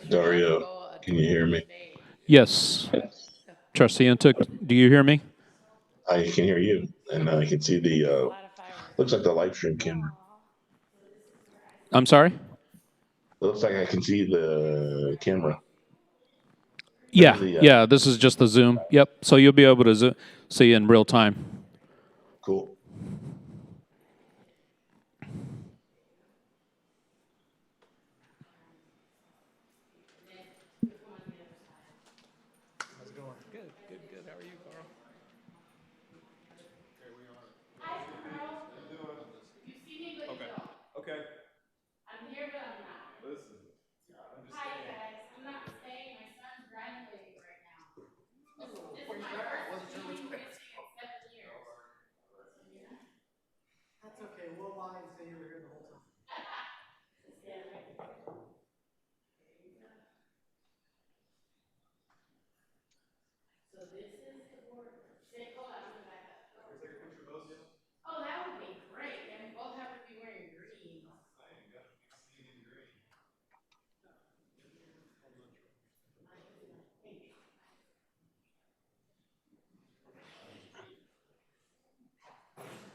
Dario, can you hear me? Yes. Trustee Intuk, do you hear me? I can hear you, and I can see the looks like the live stream camera. I'm sorry? It looks like I can see the camera. Yeah, The, yeah, this is just the Zoom. Yep. So you'll be able to see in real time. Cool. How's it going? Good, good, good. How are you, Carl? Okay. Okay. Listen. I'm just saying. That's okay. We'll lie and say you were here the whole time.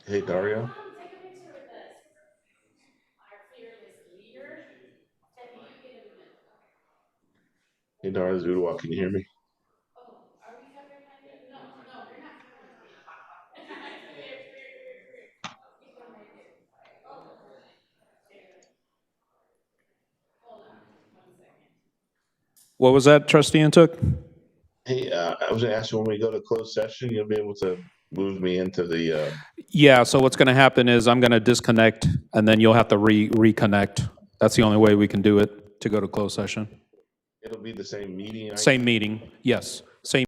Hey, Dario. Hey, Dario Zudawat, can you hear me? What was that, Trustee Intuk? Hey, I was going to ask you when we go to closed session, you'll be able to move me into the. Yeah, so what's going to happen is I'm going to disconnect and then you'll have to reconnect. That's the only way we can do it to go to closed session. It'll be the same meeting. Same meeting, yes. Same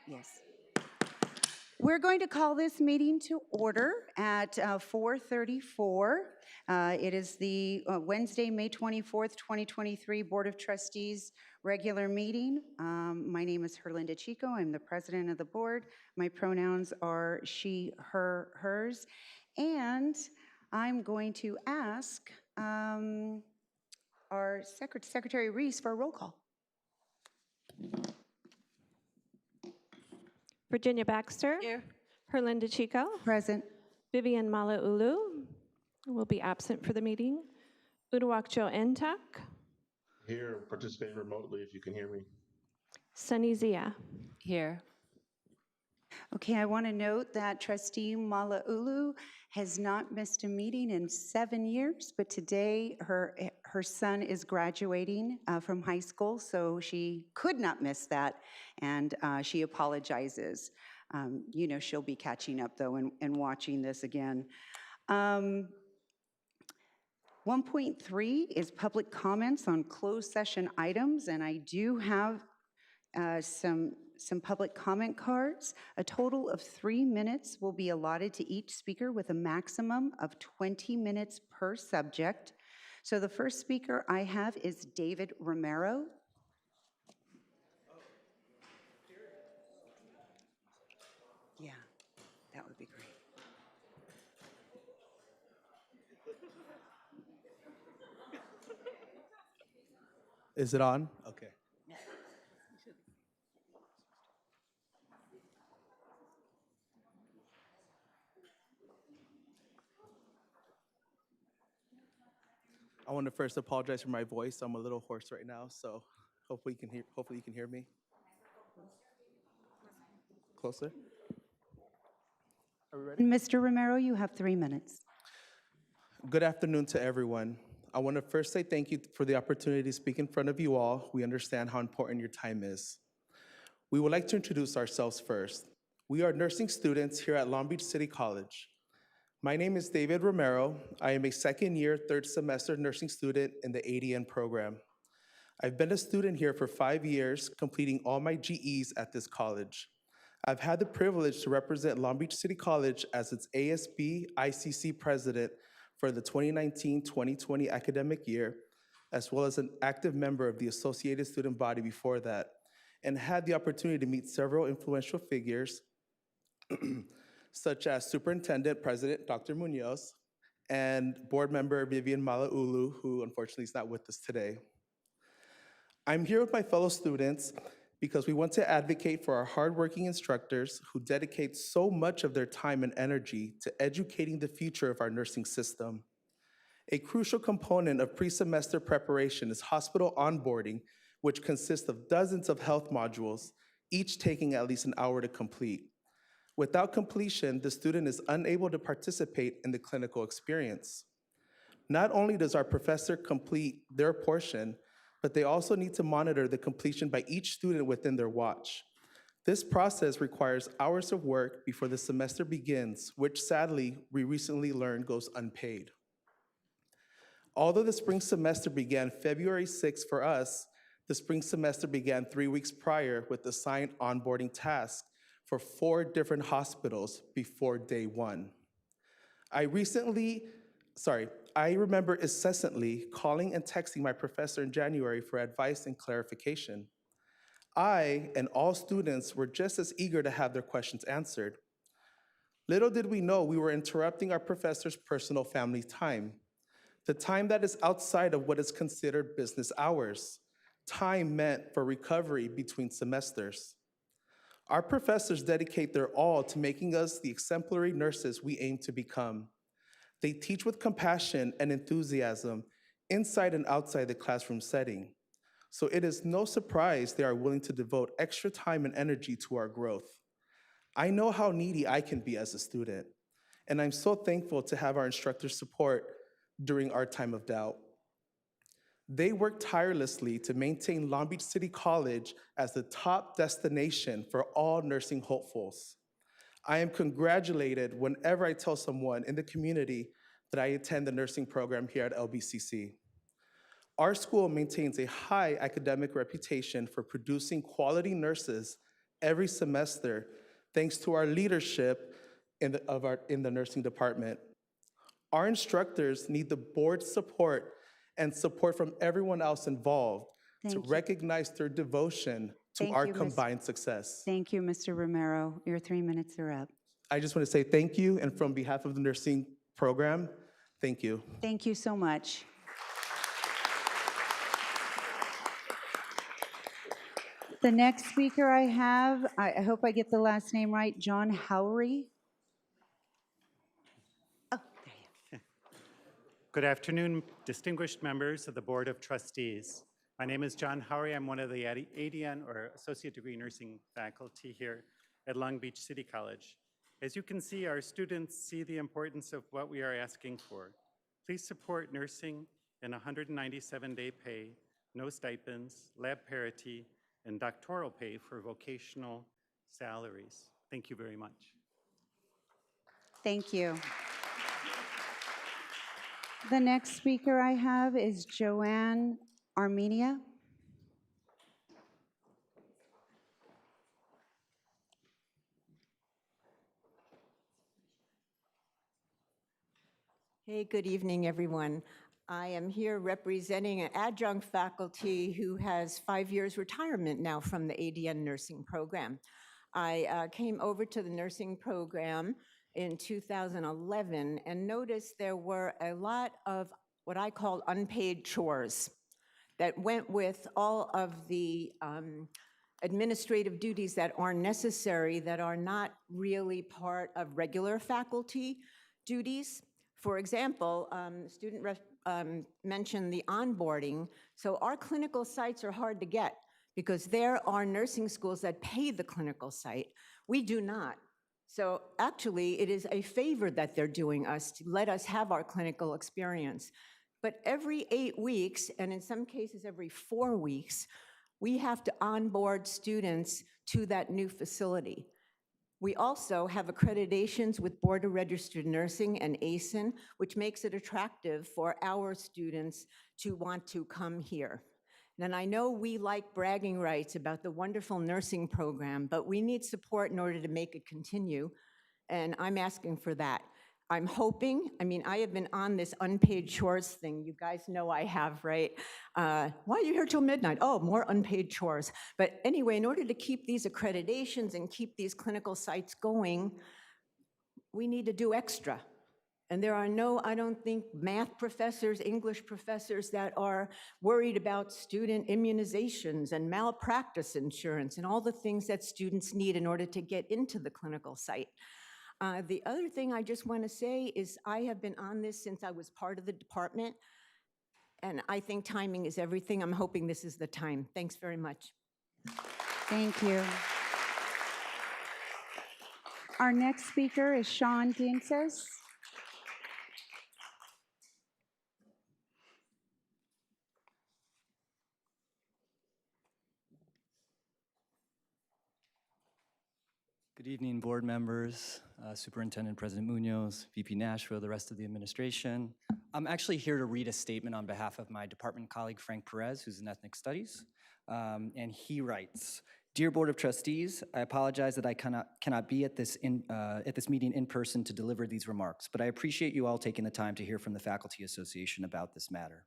Yes. We're going to call this meeting to order at 4:34. It is the Wednesday, May 24th, 2023 Board of Trustees regular meeting. My name is Herlinda Chico. I'm the president of the board. My pronouns are she, her, hers. And I'm going to ask our Secretary Reese for a roll call. Virginia Baxter. Here. Herlinda Chico. Present. Vivian Malauulu will be absent for the meeting. Uduak-Joe Ntuk. Here, participate remotely if you can hear me. Sunny Zia. Here. Okay, I want to note that Trustee Malauulu has not missed a meeting in 7 years, but today her son is graduating from high school, so she could not miss that, and she apologizes. She'll be catching up, though, and watching this again. 1.3 is public comments on closed session items, and I do have some public comment cards. A total of 3 minutes will be allotted to each speaker with a maximum of 20 minutes per subject. So the first speaker I have is David Romero. Yeah, that would be great. Is it on? Okay. I want to first apologize for my voice. I'm a little hoarse right now, so hopefully you can hear me. Closer. Are we ready? Mr. Romero, you have 3 minutes. Good afternoon to everyone. I want to first say thank you for the opportunity to speak in front of you all. We understand how important your time is. We would like to introduce ourselves first. We are nursing students here at Long Beach City College. My name is David Romero. I am a second-year, third semester nursing student in the ADN program. I've been a student here for 5 years, completing all my GEs at this college. I've had the privilege to represent Long Beach City College as its ASB ICC president for the 2019-2020 academic year, as well as an active member of the Associated Student Body before that, and had the opportunity to meet several influential figures, such as Superintendent President Dr. Munoz and board member Vivian Malauulu, who unfortunately is not with us today. I'm here with my fellow students because we want to advocate for our hardworking instructors who dedicate so much of their time and energy to educating the future of our nursing system. A crucial component of pre-semester preparation is hospital onboarding, which consists of dozens of health modules, each taking at least an hour to complete. Without completion, the student is unable to participate in the clinical experience. Not only does our professor complete their portion, but they also need to monitor the completion by each student within their watch. This process requires hours of work before the semester begins, which sadly, we recently learned goes unpaid. Although the spring semester began February 6th for us, the spring semester began 3 weeks prior with assigned onboarding tasks for 4 different hospitals before day 1. I remember incessantly calling and texting my professor in January for advice and clarification. I and all students were just as eager to have their questions answered. Little did we know we were interrupting our professor's personal family time, the time that is outside of what is considered business hours, time meant for recovery between semesters. Our professors dedicate their all to making us the exemplary nurses we aim to become. They teach with compassion and enthusiasm inside and outside the classroom setting. So it is no surprise they are willing to devote extra time and energy to our growth. I know how needy I can be as a student, and I'm so thankful to have our instructors' support during our time of doubt. They work tirelessly to maintain Long Beach City College as the top destination for all nursing hopefuls. I am congratulated whenever I tell someone in the community that I attend the nursing program here at LBCC. Our school maintains a high academic reputation for producing quality nurses every semester thanks to our leadership in the nursing department. Our instructors need the board's support and support from everyone else involved to Thank you. recognize their devotion to Thank our you, Ms. combined success. Thank you, Mr. Romero. Your 3 minutes are up. I just want to say thank you, and from behalf of the nursing program, thank you. Thank you so much. The next speaker I have, I hope I get the last name right, John Howry. Oh, there you Good afternoon, distinguished members of the Board of Trustees. My name is John Howry. I'm one of the ADN, or Associate Degree Nursing faculty here at Long Beach City College. As you can see, our students see the importance of what we are asking for. Please support nursing in 197-day pay, no stipends, lab parity, and doctoral pay for vocational salaries. Thank you very much. Thank you. The next speaker I have is Joanne Armenia. Hey, good evening, everyone. I am here representing an adjunct faculty who has 5 years retirement now from the ADN nursing program. I came over to the nursing program in 2011 and noticed there were a lot of what I call unpaid chores that went with all of the administrative duties that are necessary, that are not really part of regular faculty duties. For example, student mentioned the onboarding. So our clinical sites are hard to get because there are nursing schools that pay the clinical site. We do not. So actually, it is a favor that they're doing us to let us have our clinical experience. But every 8 weeks, and in some cases every 4 weeks, we have to onboard students to that new facility. We also have accreditations with Board of Registered Nursing and ASIN, which makes it attractive for our students to want to come here. And I know we like bragging rights about the wonderful nursing program, but we need support in order to make it continue, and I'm asking for that. I'm hoping, I have been on this unpaid chores thing. You guys know I have, right? Why are you here till midnight? Oh, more unpaid chores. But anyway, in order to keep these accreditations and keep these clinical sites going, we need to do extra. And there are no, I don't think, math professors, English professors that are worried about student immunizations and malpractice insurance and all the things that students need in order to get into the clinical site. The other thing I just want to say is I have been on this since I was part of the department, and I think timing is everything. I'm hoping this is the time. Thanks very much. Thank you. Our next speaker is Sean Dienses. Good evening, board members, Superintendent President Munoz, VP Nashville, the rest of the administration. I'm actually here to read a statement on behalf of my department colleague, Frank Perez, who's in Ethnic Studies. And he writes, "Dear Board of Trustees, I apologize that I cannot be at this meeting in person to deliver these remarks, but I appreciate you all taking the time to hear from the Faculty Association about this matter.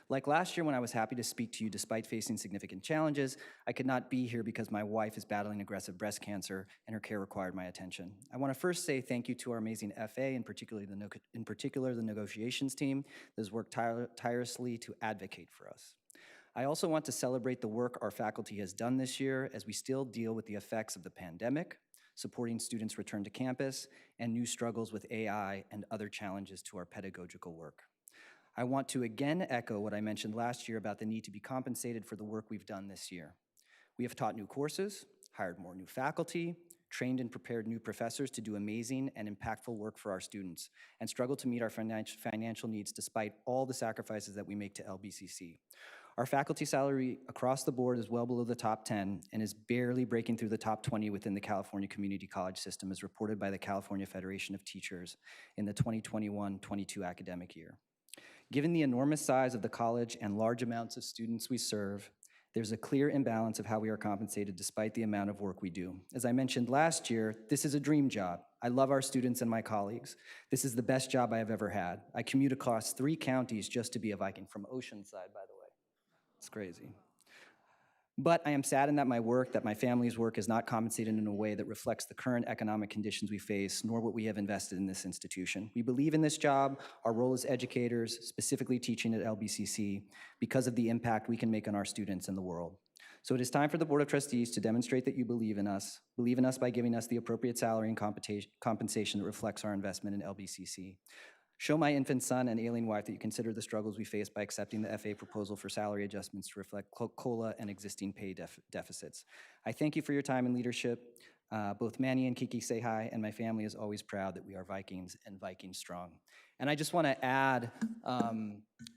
Like last year when I was happy to speak to you despite facing significant challenges, I could not be here because my wife is battling aggressive breast cancer and her care required my attention. I want to first say thank you to our amazing FA, in particular the negotiations team that has worked tirelessly to advocate for us. I also want to celebrate the work our faculty has done this year as we still deal with the effects of the pandemic, supporting students' return to campus, and new struggles with AI and other challenges to our pedagogical work. I want to again echo what I mentioned last year about the need to be compensated for the work we've done this year. We have taught new courses, hired more new faculty, trained and prepared new professors to do amazing and impactful work for our students, and struggled to meet our financial needs despite all the sacrifices that we make to LBCC. Our faculty salary across the board is well below the top 10 and is barely breaking through the top 20 within the California Community College system, as reported by the California Federation of Teachers in the 2021-22 academic year. Given the enormous size of the college and large amounts of students we serve, There's a clear imbalance of how we are compensated despite the amount of work we do. As I mentioned last year, this is a dream job. I love our students and my colleagues. This is the best job I have ever had. I commute across 3 counties just to be a Viking, from Oceanside, by the way. It's crazy. But I am saddened that my work, that my family's work, is not compensated in a way that reflects the current economic conditions we face, nor what we have invested in this institution. We believe in this job, our role as educators, specifically teaching at LBCC, because of the impact we can make on our students and the world. So it is time for the Board of Trustees to demonstrate that you believe in us by giving us the appropriate salary and compensation that reflects our investment in LBCC. Show my infant son and ailing wife that you consider the struggles we face by accepting the FA proposal for salary adjustments to reflect COLA and existing pay deficits. I thank you for your time and leadership. Both Manny and Kiki say hi, and my family is always proud that we are Vikings and Viking strong. And I just want to add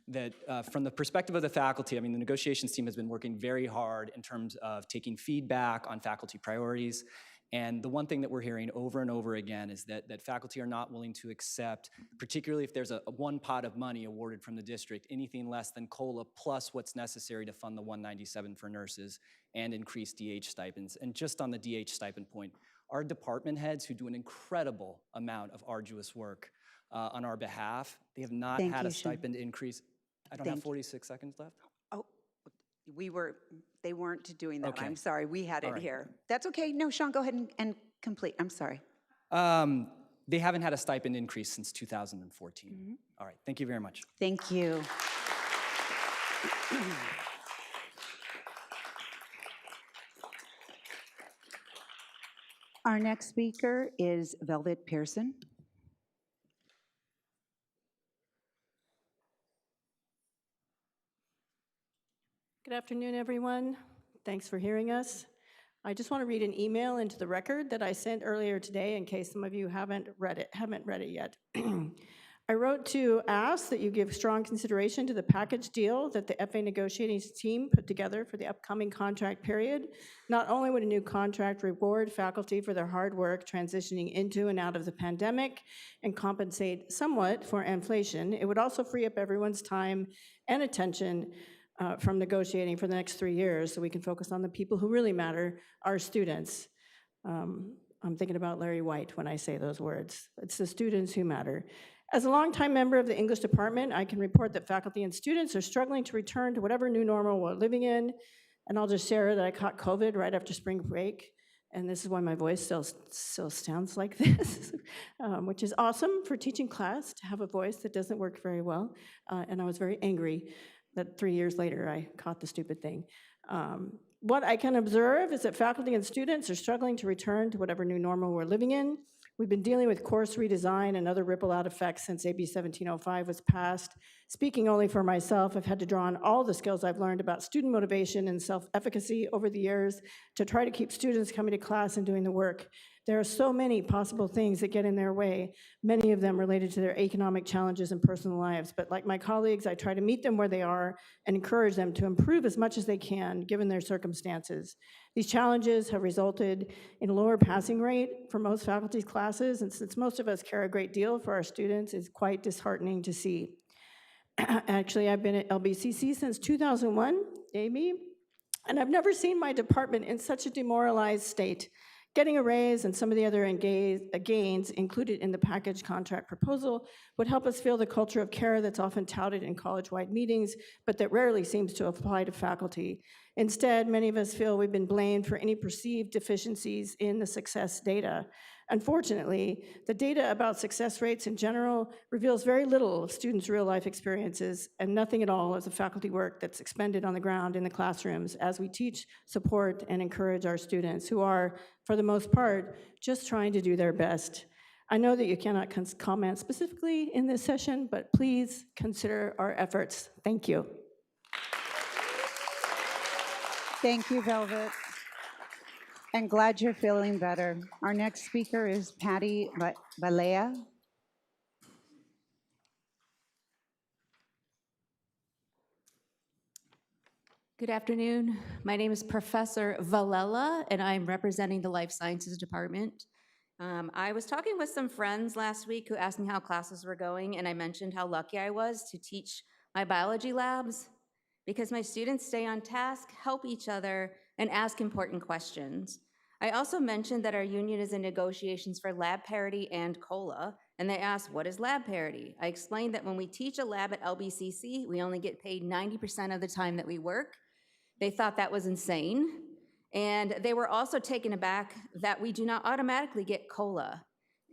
that from the perspective of the faculty, I mean, the negotiations team has been working very hard in terms of taking feedback on faculty priorities. And the one thing that we're hearing over and over again is that faculty are not willing to accept, particularly if there's a one pot of money awarded from the district, anything less than COLA plus what's necessary to fund the 197 for nurses and increase DH stipends. And just on the DH stipend point, our department heads who do an incredible amount of arduous work on our behalf, they have not had a stipend increase. I don't have 46 seconds left. Oh, they weren't doing that. Okay. I'm sorry, we had All it right. here. That's okay. No, Sean, go ahead and complete. I'm sorry. They haven't had a stipend increase since 2014. All right, thank you very much. Thank you. Our next speaker is Velvet Pearson. Good afternoon, everyone. Thanks for hearing us. I just want to read an email into the record that I sent earlier today in case some of you haven't read it yet. I wrote to ask that you give strong consideration to the package deal that the FA negotiating team put together for the upcoming contract period. Not only would a new contract reward faculty for their hard work transitioning into and out of the pandemic and compensate somewhat for inflation, it would also free up everyone's time and attention from negotiating for the next 3 years so we can focus on the people who really matter, our students. I'm thinking about Larry White when I say those words. It's the students who matter. As a longtime member of the English department, I can report that faculty and students are struggling to return to whatever new normal we're living in. And I'll just share that I caught COVID right after spring break. And this is why my voice still sounds like this, which is awesome for teaching class, to have a voice that doesn't work very well. And I was very angry that 3 years later I caught the stupid thing. What I can observe is that faculty and students are struggling to return to whatever new normal we're living in. We've been dealing with course redesign and other ripple-out effects since AB 1705 was passed. Speaking only for myself, I've had to draw on all the skills I've learned about student motivation and self-efficacy over the years to try to keep students coming to class and doing the work. There are so many possible things that get in their way, many of them related to their economic challenges and personal lives. But like my colleagues, I try to meet them where they are and encourage them to improve as much as they can, given their circumstances. These challenges have resulted in a lower passing rate for most faculty's classes, and since most of us care a great deal for our students, it's quite disheartening to see. Actually, I've been at LBCC since 2001, Amy, and I've never seen my department in such a demoralized state. Getting a raise and some of the other gains included in the package contract proposal would help us feel the culture of care that's often touted in college-wide meetings, but that rarely seems to apply to faculty. Instead, many of us feel we've been blamed for any perceived deficiencies in the success data. Unfortunately, the data about success rates in general reveals very little of students' real-life experiences and nothing at all of the faculty work that's expended on the ground in the classrooms as we teach, support, and encourage our students who are, for the most part, just trying to do their best. I know that you cannot comment specifically in this session, but please consider our efforts. Thank you. Thank you, Velvet. And glad you're feeling better. Our next speaker is Patty Balea. Good afternoon. My name is Professor Valella, and I'm representing the Life Sciences Department. I was talking with some friends last week who asked me how classes were going, and I mentioned how lucky I was to teach my biology labs because my students stay on task, help each other, and ask important questions. I also mentioned that our union is in negotiations for lab parity and COLA, and they asked, what is lab parity? I explained that when we teach a lab at LBCC, we only get paid 90% of the time that we work. They thought that was insane. And they were also taken aback that we do not automatically get COLA.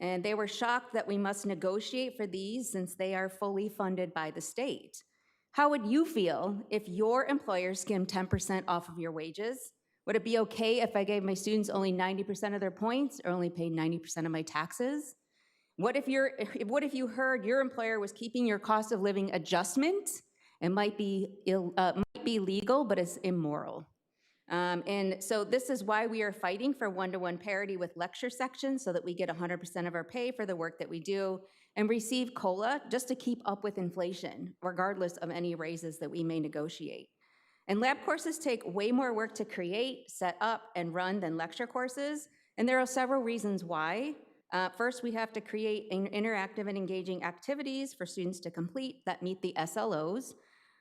And they were shocked that we must negotiate for these since they are fully funded by the state. How would you feel if your employer skimmed 10% off of your wages? Would it be okay if I gave my students only 90% of their points or only paid 90% of my taxes? What if you heard your employer was keeping your cost of living adjustment? It might be legal, but it's immoral. And so this is why we are fighting for one-to-one parity with lecture sections so that we get 100% of our pay for the work that we do and receive COLA just to keep up with inflation, regardless of any raises that we may negotiate. And lab courses take way more work to create, set up, and run than lecture courses, and there are several reasons why. First, we have to create interactive and engaging activities for students to complete that meet the SLOs.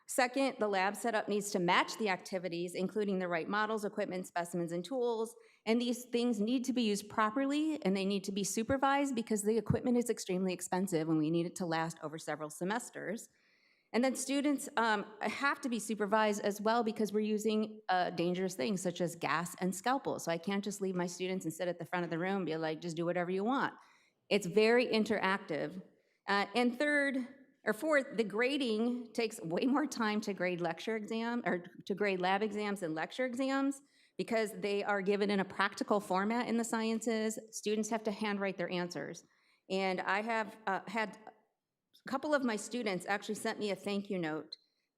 Second, the lab setup needs to match the activities, including the right models, equipment, specimens, and tools, and these things need to be used properly, and they need to be supervised because the equipment is extremely expensive and we need it to last over several semesters. And then students have to be supervised as well because we're using dangerous things such as gas and scalpels. So I can't just leave my students and sit at the front of the room and be like, just do whatever you want. It's very interactive. And fourth, the grading takes way more time to grade lab exams and lecture exams because they are given in a practical format in the sciences. Students have to handwrite their answers. And I have had a couple of my students actually sent me a thank you note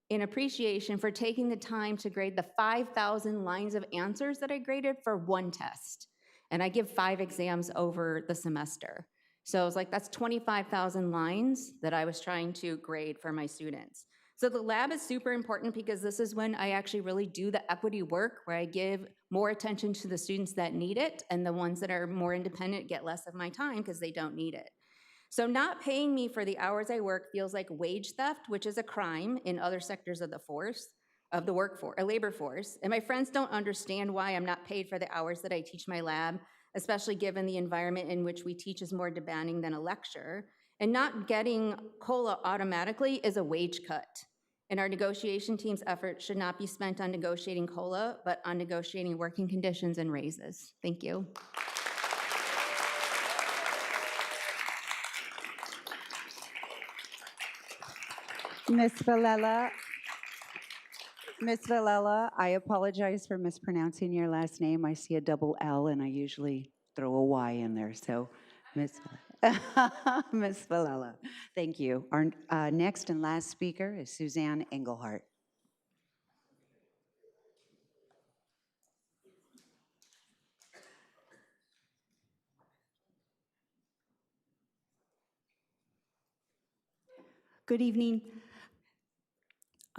in appreciation for taking the time to grade the 5,000 lines of answers that I graded for one test. And I give 5 exams over the semester. So I was like, that's 25,000 lines that I was trying to grade for my students. So the lab is super important because this is when I actually really do the equity work where I give more attention to the students that need it, and the ones that are more independent get less of my time because they don't need it. So not paying me for the hours I work feels like wage theft, which is a crime in other sectors of the workforce, or labor force. And my friends don't understand why I'm not paid for the hours that I teach my lab, especially given the environment in which we teach is more demanding than a lecture. And not getting COLA automatically is a wage cut. And our negotiation team's effort should not be spent on negotiating COLA, but on negotiating working conditions and raises. Thank you. Ms. Villela, I apologize for mispronouncing your last name. I see a double L and I usually throw a Y in there, so Ms. Villela, thank you. Our next and last speaker is Suzanne Engelhardt. Good evening.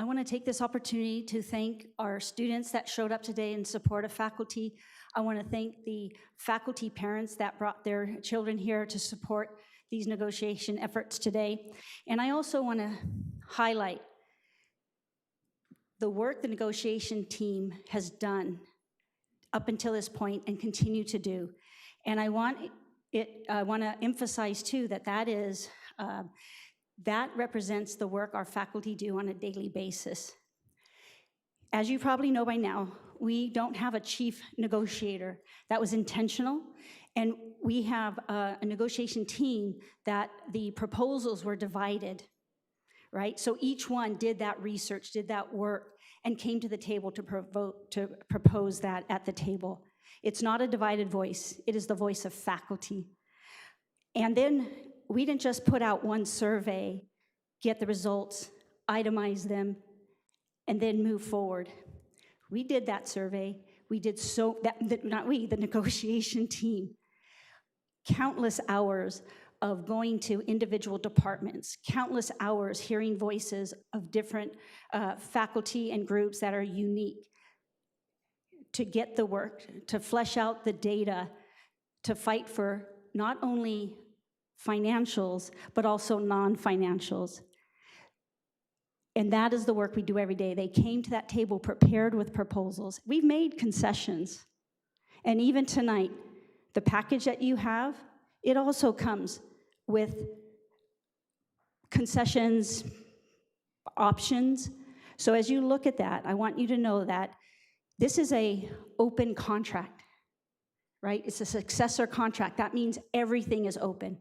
I want to take this opportunity to thank our students that showed up today in support of faculty. I want to thank the faculty parents that brought their children here to support these negotiation efforts today. And I also want to highlight the work the negotiation team has done up until this point and continue to do. And I want to emphasize too that represents the work our faculty do on a daily basis. As you probably know by now, we don't have a chief negotiator. That was intentional. And we have a negotiation team that the proposals were divided, right? So each one did that research, did that work, and came to the table to propose that at the table. It's not a divided voice. It is the voice of faculty. And then we didn't just put out one survey, get the results, itemize them, and then move forward. We did that survey. We did the negotiation team. Countless hours of going to individual departments, countless hours hearing voices of different faculty and groups that are unique to get the work, to flesh out the data, to fight for not only financials, but also non-financials. And that is the work we do every day. They came to that table prepared with proposals. We've made concessions. And even tonight, the package that you have, it also comes with concessions, options. So as you look at that, I want you to know that this is a open contract, right? It's a successor contract. That means everything is open.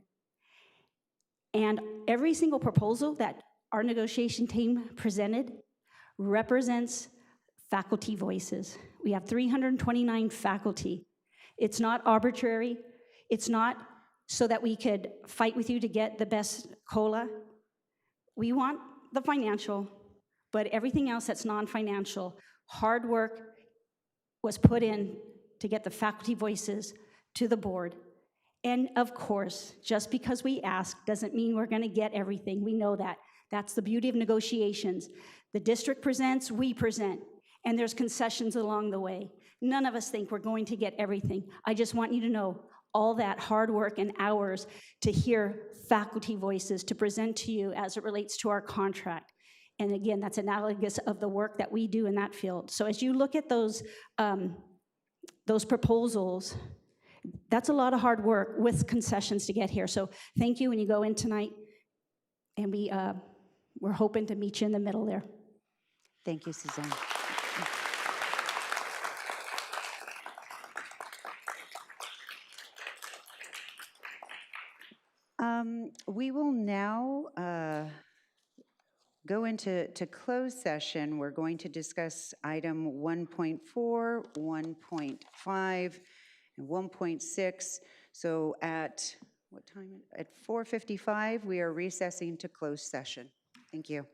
And every single proposal that our negotiation team presented represents faculty voices. We have 329 faculty. It's not arbitrary. It's not so that we could fight with you to get the best COLA. We want the financial, but everything else that's non-financial, hard work was put in to get the faculty voices to the board. And of course, just because we ask doesn't mean we're going to get everything. We know that. That's the beauty of negotiations. The district presents, we present, and there's concessions along the way. None of us think we're going to get everything. I just want you to know all that hard work and hours to hear faculty voices to present to you as it relates to our contract. And again, that's analogous of the work that we do in that field. So as you look at those proposals, that's a lot of hard work with concessions to get here. So thank you when you go in tonight, and we're hoping to meet you in the middle there. Thank you, Suzanne. We will now go into closed session. We're going to discuss item 1.4, 1.5, and 1.6. So at what time? At 4:55, we are recessing to closed session. Thank you.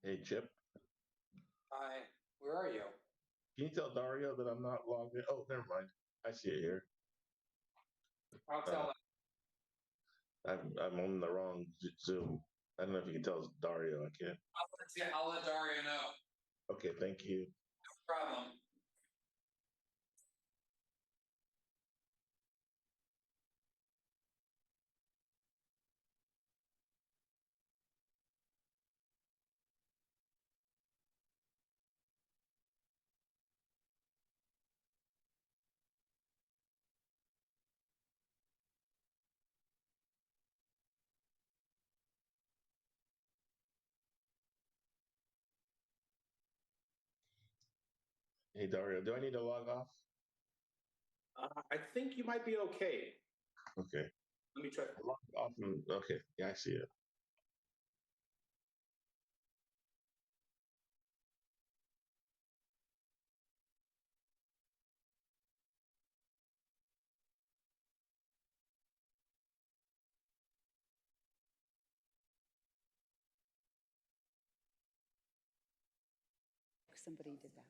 Hey, Chip, Hi, where are you? can you tell Dario that I'm not logged in? Oh, never mind. I see it here. I'll tell him. I'm on the wrong Zoom. I don't know if you can tell it's Dario. I can't. I'll let Dario know. Okay, thank you. No problem. Hey, Dario, do I need to log off? I think you might be okay. Okay. Let me try. Log off and, okay, yeah, I see it. Somebody did that.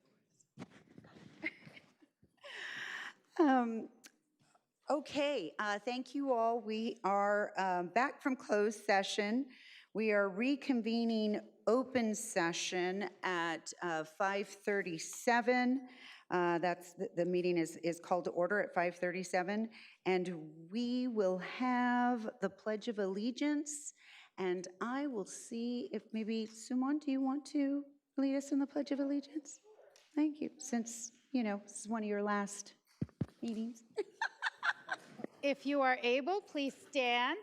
Okay, thank you all. We are back from closed session. We are reconvening open session at 5:37. That's the meeting is called to order at 5:37, and we will have the Pledge of Allegiance. And I will see if maybe Suman, do you want to lead us in the Pledge of Allegiance? Thank you. Since this is one of your last meetings. If you are able, please stand.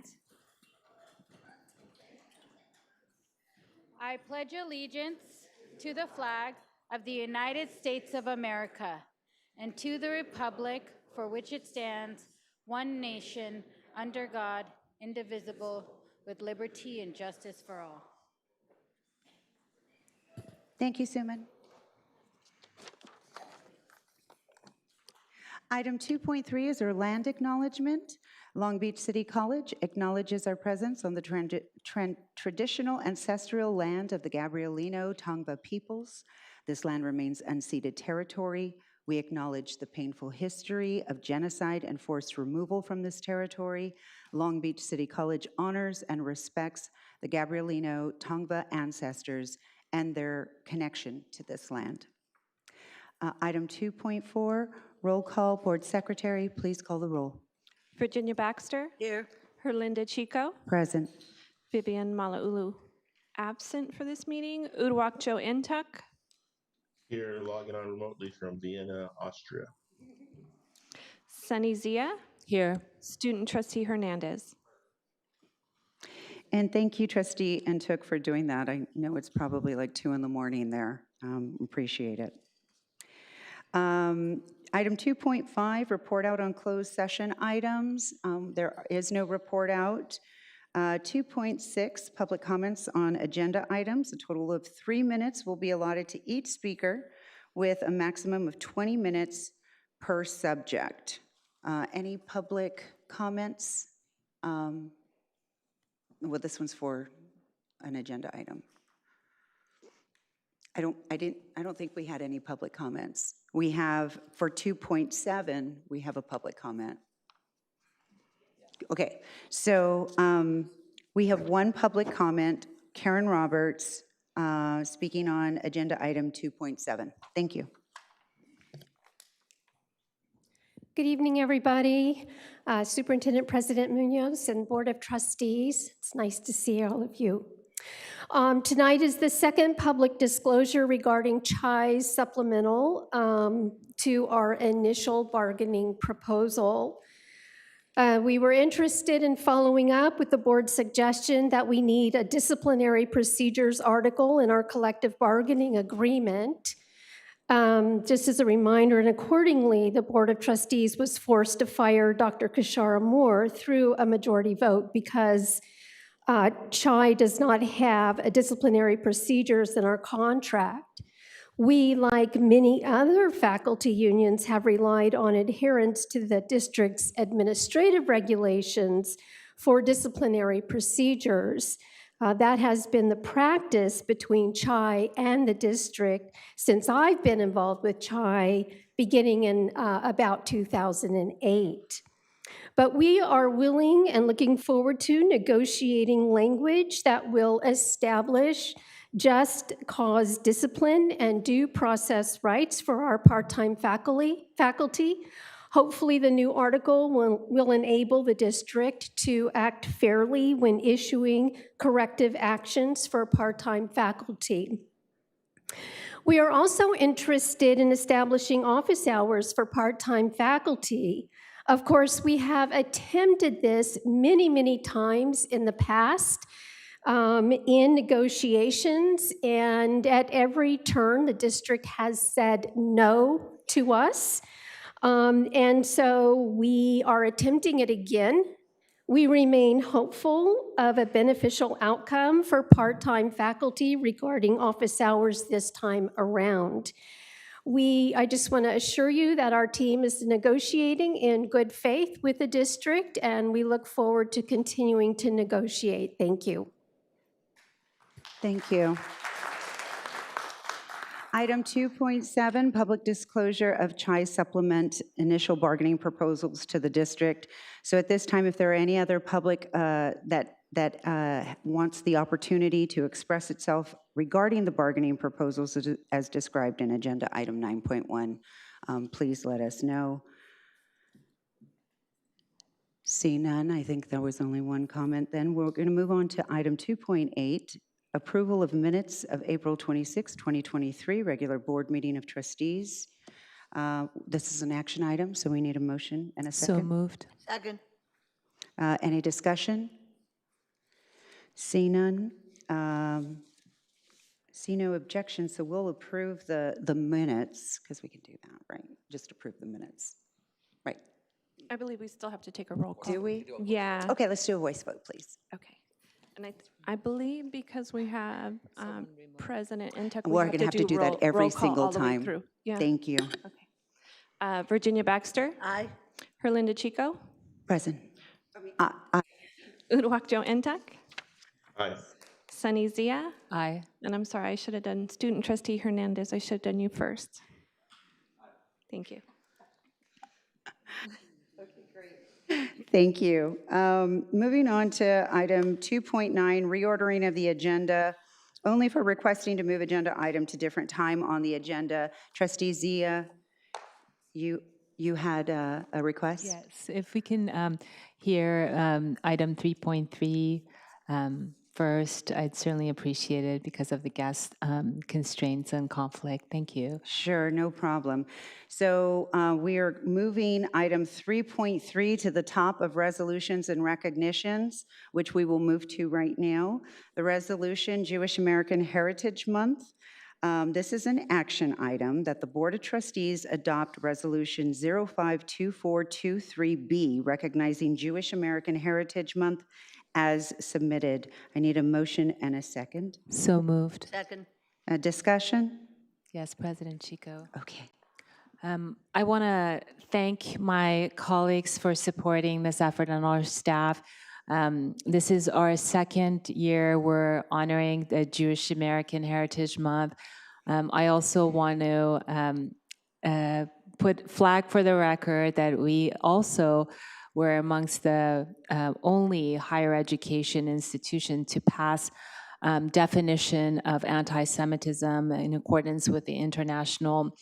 I pledge allegiance to the flag of the United States of America and to the republic for which it stands, one nation, under God, indivisible, with liberty and justice for all. Thank you, Suman. Item 2.3 is our land acknowledgement. Long Beach City College acknowledges our presence on the traditional ancestral land of the Gabrielino Tongva peoples. This land remains unceded territory. We acknowledge the painful history of genocide and forced removal from this territory. Long Beach City College honors and respects the Gabrielino Tongva ancestors and their connection to this land. Item 2.4, roll call. Board Secretary, please call the roll. Virginia Baxter. Here. Herlinda Chico. Present. Vivian Malauulu. Absent for this meeting. Uduak-Joe Ntuk. Here, logging on remotely from Vienna, Austria. Sunny Zia. Here. Student Trustee Hernandez. And thank you, Trustee Ntuk, for doing that. I know it's probably like 2 in the morning there. Appreciate it. Item 2.5, report out on closed session items. There is no report out. 2.6, public comments on agenda items. A total of 3 minutes will be allotted to each speaker with a maximum of 20 minutes per subject. Any public comments? Well, this one's for an agenda item. I don't think we had any public comments. We have, for 2.7, we have a public comment. Okay, so we have one public comment, Karen Roberts, speaking on agenda item 2.7. Thank you. Good evening, everybody. Superintendent President Munoz and Board of Trustees. It's nice to see all of you. Tonight is the second public disclosure regarding CHI's supplemental to our initial bargaining proposal. We were interested in following up with the board's suggestion that we need a disciplinary procedures article in our collective bargaining agreement. Just as a reminder, and accordingly, the Board of Trustees was forced to fire Dr. Kishara Moore through a majority vote because CHI does not have a disciplinary procedures in our contract. We, like many other faculty unions, have relied on adherence to the district's administrative regulations for disciplinary procedures. That has been the practice between CHI and the district since I've been involved with CHI beginning in about 2008. But we are willing and looking forward to negotiating language that will establish just cause discipline and due process rights for our part-time faculty. Hopefully, the new article will enable the district to act fairly when issuing corrective actions for part-time faculty. We are also interested in establishing office hours for part-time faculty. Of course, we have attempted this many, many times in the past in negotiations, and at every turn, the district has said no to us. And so we are attempting it again. We remain hopeful of a beneficial outcome for part-time faculty regarding office hours this time around. I just want to assure you that our team is negotiating in good faith with the district, and we look forward to continuing to negotiate. Thank you. Thank you. Item 2.7, public disclosure of CHI supplement initial bargaining proposals to the district. So at this time, if there are any other public that wants the opportunity to express itself regarding the bargaining proposals as described in Agenda Item 9.1, please let us know. See none, I think there was only one comment then. We're going to move on to Item 2.8, approval of minutes of April 26, 2023, regular board meeting of trustees. This is an action item, so we need a motion and a second. So moved. Second. Any discussion? See none. See no objection, so we'll approve the minutes, because we can do that, right? Just approve the minutes. Right. I believe we still have to take a roll call. Do we? Yeah. Okay, let's do a voice vote, please. Okay. And I believe because we have President Intek, We're going to have to do that every roll call single all the way time. through. Yeah. Thank you. Okay. Virginia Baxter. Aye. Herlinda Chico. Present. Uduak-Joe Ntuk. Aye. Sunny Zia. Aye. And I'm sorry, I should have done Student Trustee Hernandez. I should have done you first. Thank you. Thank you. Moving on to item 2.9, reordering of the agenda, only for requesting to move agenda item to different time on the agenda. Trustee Zia, you had a request? Yes, if we can hear item 3.3 first, I'd certainly appreciate it because of the guest constraints and conflict. Thank you. Sure, no problem. So we are moving item 3.3 to the top of resolutions and recognitions, which we will move to right now. The resolution, Jewish American Heritage Month. This is an action item that the Board of Trustees adopt Resolution 052423B, recognizing Jewish American Heritage Month as submitted. I need a motion and a second. So moved. Second. A discussion? Yes, President Chico. Okay. I want to thank my colleagues for supporting this effort and our staff. This is our second year we're honoring the Jewish American Heritage Month. I also want to put flag for the record that we also were amongst the only higher education institution to pass definition of anti-Semitism in accordance with the International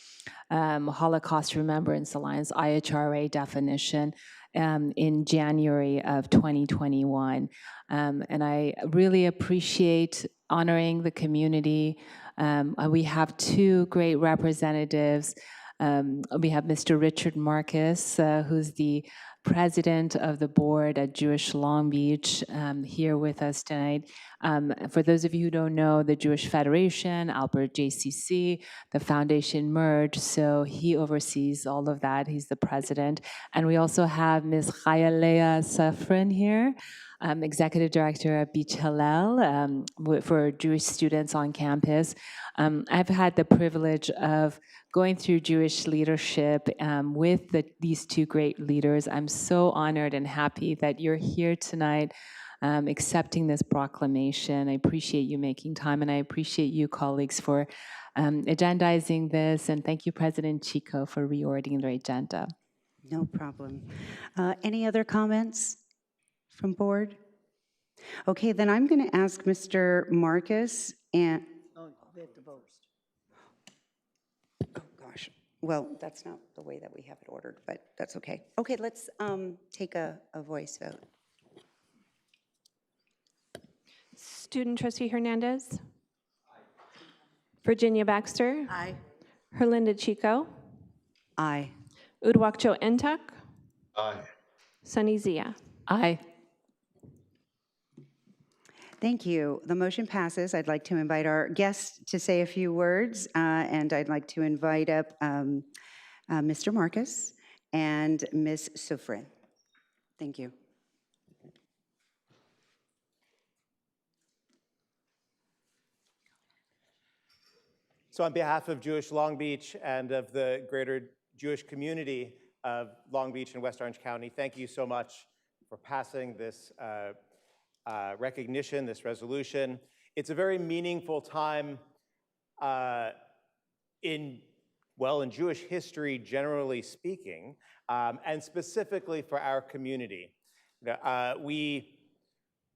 Holocaust Remembrance Alliance, IHRA definition, in January of 2021. And I really appreciate honoring the community. We have two great representatives. We have Mr. Richard Marcus, who's the president of the board at Jewish Long Beach, here with us tonight. For those of you who don't know, the Jewish Federation, Albert JCC, the foundation merged, so he oversees all of that. He's the president. And we also have Ms. Chaya Leah Safran here, executive director at Beach Hillel for Jewish students on campus. I've had the privilege of going through Jewish leadership with these two great leaders. I'm so honored and happy that you're here tonight accepting this proclamation. I appreciate you making time, and I appreciate you, colleagues, for agendizing this, and thank you, President Chico, for reordering the agenda. No problem. Any other comments from board? Okay, then I'm going to ask Mr. Marcus and, Oh, they have to vote. oh gosh, well, that's not the way that we have it ordered, but that's okay. Okay, let's take a voice vote. Student trustee Hernandez. Virginia Baxter. Aye. Herlinda Chico. Aye. Uduak-Joe and Ntuk. Aye. Sunny Zia. Aye. Thank you. The motion passes. I'd like to invite our guests to say a few words, and I'd like to invite up Mr. Marcus and Ms. Soufrian. Thank you. So on behalf of Jewish Long Beach and of the greater Jewish community of Long Beach and West Orange County, thank you so much for passing this recognition, this resolution. It's a very meaningful time in Jewish history, generally speaking, and specifically for our community.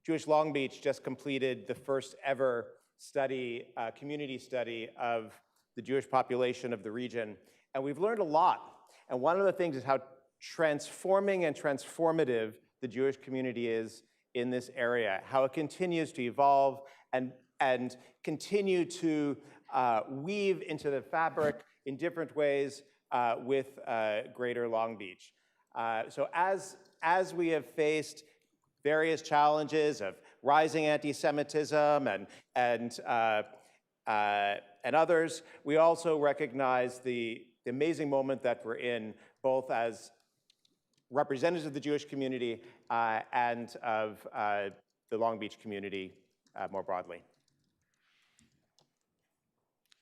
Jewish Long Beach just completed the first ever study, community study of the Jewish population of the region, and we've learned a lot. And one of the things is how transforming and transformative the Jewish community is in this area, how it continues to evolve and continue to weave into the fabric in different ways with greater Long Beach. So as we have faced various challenges of rising anti-Semitism and others, we also recognize the amazing moment that we're in, both as representatives of the Jewish community and of the Long Beach community more broadly.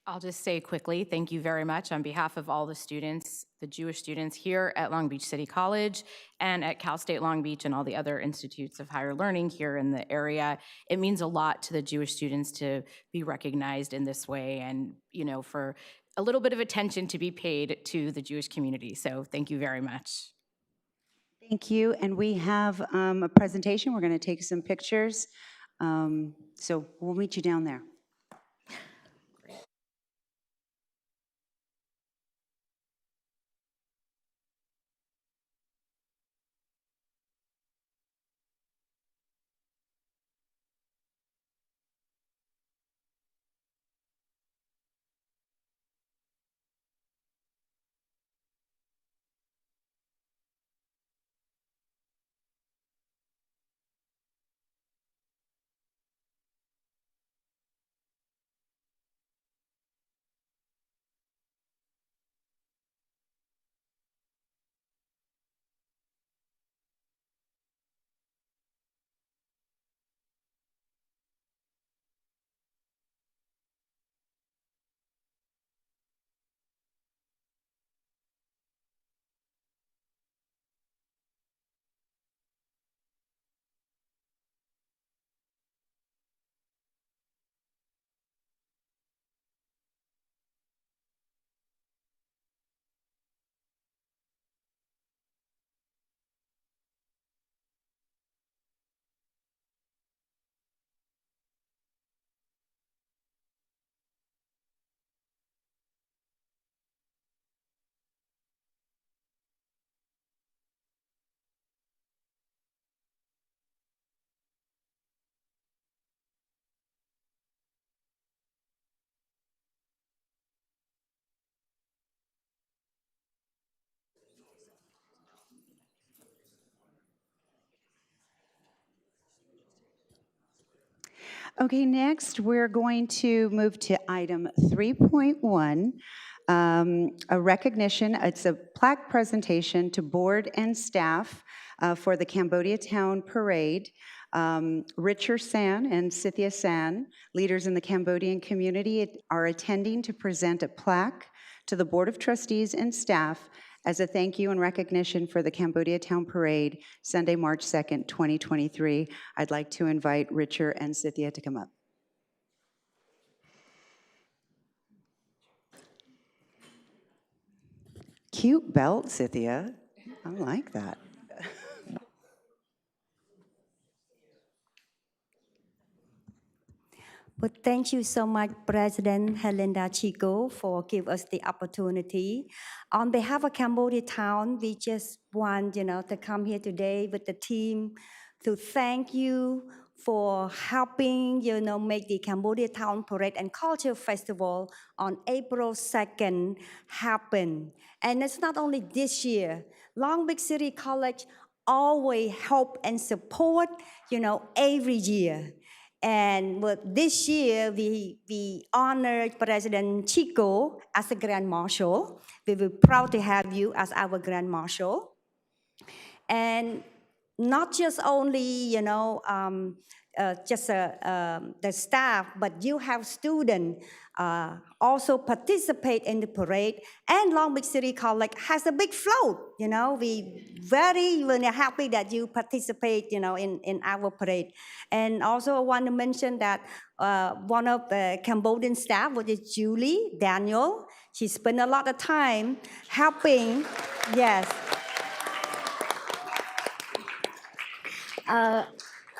I'll just say quickly, thank you very much on behalf of all the students, the Jewish students here at Long Beach City College and at Cal State Long Beach and all the other institutes of higher learning here in the area. It means a lot to the Jewish students to be recognized in this way and, for a little bit of attention to be paid to the Jewish community. So thank you very much. Thank you. And we have a presentation. We're going to take some pictures. So we'll meet you down there. Okay, next we're going to move to item 3.1, a recognition. It's a plaque presentation to board and staff for the Cambodia Town Parade. Richard San and Cynthia San, leaders in the Cambodian community, are attending to present a plaque to the Board of Trustees and staff As a thank you and recognition for the Cambodia Town Parade, Sunday, March 2nd, 2023, I'd like to invite Richard and Cynthia to come up. Cute belt, Cynthia. I like that. Well, thank you so much, President Helinda Chico, for giving us the opportunity. On behalf of Cambodia Town, we just want, to come here today with the team to thank you for helping, make the Cambodia Town Parade and Culture Festival on April 2nd happen. And it's not only this year. Long Beach City College always help and support, every year. And this year, we honored President Chico as a Grand Marshal. We were proud to have you as our Grand Marshal. And not just only, the staff, but you have students also participate in the parade. And Long Beach City College has a big float. We very happy that you participate, in our parade. And also I want to mention that one of the Cambodian staff, which is Julie Daniel, she spent a lot of time helping, yes,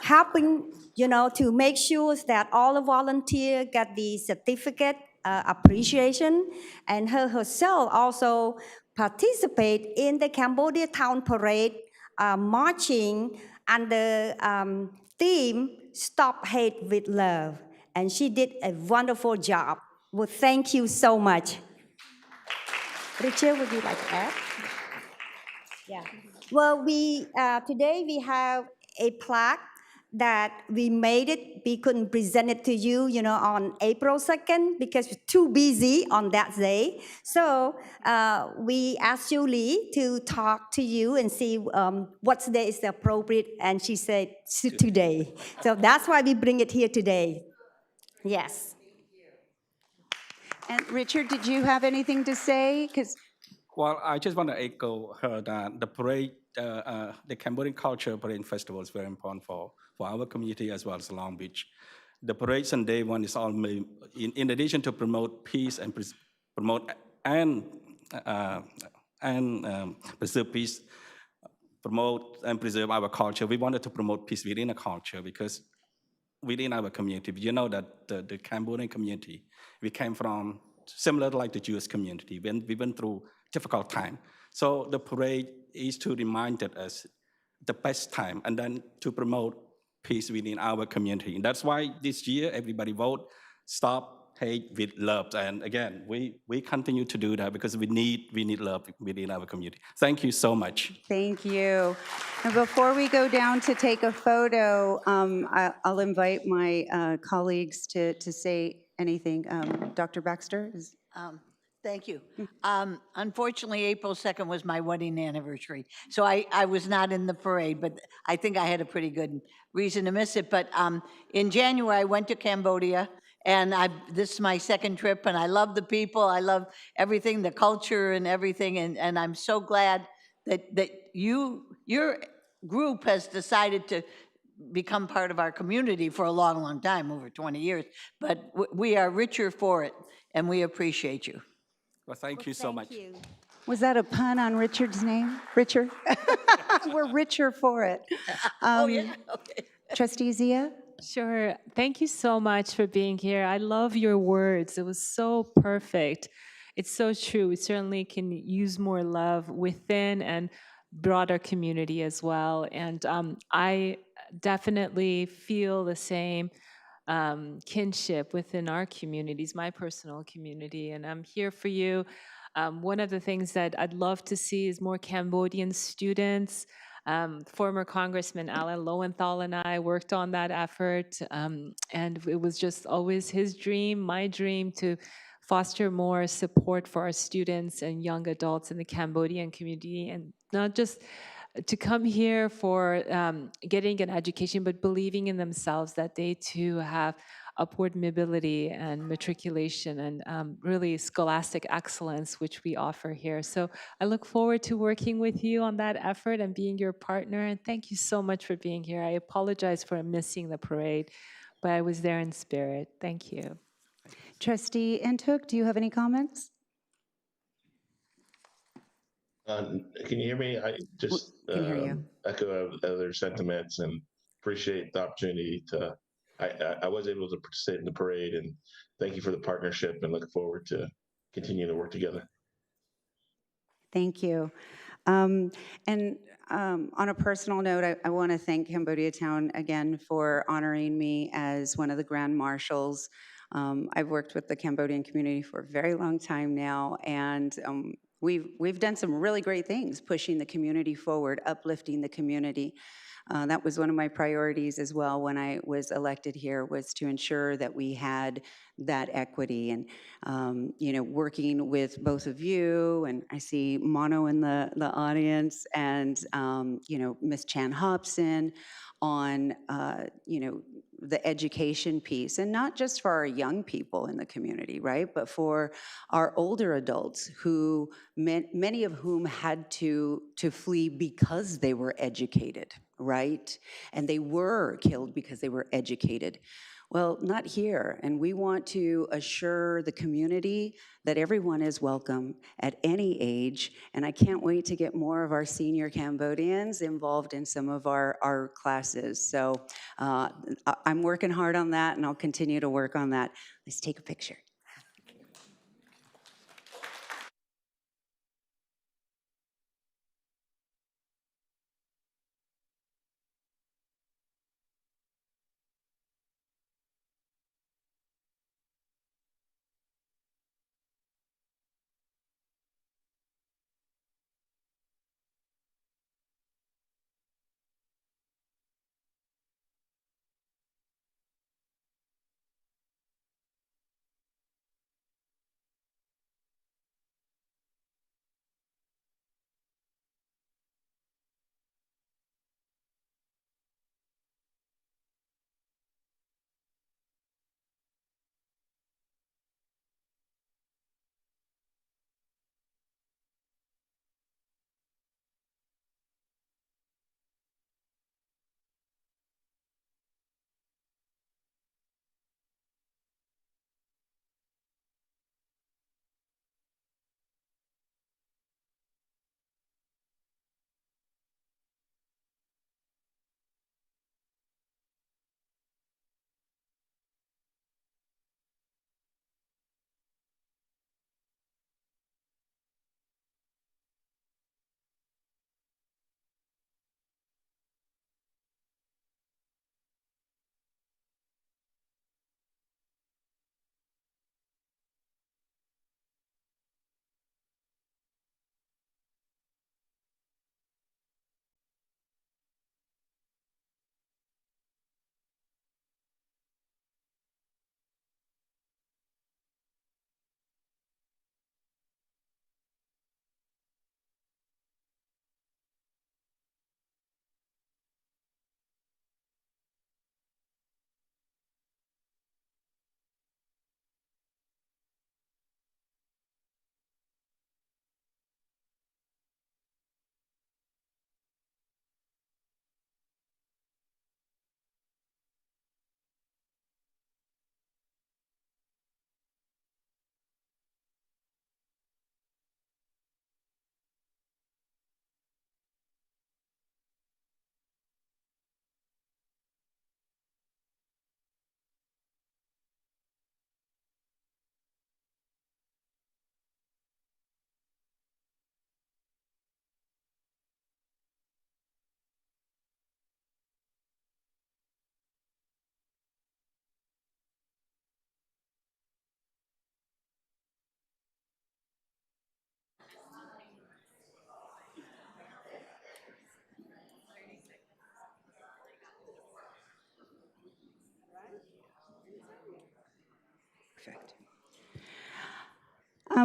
helping, to make sure that all the volunteers get the certificate appreciation, and her herself also participate in the Cambodia Town Parade, marching under theme Stop Hate with Love. And she did a wonderful job. Well, thank you so much. Richard, would you like to add? Yeah. Well, today we have a plaque that we made it. We couldn't present it to you, on April 2nd because we're too busy on that day. So we asked Julie to talk to you and see what day is appropriate, and she said today. So that's why we bring it here today. Yes. And Richard, did you have anything to say? Well, I just want to echo her that the parade, the Cambodian Culture Parade Festival is very important for our community as well as Long Beach. The parade on day one is all made, in addition to promote peace and promote and preserve peace, promote and preserve our culture. We wanted to promote peace within a culture because within our community, you know that the Cambodian community, we came from similar like the Jewish community when we went through difficult time. So the parade is to remind us the best time and then to promote peace within our community. And that's why this year everybody vote Stop Hate with Love. And again, we continue to do that because we need love within our community. Thank you so much. Thank you. And before we go down to take a photo, I'll invite my colleagues to say anything. Dr. Baxter? Thank you. Unfortunately, April 2nd was my wedding anniversary, so I was not in the parade, but I think I had a pretty good reason to miss it. But in January, I went to Cambodia, and this is my second trip, and I love the people. I love everything, the culture and everything, and I'm so glad that your group has decided to become part of our community for a long, long time, over 20 years. But we are richer for it, and we appreciate you. Well, thank you so much. Was that a pun on Richard's name? Richard? We're richer for it. Oh, yeah, okay. Trustee Zia? Sure. Thank you so much for being here. I love your words. It was so perfect. It's so true. We certainly can use more love within and broader community as well. And I definitely feel the same kinship within our communities, my personal community, and I'm here for you. One of the things that I'd love to see is more Cambodian students. Former Congressman Alan Lowenthal and I worked on that effort, and it was just always his dream, my dream, to foster more support for our students and young adults in the Cambodian community, and not just to come here for getting an education, but believing in themselves that they too have upward mobility and matriculation and really scholastic excellence, which we offer here. So I look forward to working with you on that effort and being your partner. And thank you so much for being here. I apologize for missing the parade, but I was there in spirit. Thank you. Trustee Ntuk, do you have any comments? Can you hear me? I just Can hear you. echo other sentiments and appreciate the opportunity to. I was able to participate in the parade, and thank you for the partnership, and look forward to continuing to work together. Thank you. On a personal note, I want to thank Cambodia Town again for honoring me as one of the Grand Marshals. I've worked with the Cambodian community for a very long time now, and we've done some really great things, pushing the community forward, uplifting the community. That was one of my priorities as well when I was elected here, was to ensure that we had that equity. And, working with both of you, and I see Mono in the audience, and, Ms. Chan Hobson on, the education piece, and not just for our young people in the community, right, but for our older adults who, many of whom had to flee because they were educated, right? And they were killed because they were educated. Well, not here, and we want to assure the community that everyone is welcome at any age, and I can't wait to get more of our senior Cambodians involved in some of our classes. So I'm working hard on that, and I'll continue to work on that. Let's take a picture.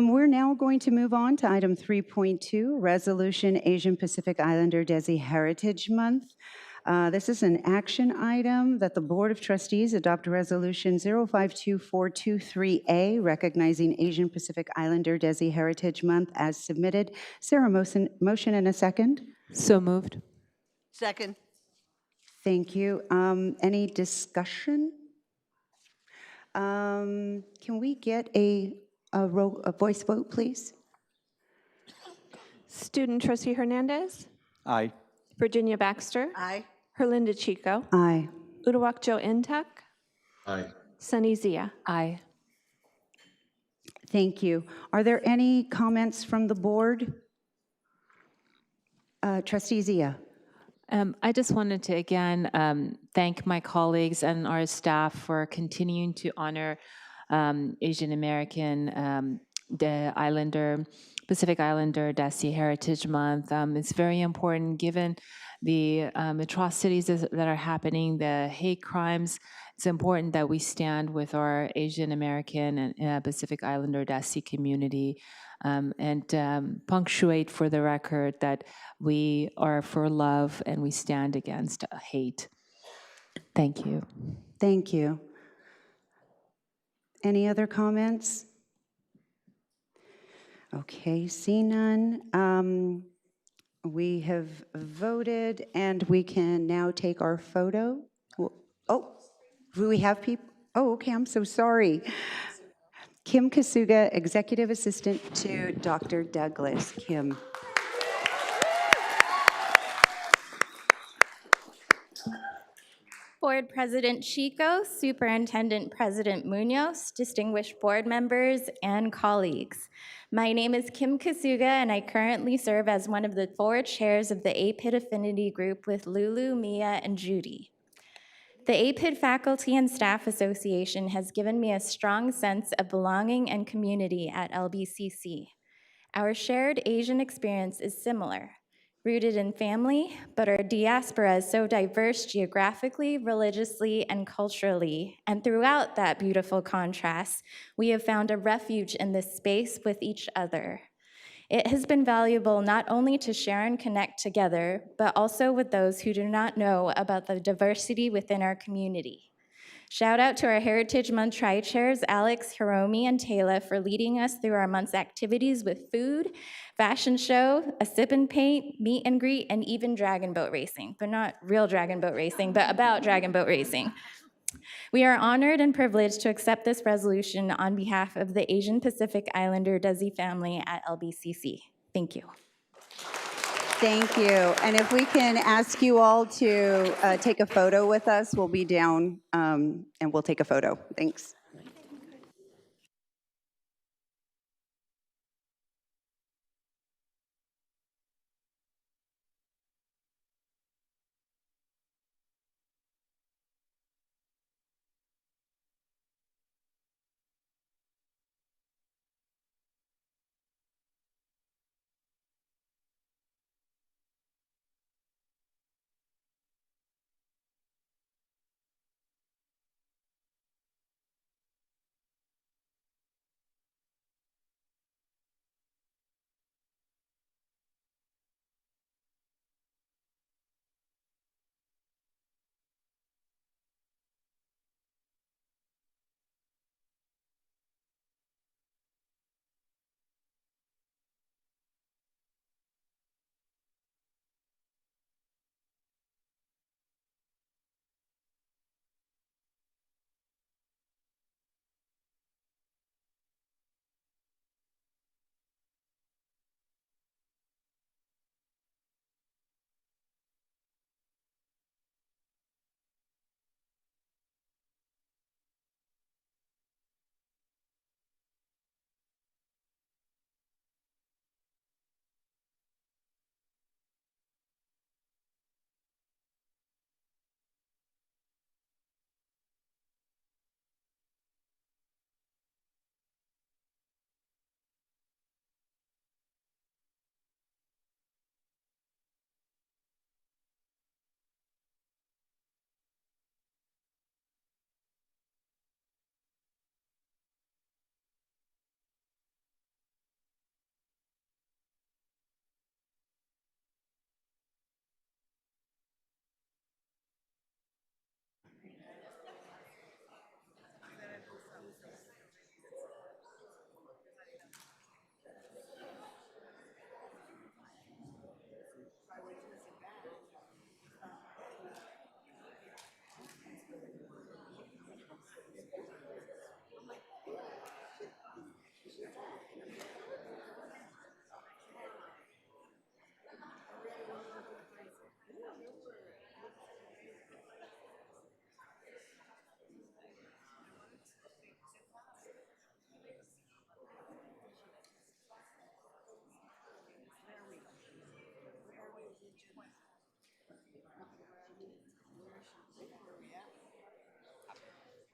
We're now going to move on to item 3.2, Resolution Asian Pacific Islander Desi Heritage Month. This is an action item that the Board of Trustees adopt Resolution 052423A, recognizing Asian Pacific Islander Desi Heritage Month as submitted. Sarah, motion and a second. So moved. Second. Thank you. Any discussion? Can we get a voice vote, please? Student trustee Hernandez, Aye. Virginia Baxter, Aye. Herlinda Chico, Aye. Uduak-Joe Ntuk, Aye. Sunny Zia. Aye. Thank you. Are there any comments from the board? Trustee Zia. I just wanted to again thank my colleagues and our staff for continuing to honor Asian American, the Pacific Islander Desi Heritage Month. It's very important given the atrocities that are happening, the hate crimes. It's important that we stand with our Asian American and Pacific Islander Desi community and punctuate for the record that we are for love and we stand against hate. Thank you. Thank you. Any other comments? Okay, see none. We have voted and we can now take our photo. Oh, do we have people? Oh, okay, I'm so sorry. Kim Kasuga, Executive Assistant to Dr. Douglas. Kim. Board President Chico, Superintendent President Munoz, distinguished board members, and colleagues. My name is Kim Kasuga, and I currently serve as one of the 4 chairs of the APID Affinity Group with Lulu, Mia, and Judy. The APID Faculty and Staff Association has given me a strong sense of belonging and community at LBCC. Our shared Asian experience is similar, rooted in family, but our diaspora is so diverse geographically, religiously, and culturally. And throughout that beautiful contrast, we have found a refuge in this space with each other. It has been valuable not only to share and connect together, but also with those who do not know about the diversity within our community. Shout out to our Heritage Month Tri-Chairs, Alex, Hiromi, and Taylor for leading us through our month's activities with food, fashion show, a sip and paint, meet and greet, and even dragon boat racing. But not real dragon boat racing, but about dragon boat racing. We are honored and privileged to accept this resolution on behalf of the Asian Pacific Islander Desi family at LBCC. Thank you. Thank you. And if we can ask you all to take a photo with us, we'll be down and we'll take a photo. Thanks.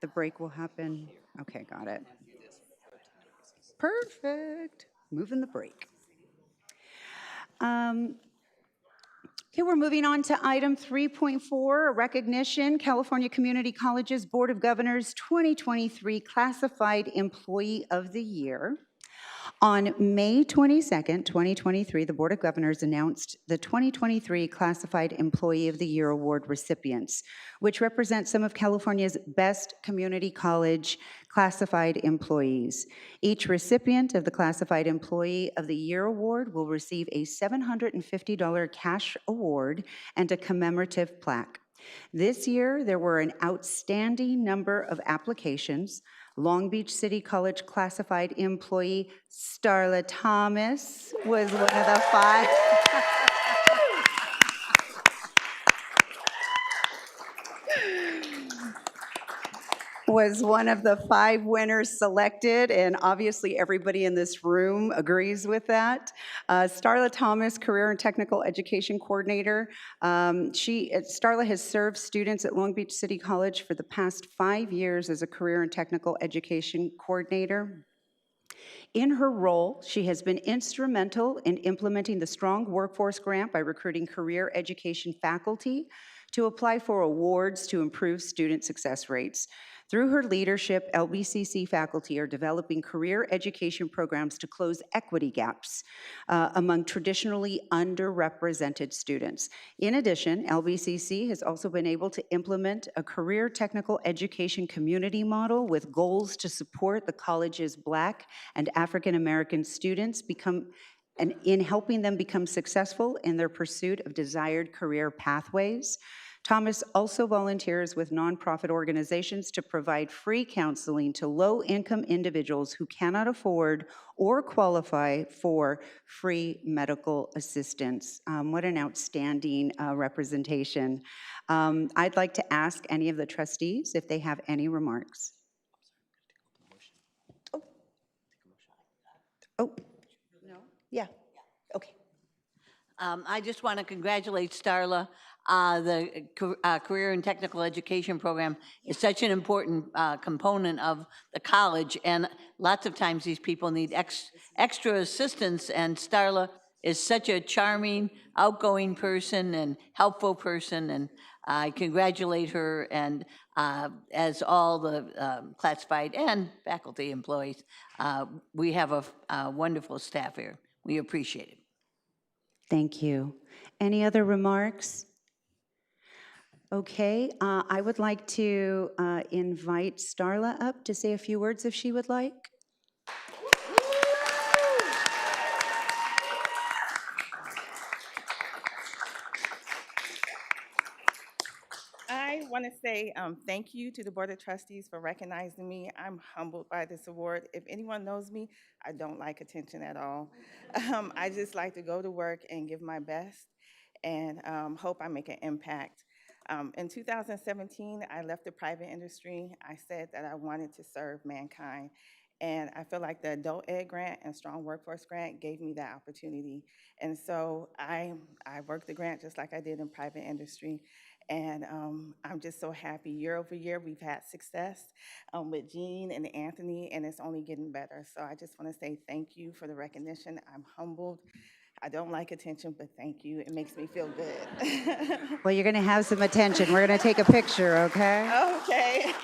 The break will happen. Okay, got it. Perfect. Moving the break. Okay, we're moving on to item 3.4, recognition, California Community Colleges Board of Governors 2023 Classified Employee of the Year. On May 22nd, 2023, the Board of Governors announced the 2023 Classified Employee of the Year Award recipients, which represent some of California's best community college classified employees. Each recipient of the Classified Employee of the Year Award will receive a $750 cash award and a commemorative plaque. This year, there were an outstanding number of applications. Long Beach City College classified employee Starla Thomas was one of the 5. Was one of the 5 winners selected, and obviously everybody in this room agrees with that. Starla Thomas, Career and Technical Education Coordinator. Starla has served students at Long Beach City College for the past 5 years as a Career and Technical Education Coordinator. In her role, she has been instrumental in implementing the Strong Workforce Grant by recruiting career education faculty to apply for awards to improve student success rates. Through her leadership, LBCC faculty are developing career education programs to close equity gaps among traditionally underrepresented students. In addition, LBCC has also been able to implement a career technical education community model with goals to support the college's Black and African American students and in helping them become successful in their pursuit of desired career pathways. Thomas also volunteers with nonprofit organizations to provide free counseling to low-income individuals who cannot afford or qualify for free medical assistance. What an outstanding representation. I'd like to ask any of the trustees if they have any remarks. Oh, no? Yeah, okay. I just want to congratulate Starla. The Career and Technical Education Program is such an important component of the college, and lots of times these people need extra assistance, and Starla is such a charming, outgoing person and helpful person, and I congratulate her, and as all the classified and faculty employees, we have a wonderful staff here. We appreciate it. Thank you. Any other remarks? Okay, I would like to invite Starla up to say a few words if she would like. I want to say thank you to the Board of Trustees for recognizing me. I'm humbled by this award. If anyone knows me, I don't like attention at all. I just like to go to work and give my best and hope I make an impact. In 2017, I left the private industry. I said that I wanted to serve mankind. And I feel like the Adult Ed Grant and Strong Workforce Grant gave me that opportunity. And so I worked the grant just like I did in private industry. And I'm just so happy. Year over year, we've had success with Jean and Anthony, and it's only getting better. So I just want to say thank you for the recognition. I'm humbled. I don't like attention, but thank you. It makes me feel good. Well, you're going to have some attention. We're going to take a picture, okay? Okay.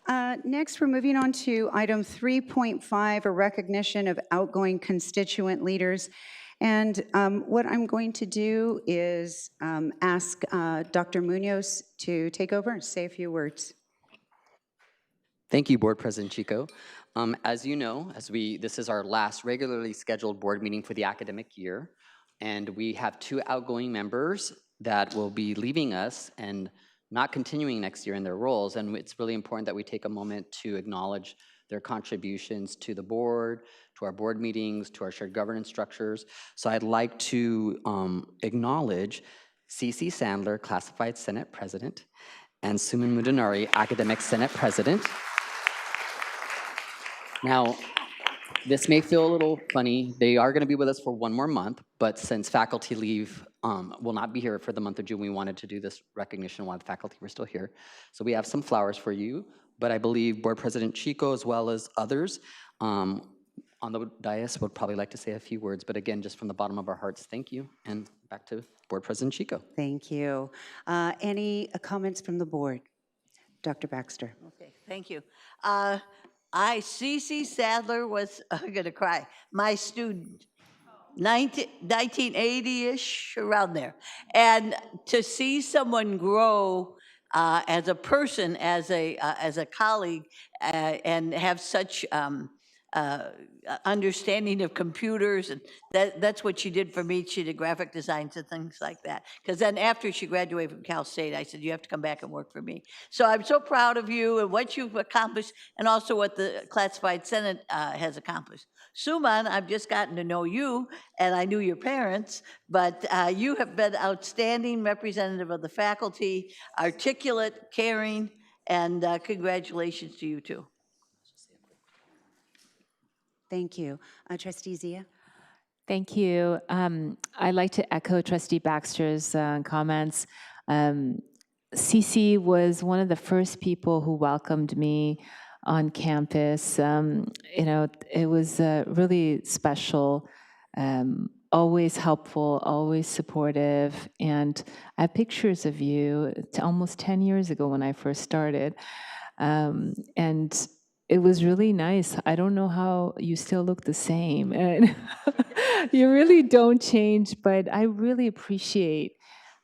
Next, we're moving on to item 3.5, a recognition of outgoing constituent leaders. And what I'm going to do is ask Dr. Munoz to take over and say a few words. Thank you, Board President Chico. As you know, this is our last regularly scheduled board meeting for the academic year, and we have 2 outgoing members that will be leaving us and not continuing next year in their roles, and it's really important that we take a moment to acknowledge their contributions to the board, to our board meetings, to our shared governance structures. So I'd like to acknowledge C.C. Sandler, Classified Senate President, and Suman Mudanari, Academic Senate President. Now, this may feel a little funny. They are going to be with us for 1 more month, but since faculty leave will not be here for the month of June, we wanted to do this recognition while the faculty were still here. So we have some flowers for you, but I believe Board President Chico, as well as others on the dais, would probably like to say a few words. But again, just from the bottom of our hearts, thank you. And back to Board President Chico. Thank you. Any comments from the board? Dr. Baxter. Okay, thank you. C.C. Sadler was, I'm going to cry, my student, 1980-ish, around there. And to see someone grow as a person, as a colleague, and have such understanding of computers, and that's what she did for me. She did graphic designs and things like that. Because then after she graduated from Cal State, I said, you have to come back and work for me. So I'm so proud of you and what you've accomplished, and also what the Classified Senate has accomplished. Suman, I've just gotten to know you, and I knew your parents, but you have been outstanding representative of the faculty, articulate, caring, and congratulations to you too. Thank you. Trustee Zia? Thank you. I'd like to echo Trustee Baxter's comments. Cece was one of the first people who welcomed me on campus. It was really special, always helpful, always supportive. And I have pictures of you almost 10 years ago when I first started. And it was really nice. I don't know how you still look the same. And you really don't change, but I really appreciate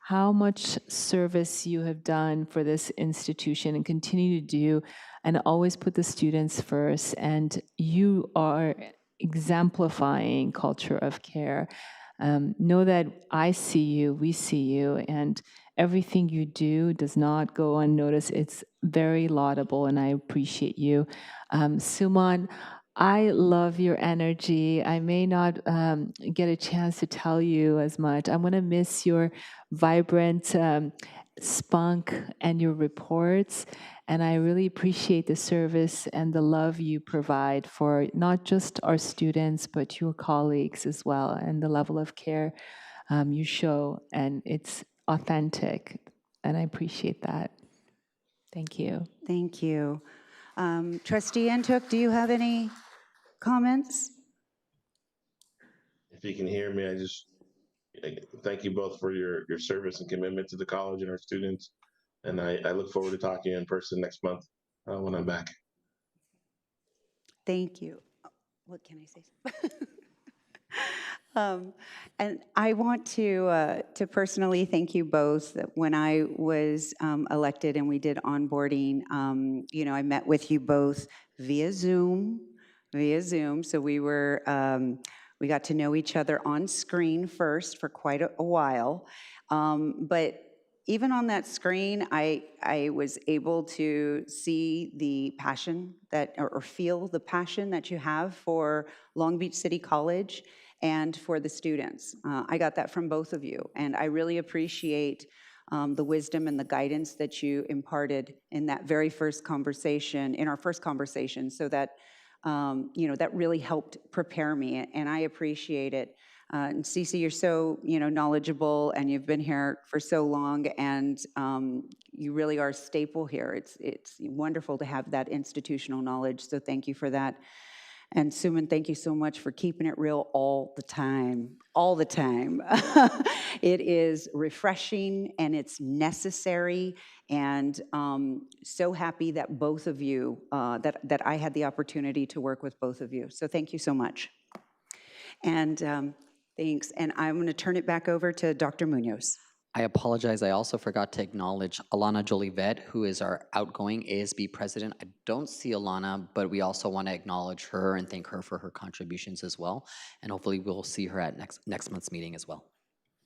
how much service you have done for this institution and continue to do, and always put the students first. And you are exemplifying culture of care. Know that I see you, we see you, and everything you do does not go unnoticed. It's very laudable, and I appreciate you. Suman, I love your energy. I may not get a chance to tell you as much. I'm going to miss your vibrant spunk and your reports, and I really appreciate the service and the love you provide for not just our students, but your colleagues as well, and the level of care you show, and it's authentic, and I appreciate that. Thank you. Thank you. Trustee Ntuk, do you have any comments? If you can hear me, I thank you both for your service and commitment to the college and our students. And I look forward to talking to you in person next month when I'm back. Thank you. What can I say? And I want to personally thank you both. When I was elected and we did onboarding, I met with you both via Zoom. So we got to know each other on screen first for quite a while. But even on that screen, I was able to see the passion or feel the passion that you have for Long Beach City College and for the students. I got that from both of you, and I really appreciate the wisdom and the guidance that you imparted in that very first conversation, in our first conversation, so that, that really helped prepare me, and I appreciate it. And Cece, you're so, knowledgeable, and you've been here for so long, and you really are a staple here. It's wonderful to have that institutional knowledge, so thank you for that. And Suman, thank you so much for keeping it real all the time, all the time. It is refreshing and it's necessary, and so happy that both of you, that I had the opportunity to work with both of you. So thank you so much. And thanks, and I'm gonna turn it back over to Dr. Munoz. I apologize. I also forgot to acknowledge Alana Jolivet, who is our outgoing ASB president. I don't see Alana, but we also want to acknowledge her and thank her for her contributions as well. And hopefully we'll see her at next month's meeting as well.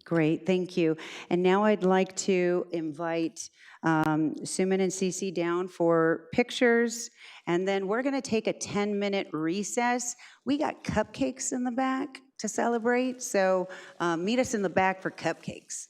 Great, thank you. And now I'd like to invite Suman and Cece down for pictures, and then we're gonna take a 10-minute recess. We got cupcakes in the back to celebrate, so meet us in the back for cupcakes.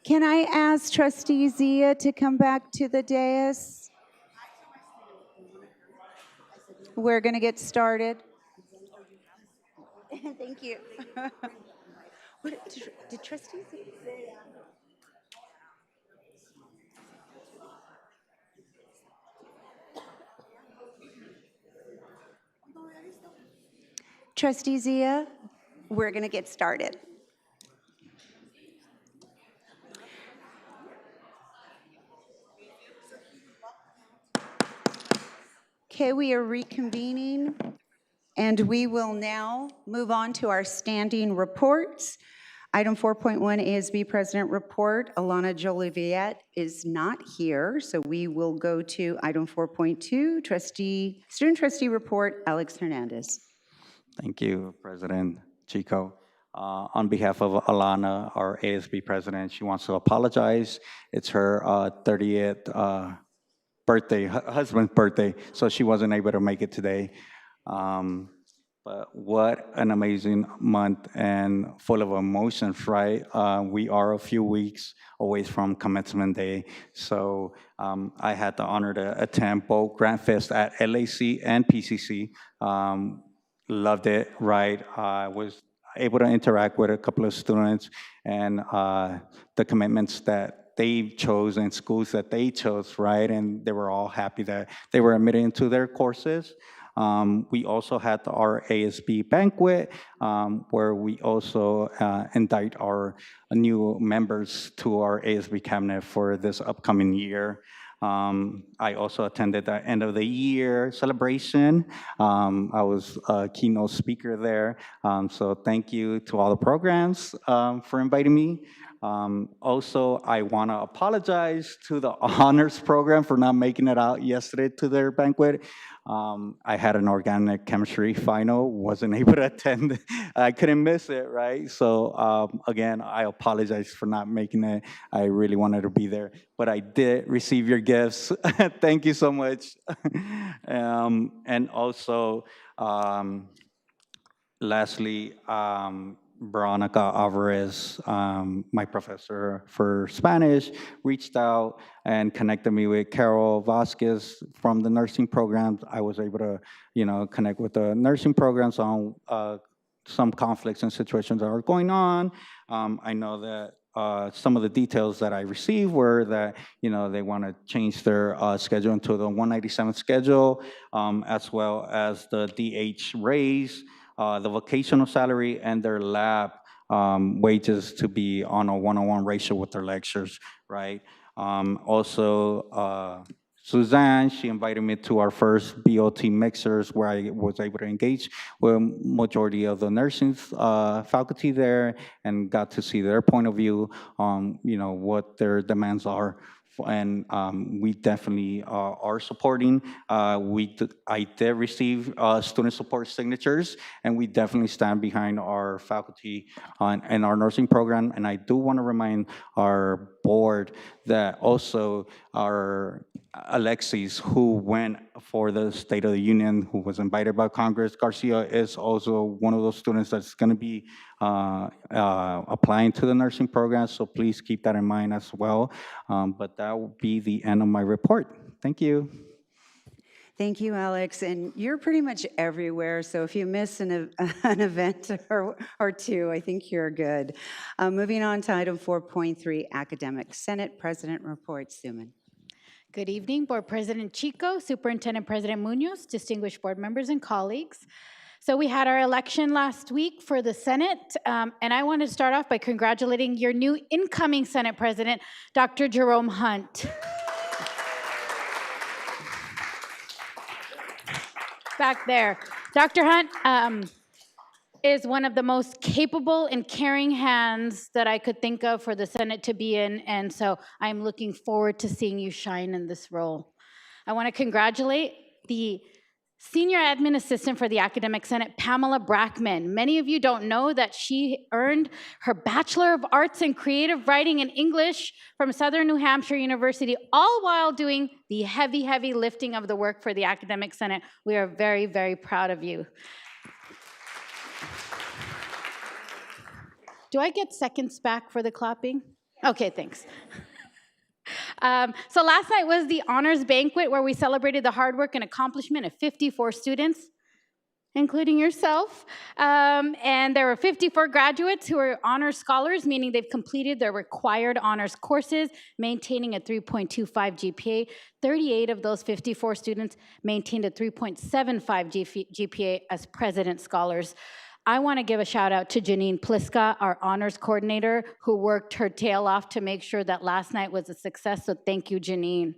Can I ask Trustee Zia to come back to the dais? We're going to get started. Thank you. Did Trustee Zia? Trustee Zia, we're going to get started. Okay, we are reconvening, and we will now move on to our standing reports. Item 4.1, ASB President Report. Alana Jolivet is not here, so we will go to item 4.2, Student Trustee Report, Alex Hernandez. Thank you, President Chico. On behalf of Alana, our ASB president, she wants to apologize. It's her 30th birthday, husband's birthday, so she wasn't able to make it today. But what an amazing month and full of emotions, right? We are a few weeks away from commencement day. So I had the honor to attend both Grand Fest at LAC and PCC. Loved it, right? I was able to interact with a couple of students and the commitments that they chose and schools that they chose, right? And they were all happy that they were admitted into their courses. We also had our ASB banquet, where we also indict our new members to our ASB cabinet for this upcoming year. I also attended the end of the year celebration. I was a keynote speaker there. So thank you to all the programs for inviting me. Also, I want to apologize to the honors program for not making it out yesterday to their banquet. I had an organic chemistry final, wasn't able to attend. I couldn't miss it, right? So again, I apologize for not making it. I really wanted to be there, but I did receive your gifts. Thank you so much. And also, lastly, Veronica Alvarez, my professor for Spanish, reached out and connected me with Carol Vasquez from the nursing programs. I was able to, connect with the nursing programs on some conflicts and situations that are going on. I know that some of the details that I received were that, they want to change their schedule into the 197th schedule, as well as the DH raise, the vocational salary, and their lab wages to be on a one-on-one ratio with their lectures, right? Also, Suzanne, she invited me to our first BOT mixers where I was able to engage with majority of the nursing faculty there and got to see their point of view on, what their demands are. And we definitely are supporting. I did receive student support signatures, and we definitely stand behind our faculty and our nursing program. And I do want to remind our board that also our Alexis, who went for the State of the Union, who was invited by Congress, Garcia is also one of those students that's going to be applying to the nursing program, so please keep that in mind as well. But that will be the end of my report. Thank you. Thank you, Alex. And you're pretty much everywhere, so if you miss an event or two, I think you're good. Moving on to item 4.3, Academic Senate President Report. Suman. Good evening, Board President Chico, Superintendent President Munoz, distinguished board members and colleagues. So we had our election last week for the Senate, and I want to start off by congratulating your new incoming Senate President, Dr. Jerome Hunt. Back there. Dr. Hunt is one of the most capable and caring hands that I could think of for the Senate to be in, and so I'm looking forward to seeing you shine in this role. I want to congratulate the Senior Admin Assistant for the Academic Senate, Pamela Brackman. Many of you don't know that she earned her Bachelor of Arts in Creative Writing and English from Southern New Hampshire University, all while doing the heavy, heavy lifting of the work for the Academic Senate. We are very, very proud of you. Do I get seconds back for the clapping? Okay, thanks. So last night was the honors banquet where we celebrated the hard work and accomplishment of 54 students, including yourself. And there were 54 graduates who are honors scholars, meaning they've completed their required honors courses, maintaining a 3.25 GPA. 38 of those 54 students maintained a 3.75 GPA as President Scholars. I want to give a shout out to Janine Pliska, our honors coordinator, who worked her tail off to make sure that last night was a success, so thank you, Janine.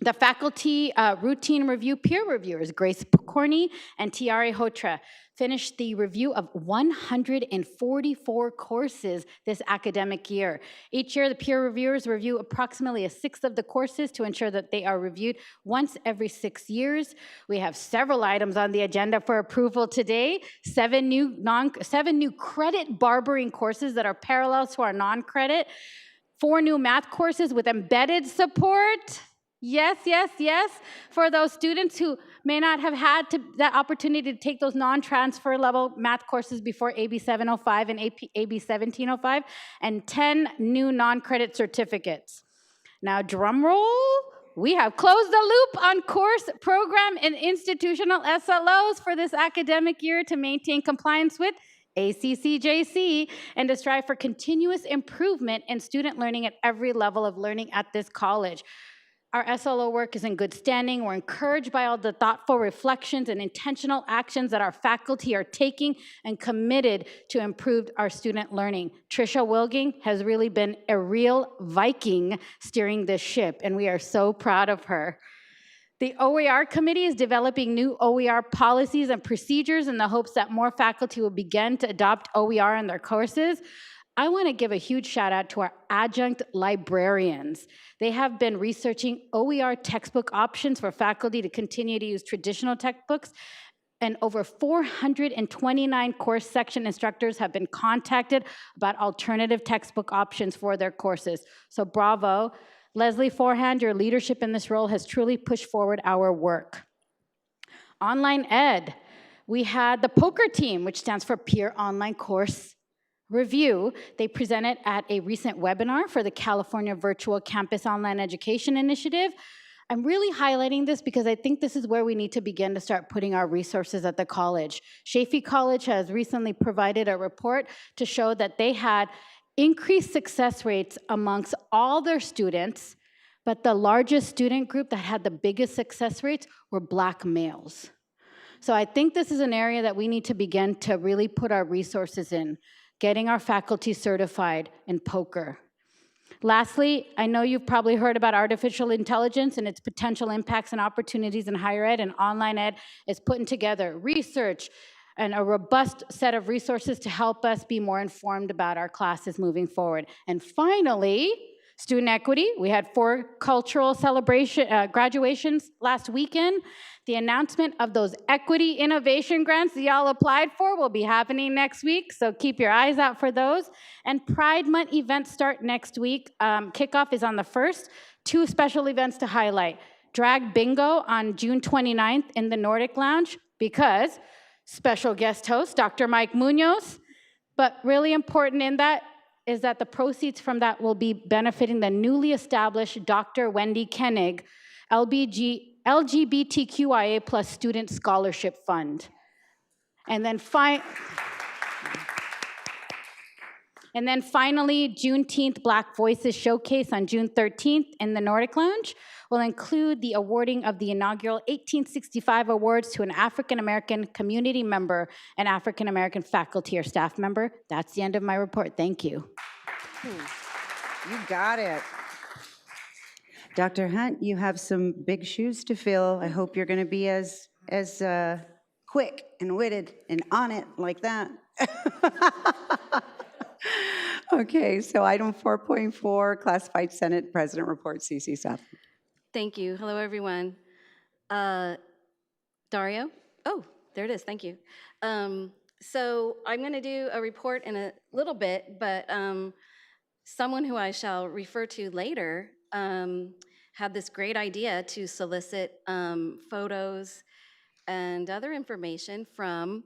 The faculty routine review peer reviewers, Grace Corney and Tiare Hotra, finished the review of 144 courses this academic year. Each year, the peer reviewers review approximately a sixth of the courses to ensure that they are reviewed once every 6 years. We have several items on the agenda for approval today. 7 new credit barbering courses that are parallels to our non-credit. 4 new math courses with embedded support. Yes, yes, yes, for those students who may not have had that opportunity to take those non-transfer level math courses before AB 705 and AB 1705, and 10 new non-credit certificates. Now, drum roll, we have closed the loop on course, program, and institutional SLOs for this academic year to maintain compliance with ACCJC and to strive for continuous improvement in student learning at every level of learning at this college. Our SLO work is in good standing. We're encouraged by all the thoughtful reflections and intentional actions that our faculty are taking and committed to improve our student learning. Trisha Wilging has really been a real Viking steering this ship, and we are so proud of her. The OER committee is developing new OER policies and procedures in the hopes that more faculty will begin to adopt OER in their courses. I want to give a huge shout out to our adjunct librarians. They have been researching OER textbook options for faculty to continue to use traditional textbooks, and over 429 course section instructors have been contacted about alternative textbook options for their courses. So bravo. Leslie Forehand, your leadership in this role has truly pushed forward our work. Online ed, we had the POCR team, which stands for Peer Online Course Review. They presented at a recent webinar for the California Virtual Campus Online Education Initiative. I'm really highlighting this because I think this is where we need to begin to start putting our resources at the college. Chaffey College has recently provided a report to show that they had increased success rates amongst all their students, but the largest student group that had the biggest success rates were Black males. So I think this is an area that we need to begin to really put our resources in, getting our faculty certified in POCR. Lastly, I know you've probably heard about artificial intelligence and its potential impacts and opportunities in higher ed, and online ed is putting together research and a robust set of resources to help us be more informed about our classes moving forward. And finally, student equity. We had 4 cultural graduations last weekend. The announcement of those equity innovation grants that y'all applied for will be happening next week, so keep your eyes out for those. And Pride Month events start next week. Kickoff is on the 1st. 2 special events to highlight. Drag Bingo on June 29th in the Nordic Lounge, because special guest host, Dr. Mike Munoz. But really important in that is that the proceeds from that will be benefiting the newly established Dr. Wendy Koenig LGBTQIA plus Student Scholarship Fund. And then finally, Juneteenth Black Voices Showcase on June 13th in the Nordic Lounge will include the awarding of the inaugural 1865 awards to an African-American community member and African-American faculty or staff member. That's the end of my report. Thank you. You got it. Dr. Hunt, you have some big shoes to fill. I hope you're going to be as quick and witted and on it like that. Okay, so item 4.4, Classified Senate President Report, CC South. Thank you. Hello, everyone. Dario? Oh, there it is. Thank you. So I'm going to do a report in a little bit, but someone who I shall refer to later had this great idea to solicit photos and other information from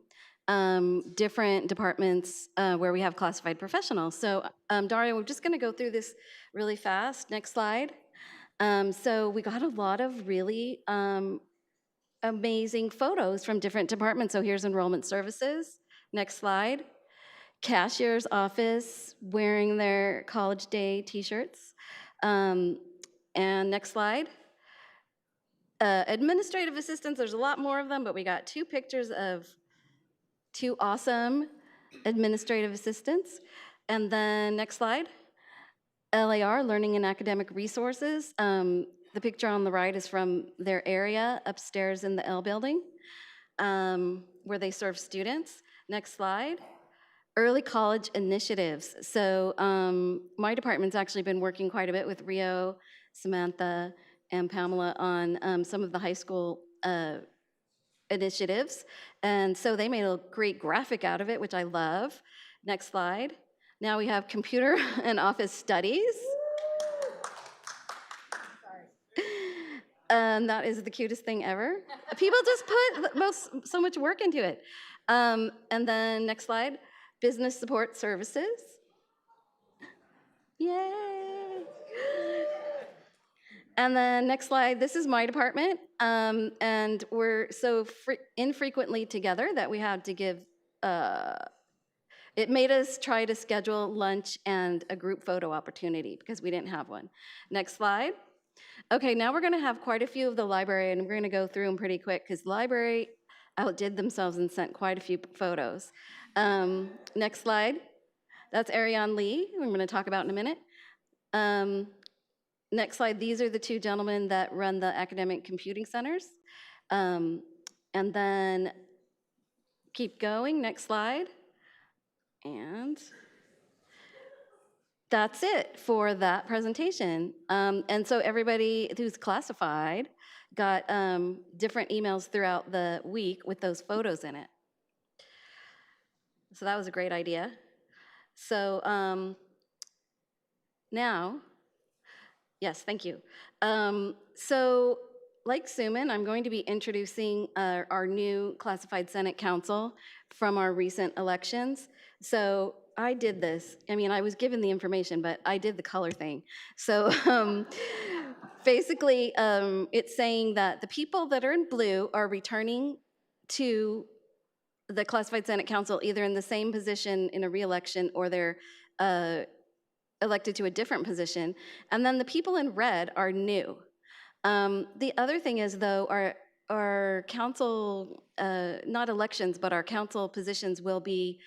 different departments where we have classified professionals. So Daria, we're just gonna go through this really fast. Next slide. So we got a lot of really amazing photos from different departments. So here's enrollment services. Next slide. Cashier's office wearing their college day t-shirts. And next slide. Administrative assistants, there's a lot more of them, but we got 2 pictures of 2 awesome administrative assistants. And then next slide. LAR, Learning and Academic Resources. The picture on the right is from their area upstairs in the L building, where they serve students. Next slide. Early college initiatives. So my department's actually been working quite a bit with Rio, Samantha, and Pamela on some of the high school initiatives. And so they made a great graphic out of it, which I love. Next slide. Now we have computer and office studies. And that is the cutest thing ever. People just put so much work into it. And then next slide, business support services. Yay. And then next slide, this is my department. And we're so infrequently together that we had to give, it made us try to schedule lunch and a group photo opportunity because we didn't have one. Next slide. Okay, now we're gonna have quite a few of the library, and we're gonna go through them pretty quick because the library outdid themselves and sent quite a few photos. Next slide. That's Ariane Lee, who I'm gonna talk about in a minute. Next slide, these are the 2 gentlemen that run the academic computing centers. And then keep going, next slide. And that's it for that presentation. And so everybody who's classified got different emails throughout the week with those photos in it. So that was a great idea. So now, yes, thank you. So like Suman, I'm going to be introducing our new classified Senate council from our recent elections. So I did this. I mean, I was given the information, but I did the color thing. So basically, it's saying that the people that are in blue are returning to the classified Senate council either in the same position in a re-election or they're elected to a different position. And then the people in red are new. The other thing is, though, our council, not elections, but our council positions will be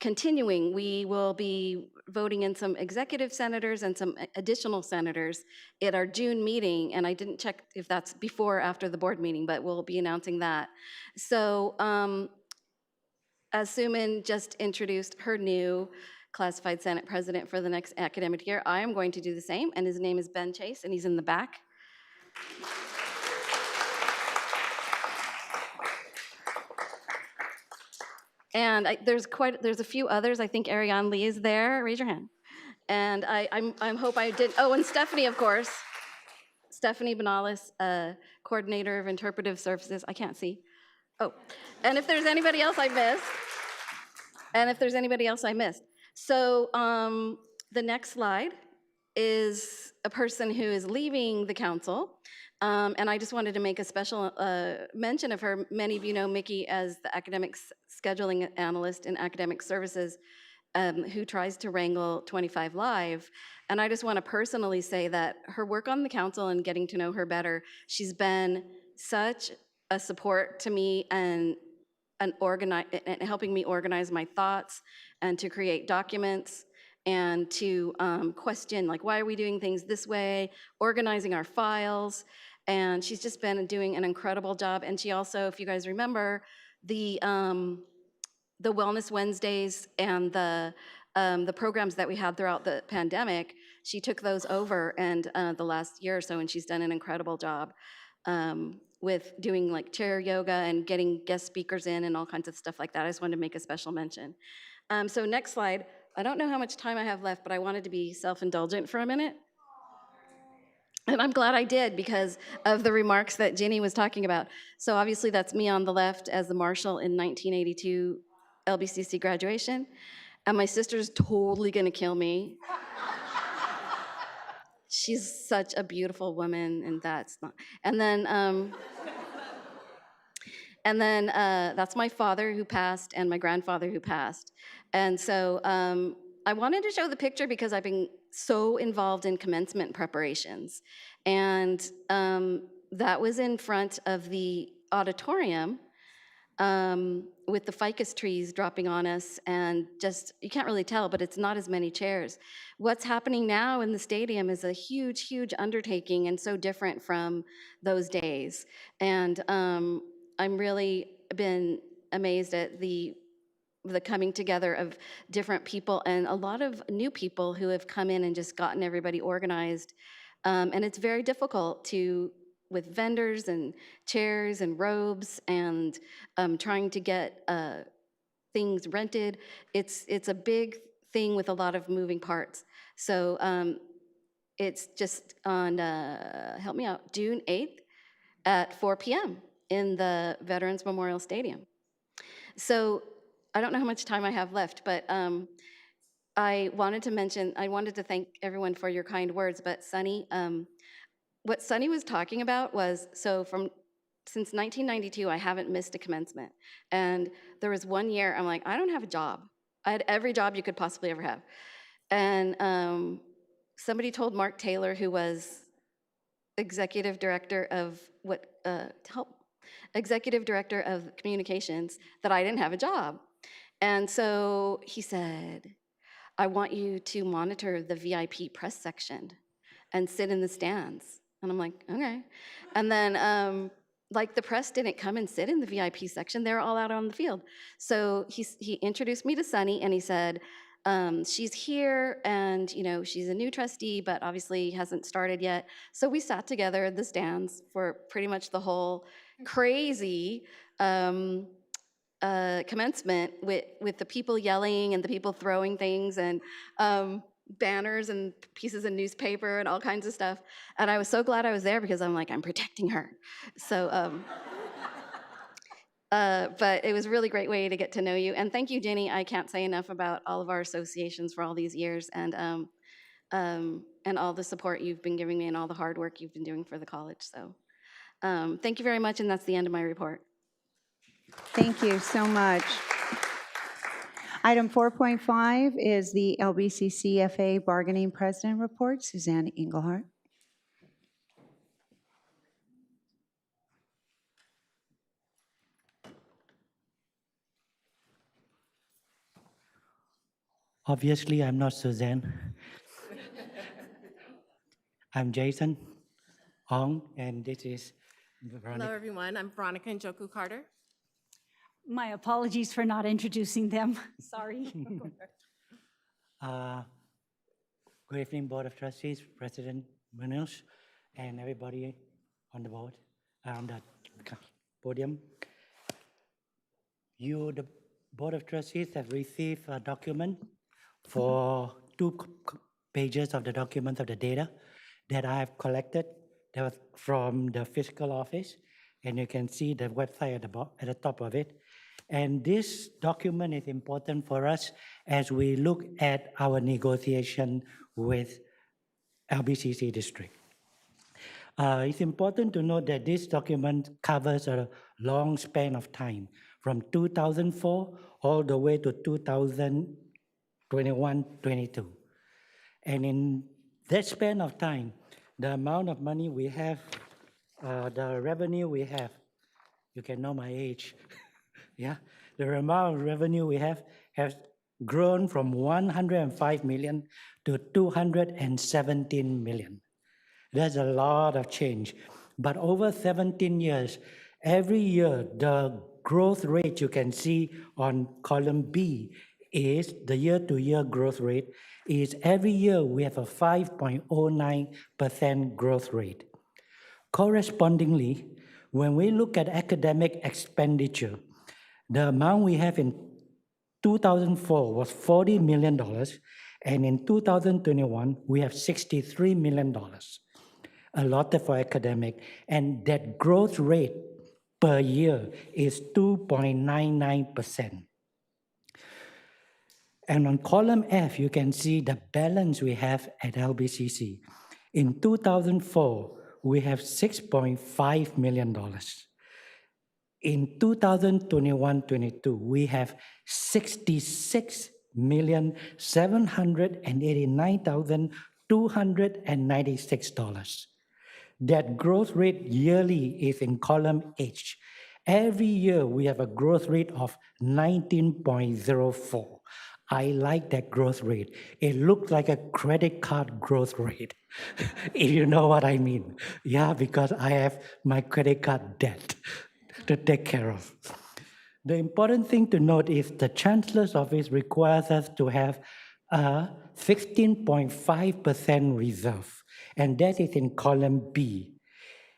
continuing. We will be voting in some executive senators and some additional senators at our June meeting, and I didn't check if that's before or after the board meeting, but we'll be announcing that. So as Suman just introduced her new classified Senate president for the next academic year, I am going to do the same, and his name is Ben Chase, and he's in the back. And there's a few others. I think Ariane Lee is there. Raise your hand. And I hope I did. Oh, and Stephanie, of course. Stephanie Benalis, coordinator of interpretive services. I can't see. Oh, and if there's anybody else I missed. So the next slide is a person who is leaving the council. And I just wanted to make a special mention of her. Many of you know Mickey as the academic scheduling analyst in academic services who tries to wrangle 25 Live. And I just want to personally say that her work on the council and getting to know her better, she's been such a support to me and helping me organize my thoughts and to create documents and to question, like, why are we doing things this way, organizing our files. And she's just been doing an incredible job. And she also, if you guys remember, the Wellness Wednesdays and the programs that we had throughout the pandemic, she took those over and the last year or so, and she's done an incredible job with doing like chair yoga and getting guest speakers in and all kinds of stuff like that. I just wanted to make a special mention. So next slide. I don't know how much time I have left, but I wanted to be self-indulgent for a minute. And I'm glad I did because of the remarks that Jenny was talking about. So obviously that's me on the left as the marshal in 1982 LBCC graduation. And my sister's totally gonna kill me. She's such a beautiful woman, and that's not. And then that's my father who passed and my grandfather who passed. And so I wanted to show the picture because I've been so involved in commencement preparations. And that was in front of the auditorium with the ficus trees dropping on us, and just, you can't really tell, but it's not as many chairs. What's happening now in the stadium is a huge, huge undertaking and so different from those days. And I'm really been amazed at the coming together of different people and a lot of new people who have come in and just gotten everybody organized. And it's very difficult with vendors and chairs and robes and trying to get things rented. It's a big thing with a lot of moving parts. So it's just on, help me out, June 8th at 4 p.m. in the Veterans Memorial Stadium. So I don't know how much time I have left, but I wanted to thank everyone for your kind words, but Sunny, what Sunny was talking about was, since 1992, I haven't missed a commencement. And there was 1 year, I'm like, I don't have a job. I had every job you could possibly ever have. And somebody told Mark Taylor, who was executive director of executive director of communications, that I didn't have a job. And so he said, I want you to monitor the VIP press section and sit in the stands. And I'm like, okay. And then like the press didn't come and sit in the VIP section, they were all out on the field. So he introduced me to Sunny and he said, she's here and she's a new trustee, but obviously hasn't started yet. So we sat together in the stands for pretty much the whole crazy commencement with the people yelling and the people throwing things and banners and pieces of newspaper and all kinds of stuff. And I was so glad I was there because I'm like, I'm protecting her. So, but it was a really great way to get to know you. And thank you, Jenny. I can't say enough about all of our associations for all these years and all the support you've been giving me and all the hard work you've been doing for the college. So thank you very much. And that's the end of my report. Thank you so much. Item 4.5 is the LBCCFA Bargaining President Report. Suzanne Engelhardt. Obviously, I'm not Suzanne. I'm Jason Ong, and this is Veronica. Hello, everyone. I'm Veronica Njoku Carter. My apologies for not introducing them. Sorry. Good evening, Board of Trustees, President Munoz, and everybody on the board, on the podium. You, the Board of Trustees, have received a document for 2 pages of the documents of the data that I have collected that was from the fiscal office, and you can see the website at the top of it. And this document is important for us as we look at our negotiation with LBCC district. It's important to note that this document covers a long span of time, from 2004 all the way to 2021-22. And in that span of time, the amount of money we have, the revenue we have, you can know my age, yeah? The amount of revenue we have has grown from 105 million to 217 million. That's a lot of change. But over 17 years, every year, the growth rate you can see on column B is the year-to-year growth rate is every year we have a 5.09% growth rate. Correspondingly, when we look at academic expenditure, the amount we have in 2004 was $40 million, and in 2021, we have $63 million. allotted for academic, and that growth rate per year is 2.99%. And on column F, you can see the balance we have at LBCC. In 2004, we have $6.5 million. In 2021-22, we have $66,789,296. That growth rate yearly is in column H. Every year, we have a growth rate of 19.04. I like that growth rate. It looks like a credit card growth rate, if you know what I mean. Yeah, because I have my credit card debt to take care of. The important thing to note is the Chancellor's Office requires us to have a 15.5% reserve, and that is in column B.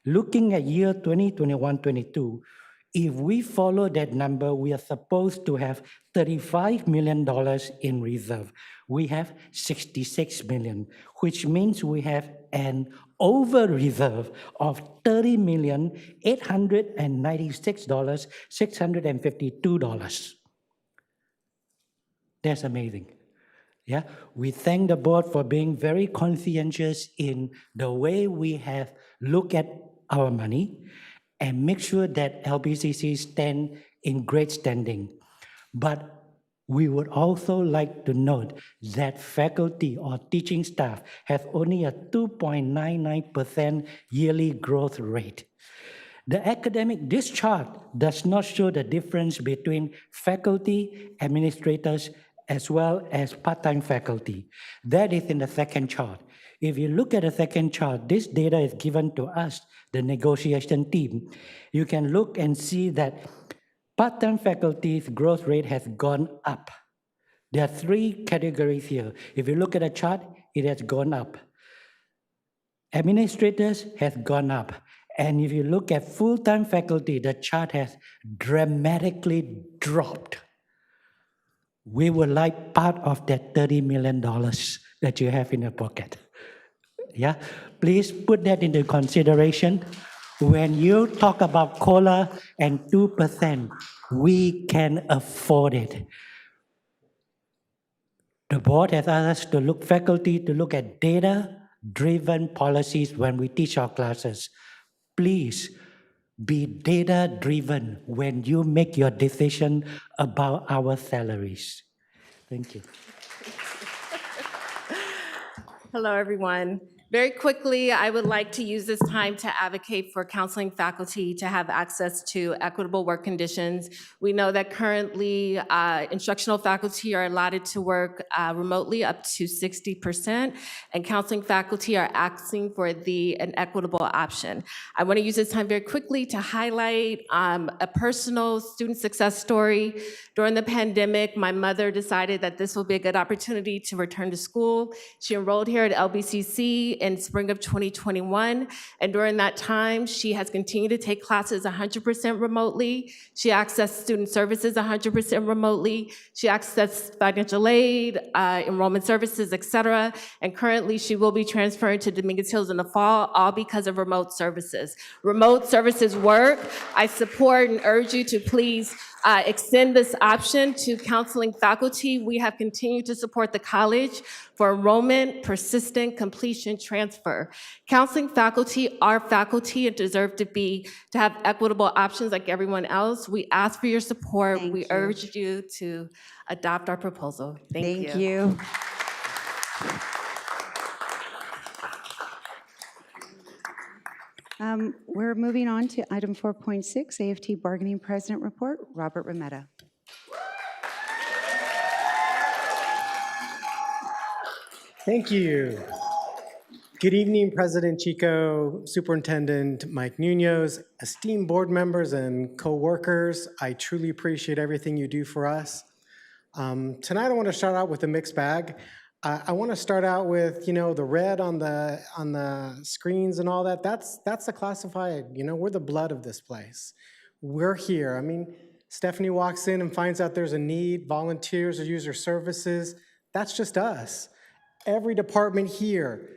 Looking at year 2021-22, if we follow that number, we are supposed to have $35 million in reserve. We have $66 million, which means we have an over reserve of $30,896,652. That's amazing. Yeah, we thank the board for being very conscientious in the way we have looked at our money and make sure that LBCC stand in great standing. But we would also like to note that faculty or teaching staff has only a 2.99% yearly growth rate. The academic, this chart does not show the difference between faculty, administrators, as well as part-time faculty. That is in the second chart. If you look at the second chart, this data is given to us, the negotiation team. You can look and see that part-time faculty's growth rate has gone up. There are three categories here. If you look at the chart, it has gone up. Administrators has gone up. And if you look at full-time faculty, the chart has dramatically dropped. We would like part of that $30 million that you have in your pocket. Yeah, please put that into consideration. When you talk about COLA and 2%, we can afford it. The board has asked us to look faculty to look at data-driven policies when we teach our classes. Please be data-driven when you make your decision about our salaries. Thank you. Hello, everyone. Very quickly, I would like to use this time to advocate for counseling faculty to have access to equitable work conditions. We know that currently instructional faculty are allotted to work remotely up to 60%, and counseling faculty are asking for an equitable option. I want to use this time very quickly to highlight a personal student success story. During the pandemic, my mother decided that this would be a good opportunity to return to school. She enrolled here at LBCC in spring of 2021, and during that time, she has continued to take classes 100% remotely. She accessed student services 100% remotely. She accessed financial aid, enrollment services, et cetera, and currently she will be transferring to Dominguez Hills in the fall, all because of remote services. Remote services work. I support and urge you to please extend this option to counseling faculty. We have continued to support the college for enrollment, persistent completion, transfer. Counseling faculty are faculty and deserve to have equitable options like everyone else. We ask for your support. We urge you to adopt our proposal. Thank you. We're moving on to item 4.6, AFT Bargaining President Report. Robert Remetta. Thank you. Good evening, President Chico, Superintendent Mike Munoz, esteemed board members and co-workers. I truly appreciate everything you do for us. Tonight I want to start out with a mixed bag. I want to start out with, the red on the screens and all that. That's the classified, we're the blood of this place. We're here. I mean, Stephanie walks in and finds out there's a need, volunteers or user services. That's just us. Every department here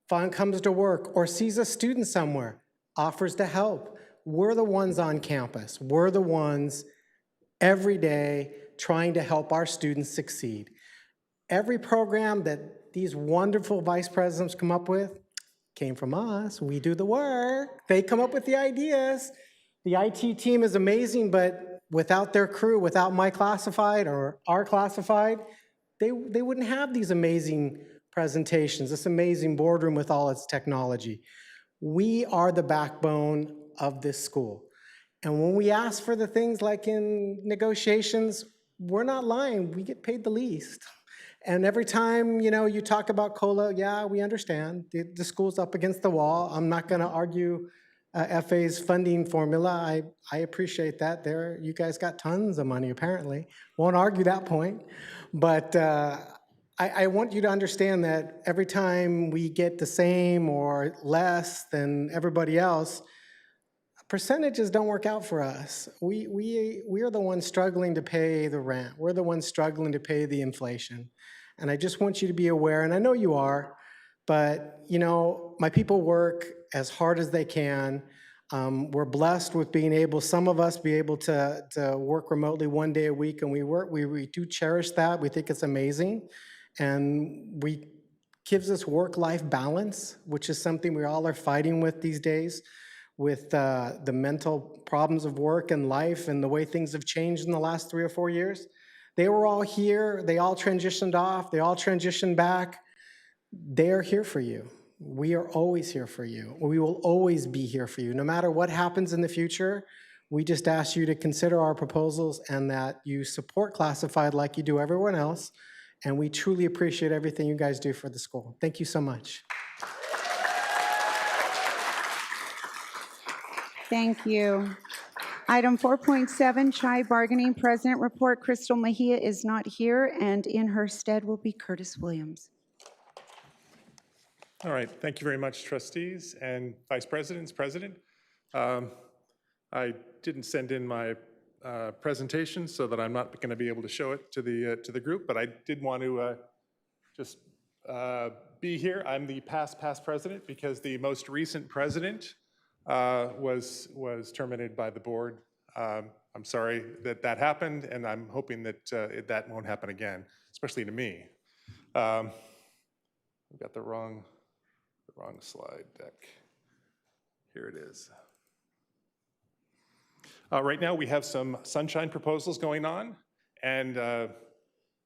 comes to work or sees a student somewhere, offers to help. We're the ones on campus. We're the ones every day trying to help our students succeed. Every program that these wonderful vice presidents come up with came from us. We do the work. They come up with the ideas. The IT team is amazing, but without their crew, without my classified or our classified, they wouldn't have these amazing presentations, this amazing boardroom with all its technology. We are the backbone of this school. And when we ask for the things like in negotiations, we're not lying, we get paid the least. And every time, you talk about COLA, yeah, we understand. The school's up against the wall. I'm not gonna argue FA's funding formula. I appreciate that. You guys got tons of money, apparently. Won't argue that point. But I want you to understand that every time we get the same or less than everybody else, percentages don't work out for us. We are the ones struggling to pay the rent. We're the ones struggling to pay the inflation. And I just want you to be aware, and I know you are, but my people work as hard as they can. We're blessed with being able, some of us be able to work remotely 1 day a week, and we do cherish that. We think it's amazing. And gives us work-life balance, which is something we all are fighting with these days, with the mental problems of work and life and the way things have changed in the last 3 or 4 years. They were all here, they all transitioned off, they all transitioned back. They're here for you. We are always here for you. We will always be here for you. No matter what happens in the future, we just ask you to consider our proposals and that you support classified like you do everyone else. And we truly appreciate everything you guys do for the school. Thank you so much. Thank you. Item 4.7, Chi Bargaining President Report. Crystal Mejia is not here, and in her stead will be Curtis Williams. All right, thank you very much, trustees and vice presidents, president. I didn't send in my presentation so that I'm not going to be able to show it to the group, but I did want to just be here. I'm the past president because the most recent president was terminated by the board. I'm sorry that happened, and I'm hoping that that won't happen again, especially to me. I've got the wrong slide deck. Here it is. Right now, we have some sunshine proposals going on, and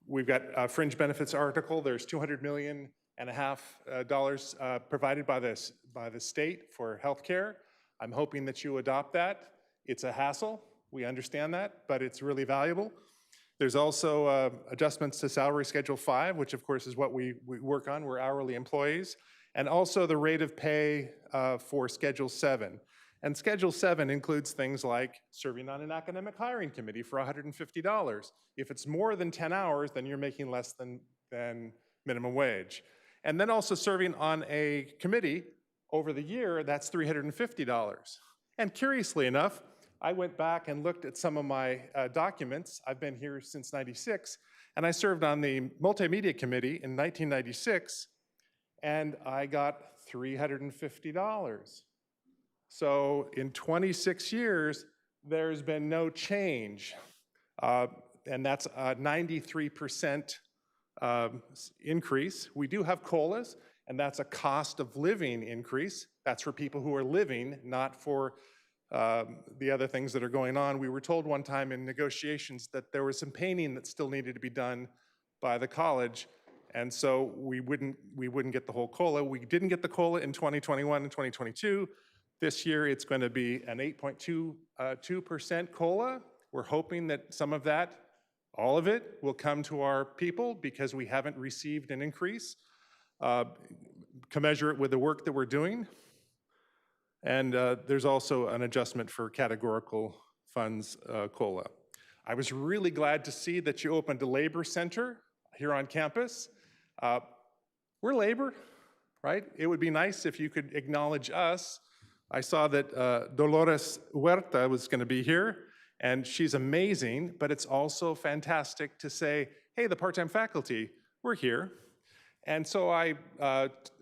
we've got a fringe benefits article. There's $200.5 million provided by the state for healthcare. I'm hoping that you adopt that. It's a hassle, we understand that, but it's really valuable. There's also adjustments to salary schedule 5, which of course is what we work on. We're hourly employees, and also the rate of pay for schedule 7. And schedule 7 includes things like serving on an academic hiring committee for $150. If it's more than 10 hours, then you're making less than minimum wage. And then also serving on a committee over the year, that's $350. And curiously enough, I went back and looked at some of my documents. I've been here since '96, and I served on the Multimedia Committee in 1996, and I got $350. So in 26 years, there's been no change, and that's a 93% increase. We do have COLAs, and that's a cost of living increase. That's for people who are living, not for the other things that are going on. We were told one time in negotiations that there was some painting that still needed to be done by the college, and so we wouldn't get the whole COLA. We didn't get the COLA in 2021 and 2022. This year, it's going to be an 8.2% COLA. We're hoping that some of that, all of it, will come to our people because we haven't received an increase. Commensurate with the work that we're doing. And there's also an adjustment for categorical funds COLA. I was really glad to see that you opened a labor center here on campus. We're labor, right? It would be nice if you could acknowledge us. I saw that Dolores Huerta was going to be here, and she's amazing, but it's also fantastic to say, hey, the part-time faculty, we're here. And so I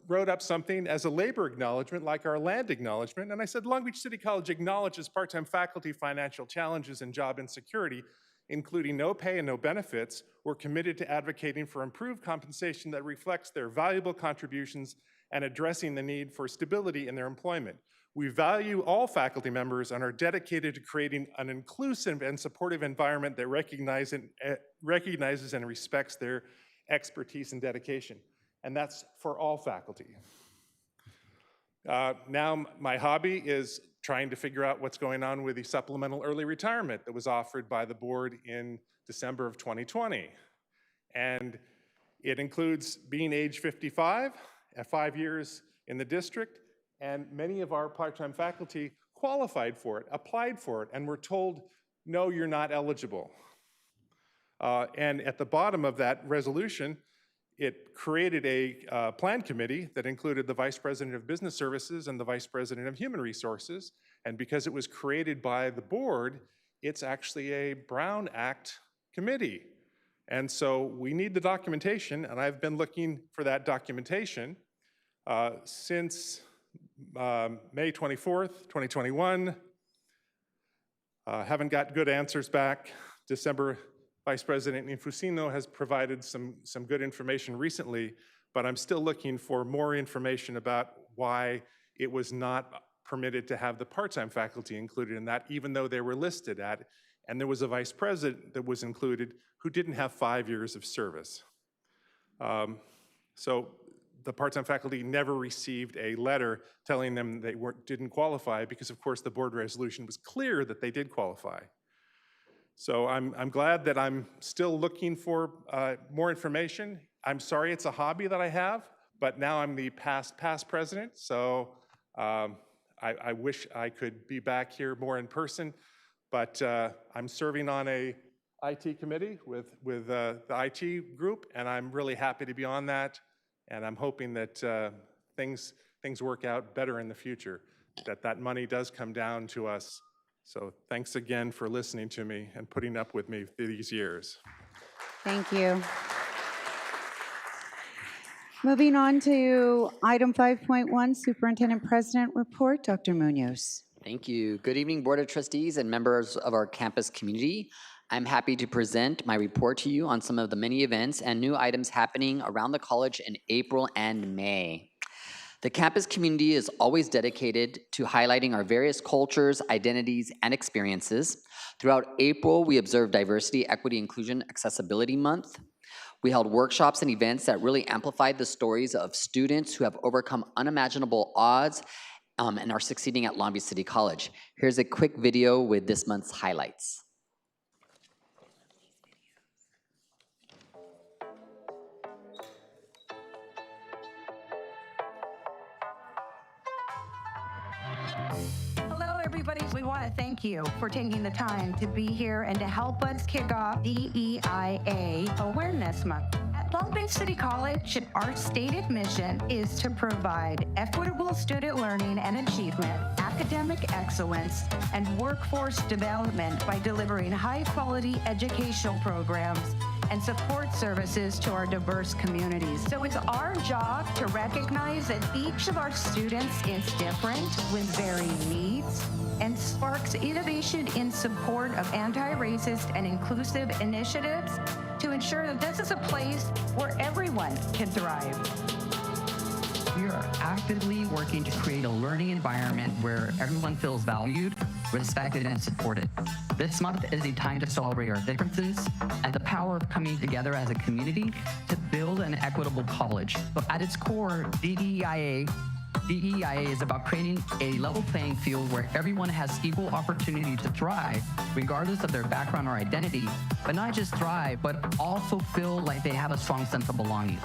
wrote up something as a labor acknowledgement, like our land acknowledgement, and I said, Long Beach City College acknowledges part-time faculty financial challenges and job insecurity, including no pay and no benefits. We're committed to advocating for improved compensation that reflects their valuable contributions and addressing the need for stability in their employment. We value all faculty members and are dedicated to creating an inclusive and supportive environment that recognizes and respects their expertise and dedication. And that's for all faculty. Now my hobby is trying to figure out what's going on with the supplemental early retirement that was offered by the board in December of 2020. And it includes being age 55 at 5 years in the district, and many of our part-time faculty qualified for it, applied for it, and were told, no, you're not eligible. And at the bottom of that resolution, it created a plan committee that included the Vice President of Business Services and the Vice President of Human Resources. And because it was created by the board, it's actually a Brown Act committee. And so we need the documentation, and I've been looking for that documentation since May 24th, 2021. Haven't got good answers back. December, Vice President Infusino has provided some good information recently, but I'm still looking for more information about why it was not permitted to have the part-time faculty included in that, even though they were listed at, and there was a vice president that was included who didn't have 5 years of service. So the part-time faculty never received a letter telling them they didn't qualify, because of course the board resolution was clear that they did qualify. So I'm glad that I'm still looking for more information. I'm sorry it's a hobby that I have, but now I'm the past president, so I wish I could be back here more in person, but I'm serving on a IT committee with the IT group, and I'm really happy to be on that, and I'm hoping that things work out better in the future, that money does come down to us. So thanks again for listening to me and putting up with me through these years. Thank you. Moving on to item 5.1, Superintendent President Report, Dr. Munoz. Thank you. Good evening, Board of Trustees and members of our campus community. I'm happy to present my report to you on some of the many events and new items happening around the college in April and May. The campus community is always dedicated to highlighting our various cultures, identities, and experiences. Throughout April, we observed Diversity, Equity, Inclusion, Accessibility Month. We held workshops and events that really amplified the stories of students who have overcome unimaginable odds and are succeeding at Long Beach City College. Here's a quick video with this month's highlights. Hello, everybody. We want to thank you for taking the time to be here and to help us kick off DEIA Awareness Month. At Long Beach City College, our stated mission is to provide equitable student learning and achievement, academic excellence, and workforce development by delivering high-quality educational programs and support services to our diverse communities. So it's our job to recognize that each of our students is different with varying needs and sparks innovation in support of anti-racist and inclusive initiatives to ensure that this is a place where everyone can thrive. We are actively working to create a learning environment where everyone feels valued, respected, and supported. This month is a time to celebrate our differences and the power of coming together as a community to build an equitable college. But at its core, DEIA is about creating a level playing field where everyone has equal opportunity to thrive, regardless of their background or identity, but not just thrive, but also feel like they have a strong sense of belonging.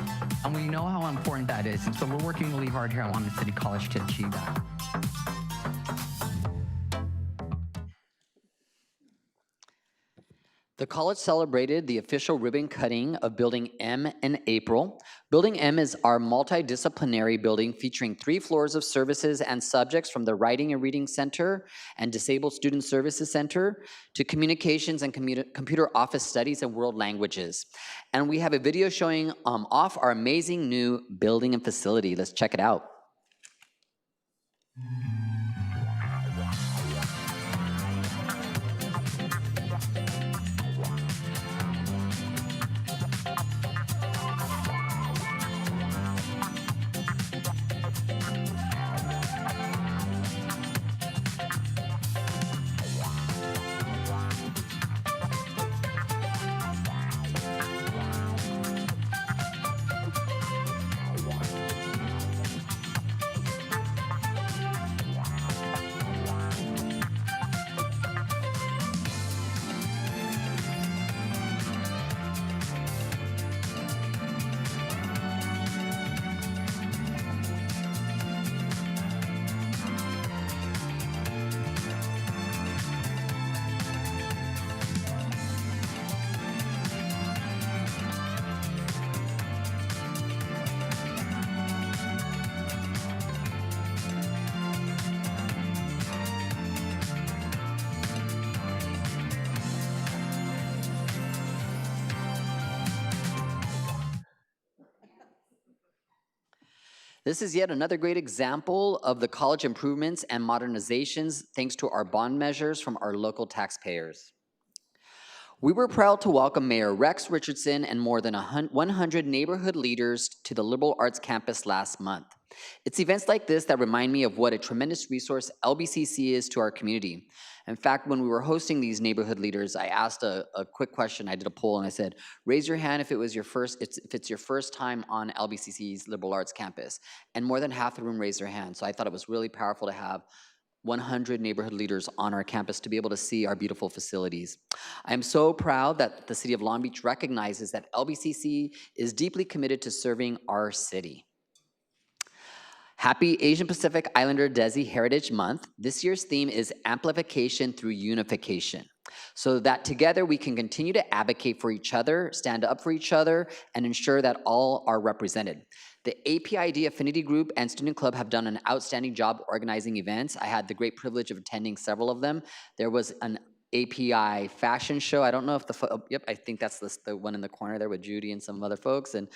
And we know how important that is, and so we're working really hard here at Long Beach City College to achieve that. The college celebrated the official ribbon cutting of Building M in April. Building M is our multidisciplinary building featuring 3 floors of services and subjects, from the Writing and Reading Center and Disabled Student Services Center to Communications and Computer Office Studies and World Languages. And we have a video showing off our amazing new building and facility. Let's check it out. This is yet another great example of the college improvements and modernizations thanks to our bond measures from our local taxpayers. We were proud to welcome Mayor Rex Richardson and more than 100 neighborhood leaders to the Liberal Arts Campus last month. It's events like this that remind me of what a tremendous resource LBCC is to our community. In fact, when we were hosting these neighborhood leaders, I asked a quick question. I did a poll and I said, raise your hand if it's your first time on LBCC's Liberal Arts Campus. And more than half the room raised their hand. So I thought it was really powerful to have 100 neighborhood leaders on our campus to be able to see our beautiful facilities. I am so proud that the City of Long Beach recognizes that LBCC is deeply committed to serving our city. Happy Asian Pacific Islander Desi Heritage Month. This year's theme is Amplification through Unification, so that together we can continue to advocate for each other, stand up for each other, and ensure that all are represented. The APID Affinity Group and Student Club have done an outstanding job organizing events. I had the great privilege of attending several of them. There was an API fashion show. I don't know if yep, I think that's the one in the corner there with Judy and some other folks. And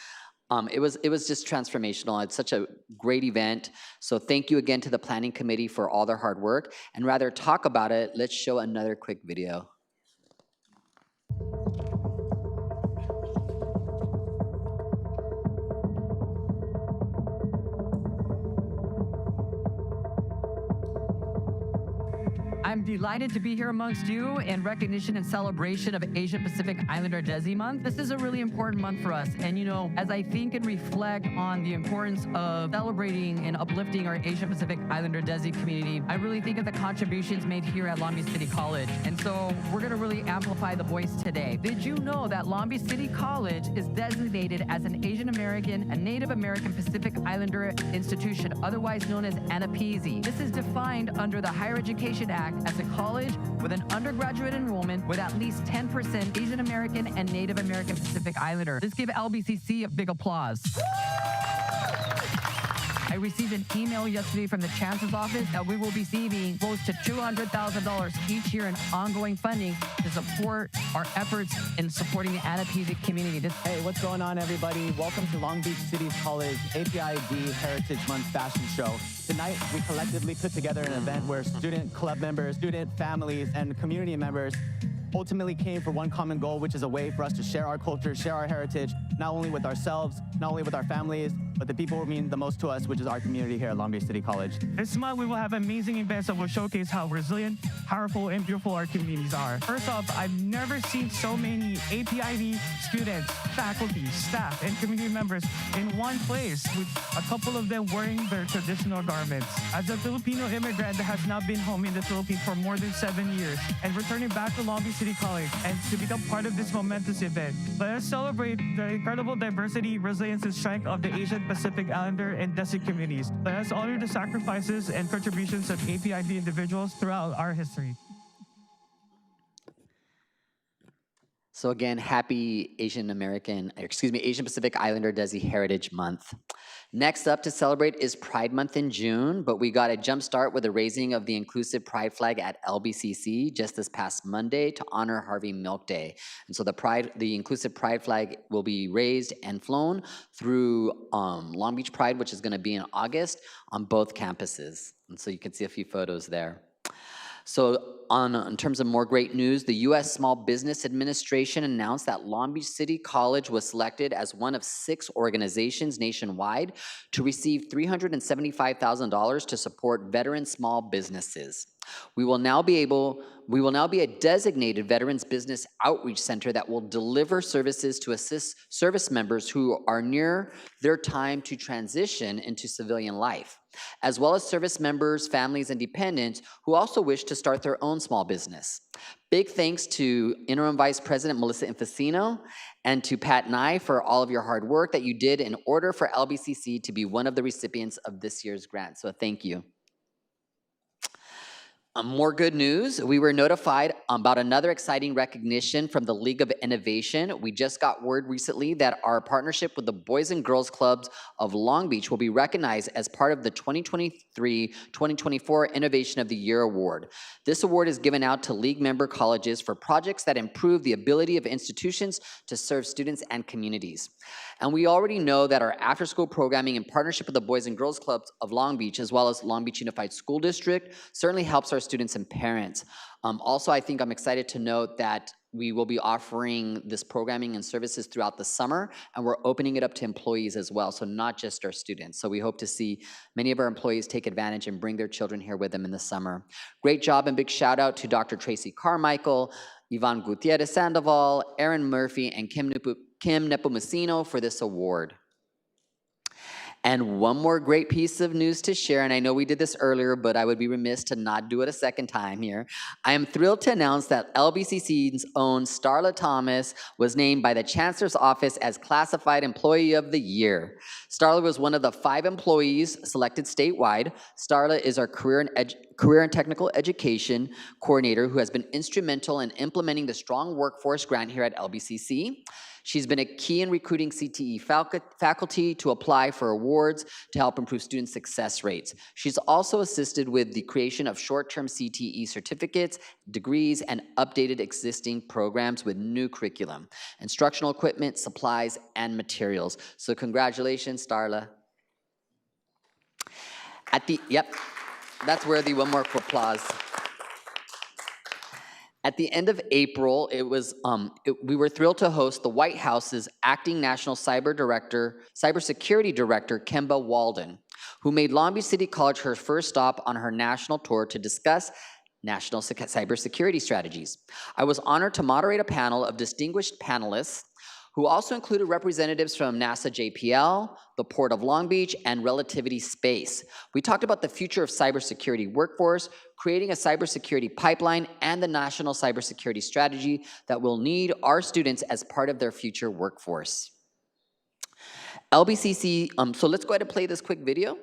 it was just transformational. It's such a great event. So thank you again to the planning committee for all their hard work. And rather talk about it, let's show another quick video. I'm delighted to be here amongst you in recognition and celebration of Asian Pacific Islander Desi Month. This is a really important month for us. And you know, as I think and reflect on the importance of celebrating and uplifting our Asian Pacific Islander Desi community, I really think of the contributions made here at Long Beach City College. And so we're gonna really amplify the voice today. Did you know that Long Beach City College is designated as an Asian American and Native American Pacific Islander institution, otherwise known as ANAPISI? This is defined under the Higher Education Act as a college with an undergraduate enrollment with at least 10% Asian American and Native American Pacific Islander. Let's give LBCC a big applause. I received an email yesterday from the Chancellor's office that we will be receiving close to $200,000 each year in ongoing funding to support our efforts in supporting the ANAPISI community. Hey, what's going on, everybody? Welcome to Long Beach City College APID Heritage Month Fashion Show. Tonight, we collectively put together an event where student club members, student families, and community members ultimately came for one common goal, which is a way for us to share our culture, share our heritage, not only with ourselves, not only with our families, but the people who mean the most to us, which is our community here at Long Beach City College. This month, we will have amazing events that will showcase how resilient, powerful, and beautiful our communities are. First off, I've never seen so many APID students, faculty, staff, and community members in one place, with a couple of them wearing their traditional garments. As a Filipino immigrant that has now been home in the Philippines for more than 7 years and returning back to Long Beach City College and to become part of this momentous event, let us celebrate the incredible diversity, resilience, and strength of the Asian Pacific Islander and Desi communities. Let us honor the sacrifices and contributions of APID individuals throughout our history. So again, happy Asian Pacific Islander Desi Heritage Month. Next up to celebrate is Pride Month in June, but we got a jump start with the raising of the inclusive Pride flag at LBCC just this past Monday to honor Harvey Milk Day. And so the inclusive Pride flag will be raised and flown through Long Beach Pride, which is gonna be in August on both campuses. And so you can see a few photos there. So in terms of more great news, the U.S. Small Business Administration announced that Long Beach City College was selected as one of 6 organizations nationwide to receive $375,000 to support veteran small businesses. We will now be a designated Veterans Business Outreach Center that will deliver services to assist service members who are near their time to transition into civilian life, as well as service members, families, and dependents who also wish to start their own small business. Big thanks to Interim Vice President Melissa Infacino and to Pat Nye for all of your hard work that you did in order for LBCC to be one of the recipients of this year's grant. So thank you. More good news, we were notified about another exciting recognition from the League of Innovation. We just got word recently that our partnership with the Boys and Girls Clubs of Long Beach will be recognized as part of the 2023-2024 Innovation of the Year Award. This award is given out to League member colleges for projects that improve the ability of institutions to serve students and communities. And we already know that our after-school programming in partnership with the Boys and Girls Clubs of Long Beach, as well as Long Beach Unified School District, certainly helps our students and parents. Also, I think I'm excited to note that we will be offering this programming and services throughout the summer, and we're opening it up to employees as well, so not just our students. So we hope to see many of our employees take advantage and bring their children here with them in the summer. Great job and big shout out to Dr. Tracy Carmichael, Yvonne Gutierrez Sandoval, Erin Murphy, and Kim Nepomuceno for this award. And one more great piece of news to share, and I know we did this earlier, but I would be remiss to not do it a second time here. I am thrilled to announce that LBCC's own Starla Thomas was named by the Chancellor's Office as Classified Employee of the Year. Starla was one of the 5 employees selected statewide. Starla is our career and technical education coordinator who has been instrumental in implementing the Strong Workforce Grant here at LBCC. She's been a key in recruiting CTE faculty to apply for awards to help improve student success rates. She's also assisted with the creation of short-term CTE certificates, degrees, and updated existing programs with new curriculum, instructional equipment, supplies, and materials. So congratulations, Starla. That's worthy. One more applause. At the end of April, we were thrilled to host the White House's acting national cybersecurity director, Kemba Walden, who made Long Beach City College her first stop on her national tour to discuss national cybersecurity strategies. I was honored to moderate a panel of distinguished panelists who also included representatives from NASA JPL, the Port of Long Beach, and Relativity Space. We talked about the future of cybersecurity workforce, creating a cybersecurity pipeline, and the national cybersecurity strategy that will need our students as part of their future workforce. LBCC, so let's go ahead and play this quick video.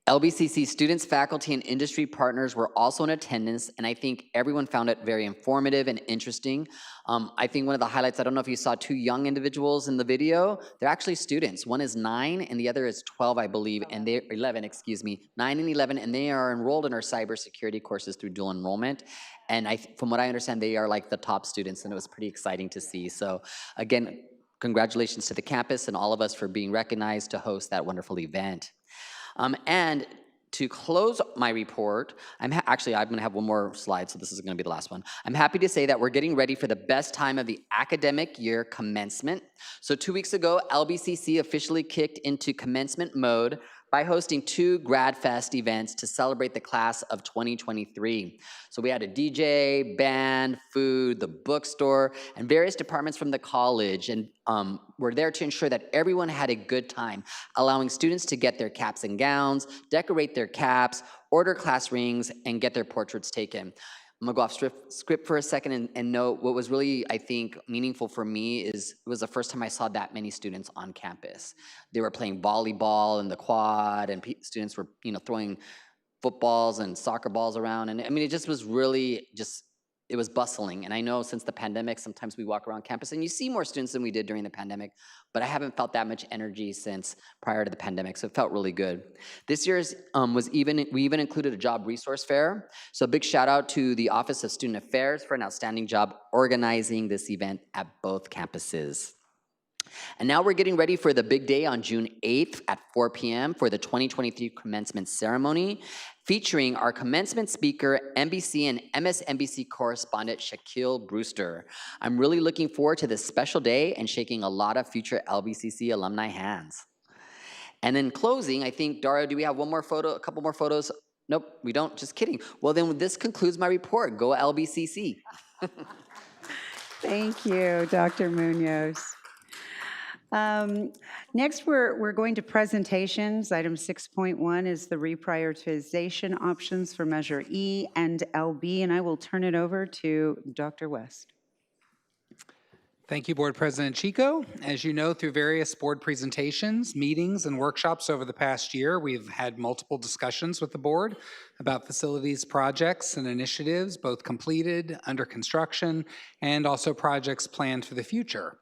LBCC students, faculty, and industry partners were also in attendance, and I think everyone found it very informative and interesting. I think one of the highlights, I don't know if you saw 2 young individuals in the video, they're actually students. One is 9 and the other is 12, I believe, and they're 11, excuse me, 9 and 11, and they are enrolled in our cybersecurity courses through dual enrollment. And from what I understand, they are like the top students, and it was pretty exciting to see. So again, congratulations to the campus and all of us for being recognized to host that wonderful event. And To close my report, actually, I'm going to have one more slide, so this is going to be the last one. I'm happy to say that we're getting ready for the best time of the academic year, commencement. So 2 weeks ago, LBCC officially kicked into commencement mode by hosting 2 Grad Fest events to celebrate the class of 2023. So we had a DJ, band, food, the bookstore, and various departments from the college, and we're there to ensure that everyone had a good time, allowing students to get their caps and gowns, decorate their caps, order class rings, and get their portraits taken. I'm gonna go off script for a second and note what was really, I think, meaningful for me is it was the first time I saw that many students on campus. They were playing volleyball in the quad, and students were, throwing footballs and soccer balls around. And I mean, it just was really it was bustling. And I know since the pandemic, sometimes we walk around campus and you see more students than we did during the pandemic, but I haven't felt that much energy since prior to the pandemic, so it felt really good. This year's we even included a job resource fair. So a big shout out to the Office of Student Affairs for an outstanding job organizing this event at both campuses. And now we're getting ready for the big day on June 8th at 4 p.m. for the 2023 commencement ceremony, featuring our commencement speaker, NBC and MSNBC correspondent Shaquille Brewster. I'm really looking forward to this special day and shaking a lot of future LBCC alumni hands. And in closing, I think, Dario, do we have one more photo, a couple more photos? Nope, we don't, just kidding. Well, then this concludes my report. Go LBCC. Thank you, Dr. Munoz. Next, we're going to presentations. Item 6.1 is the reprioritization options for Measure E and LB, and I will turn it over to Dr. West. Thank you, Board President Chico. As you know, through various board presentations, meetings, and workshops over the past year, we've had multiple discussions with the board about facilities projects and initiatives, both completed, under construction, and also projects planned for the future.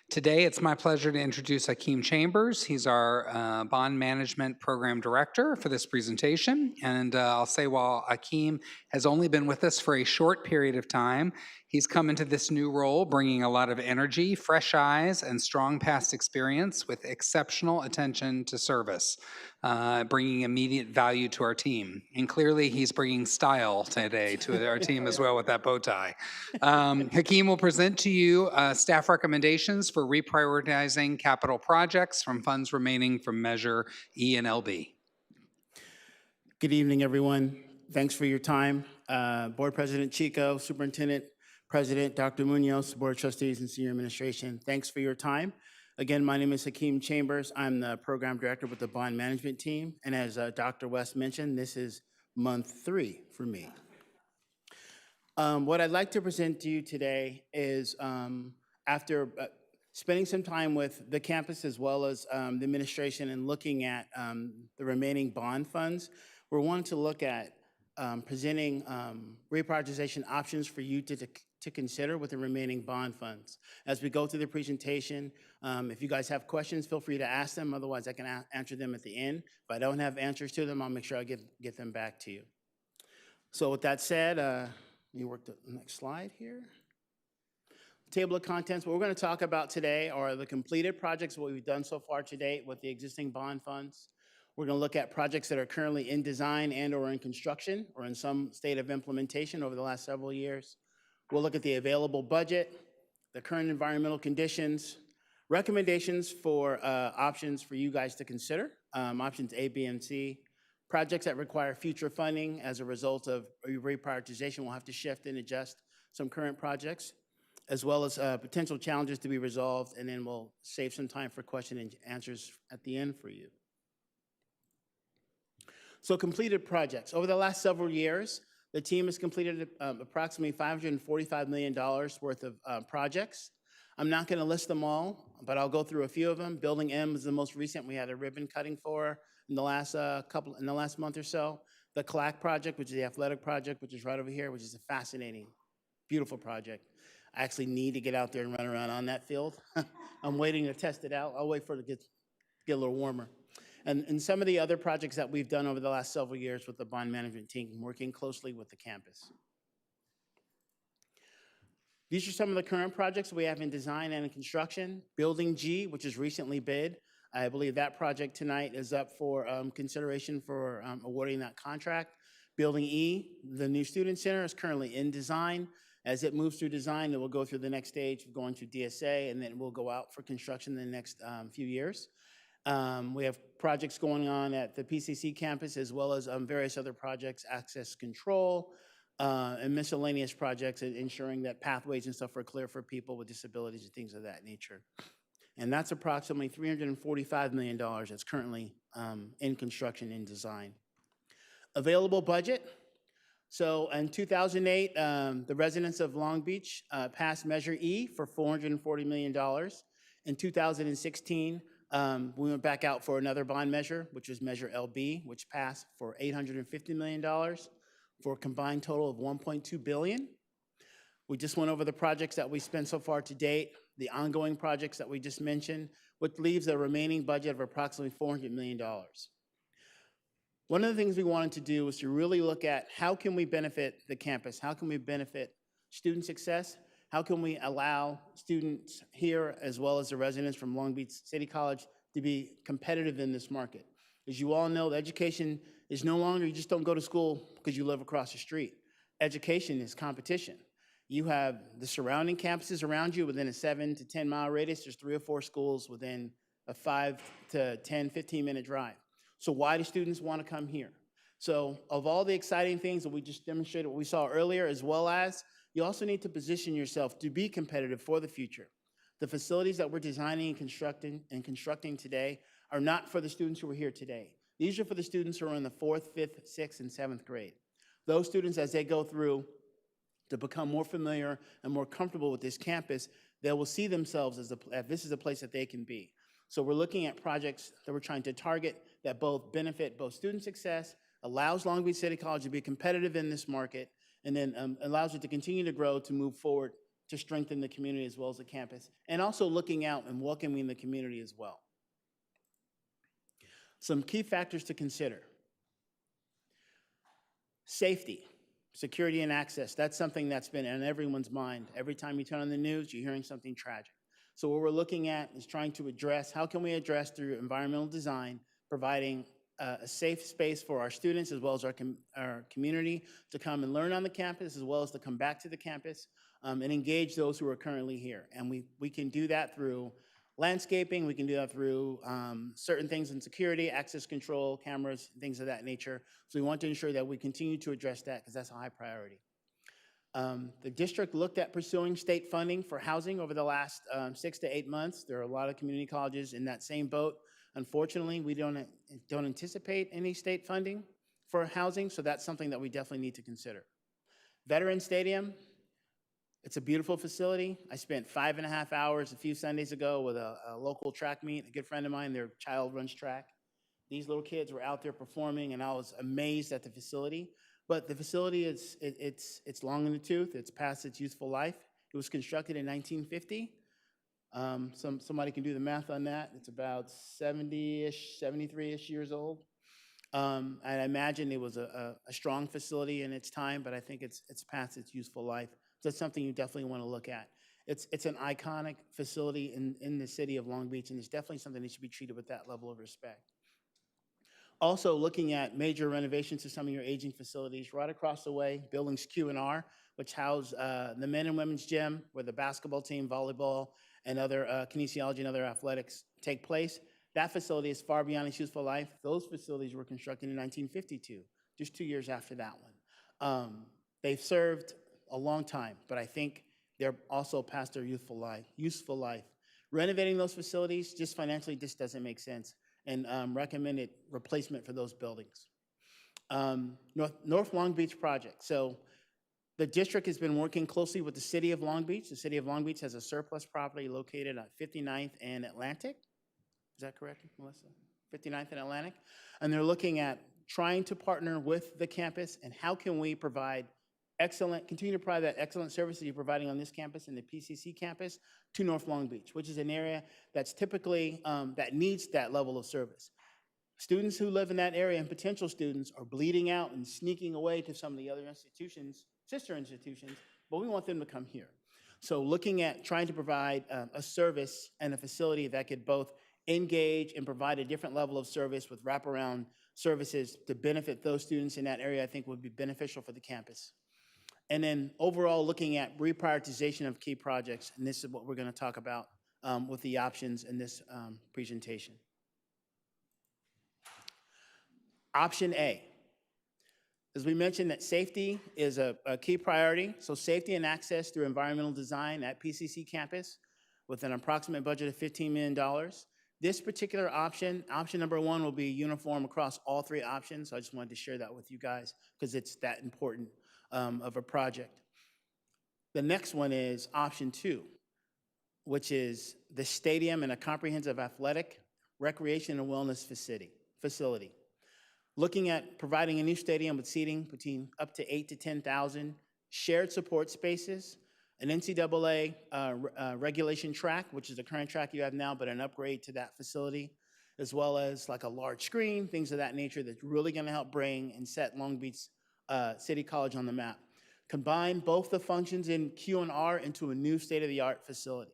Today, it's my pleasure to introduce Hakeem Chambers. He's our Bond Management Program Director for this presentation. And I'll say while Hakeem has only been with us for a short period of time, he's come into this new role bringing a lot of energy, fresh eyes, and strong past experience with exceptional attention to service, bringing immediate value to our team. And clearly, he's bringing style today to our team as well with that bow tie. Hakeem will present to you staff recommendations for reprioritizing capital projects from funds remaining from Measure E and LB. Good evening, everyone. Thanks for your time. Board President Chico, Superintendent President Dr. Munoz, Board of Trustees and Senior Administration, thanks for your time. Again, my name is Hakeem Chambers. I'm the Program Director with the Bond Management Team. And as Dr. West mentioned, this is month 3 for me. What I'd like to present to you today is after spending some time with the campus as well as the administration and looking at the remaining bond funds, we're wanting to look at presenting reprioritization options for you to consider with the remaining bond funds. As we go through the presentation, if you guys have questions, feel free to ask them. Otherwise, I can answer them at the end. If I don't have answers to them, I'll make sure I get them back to you. So with that said, let me work the next slide here. Table of contents. What we're going to talk about today are the completed projects, what we've done so far to date with the existing bond funds. We're going to look at projects that are currently in design and or in construction or in some state of implementation over the last several years. We'll look at the available budget, the current environmental conditions, recommendations for options for you guys to consider, options A, B, and C, projects that require future funding as a result of reprioritization. We'll have to shift and adjust some current projects, as well as potential challenges to be resolved, and then we'll save some time for question and answers at the end for you. So completed projects. Over the last several years, the team has completed approximately $545 million worth of projects. I'm not going to list them all, but I'll go through a few of them. Building M is the most recent. We had a ribbon cutting for in the last month or so. The CLAC project, which is the athletic project, which is right over here, which is a fascinating, beautiful project. I actually need to get out there and run around on that field. I'm waiting to test it out. I'll wait for it to get a little warmer. And some of the other projects that we've done over the last several years with the bond management team, working closely with the campus. These are some of the current projects we have in design and in construction. Building G, which is recently bid. I believe that project tonight is up for consideration for awarding that contract. Building E, the new student center, is currently in design. As it moves through design, it will go through the next stage of going to DSA, and then we'll go out for construction in the next few years. We have projects going on at the PCC campus, as well as various other projects, access control, and miscellaneous projects, ensuring that pathways and stuff are clear for people with disabilities and things of that nature. And that's approximately $345 million that's currently in construction and design. Available budget. So in 2008, the residents of Long Beach passed Measure E for $440 million. In 2016, we went back out for another bond measure, which was Measure LB, which passed for $850 million for a combined total of $1.2 billion. We just went over the projects that we spent so far to date, the ongoing projects that we just mentioned, which leaves a remaining budget of approximately $400 million. One of the things we wanted to do was to really look at how can we benefit the campus? How can we benefit student success? How can we allow students here, as well as the residents from Long Beach City College, to be competitive in this market? As you all know, education is no longer, you just don't go to school because you live across the street. Education is competition. You have the surrounding campuses around you within a 7 to 10 mile radius. There's 3 or 4 schools within a 5 to 10, 15-minute drive. So why do students want to come here? So of all the exciting things that we just demonstrated, what we saw earlier, as well as you also need to position yourself to be competitive for the future. The facilities that we're designing and constructing today are not for the students who are here today. These are for the students who are in the 4th, 5th, 6th, and 7th grade. Those students, as they go through to become more familiar and more comfortable with this campus, they will see themselves as this is a place that they can be. So we're looking at projects that we're trying to target that both benefit both student success, allows Long Beach City College to be competitive in this market, and then allows it to continue to grow, to move forward, to strengthen the community as well as the campus, and also looking out and welcoming the community as well. Some key factors to consider. Safety, security, and access. That's something that's been on everyone's mind. Every time you turn on the news, you're hearing something tragic. So what we're looking at is trying to address, how can we address through environmental design, providing a safe space for our students as well as our community to come and learn on the campus, as well as to come back to the campus and engage those who are currently here. And we can do that through landscaping, we can do that through certain things in security, access control, cameras, things of that nature. So we want to ensure that we continue to address that because that's a high priority. The district looked at pursuing state funding for housing over the last 6 to 8 months. There are a lot of community colleges in that same boat. Unfortunately, we don't anticipate any state funding for housing, so that's something that we definitely need to consider. Veterans Stadium, it's a beautiful facility. I spent 5.5 hours a few Sundays ago with a local track meet, a good friend of mine, their child runs track. These little kids were out there performing, and I was amazed at the facility. But the facility, it's long in the tooth. It's past its useful life. It was constructed in 1950. Somebody can do the math on that. It's about 70-ish, 73-ish years old. And I imagine it was a strong facility in its time, but I think it's past its useful life. So that's something you definitely want to look at. It's an iconic facility in the city of Long Beach, and it's definitely something that should be treated with that level of respect. Also looking at major renovations to some of your aging facilities. Right across the way, buildings Q and R, which house the men and women's gym where the basketball team, volleyball, and other kinesiology and other athletics take place. That facility is far beyond its useful life. Those facilities were constructed in 1952, just 2 years after that one. They've served a long time, but I think they're also past their useful life. Renovating those facilities, just financially, just doesn't make sense, and recommended replacement for those buildings. North Long Beach project. So the district has been working closely with the city of Long Beach. The city of Long Beach has a surplus property located at 59th and Atlantic. Is that correct, Melissa? 59th and Atlantic. And they're looking at trying to partner with the campus and how can we continue to provide that excellent service that you're providing on this campus and the PCC campus to North Long Beach, which is an area that's typically, that needs that level of service. Students who live in that area and potential students are bleeding out and sneaking away to some of the other institutions, sister institutions, but we want them to come here. So looking at trying to provide a service and a facility that could both engage, and provide a different level of service with wraparound services to benefit those students in that area, I think would be beneficial for the campus. And then overall, looking at reprioritization of key projects, and this is what we're going to talk about with the options in this presentation. Option A. As we mentioned, that safety is a key priority. So safety and access through environmental design at PCC campus with an approximate budget of $15 million. This particular option, option number 1, will be uniform across all 3 options. So I just wanted to share that with you guys because it's that important of a project. The next one is option 2, which is the stadium and a comprehensive athletic, recreation, and wellness facility. Looking at providing a new stadium with seating between up to 8,000 to 10,000, shared support spaces, an NCAA regulation track, which is the current track you have now, but an upgrade to that facility, as well as like a large screen, things of that nature that's really gonna help bring and set Long Beach City College on the map. Combine both the functions in Q&R into a new state-of-the-art facility.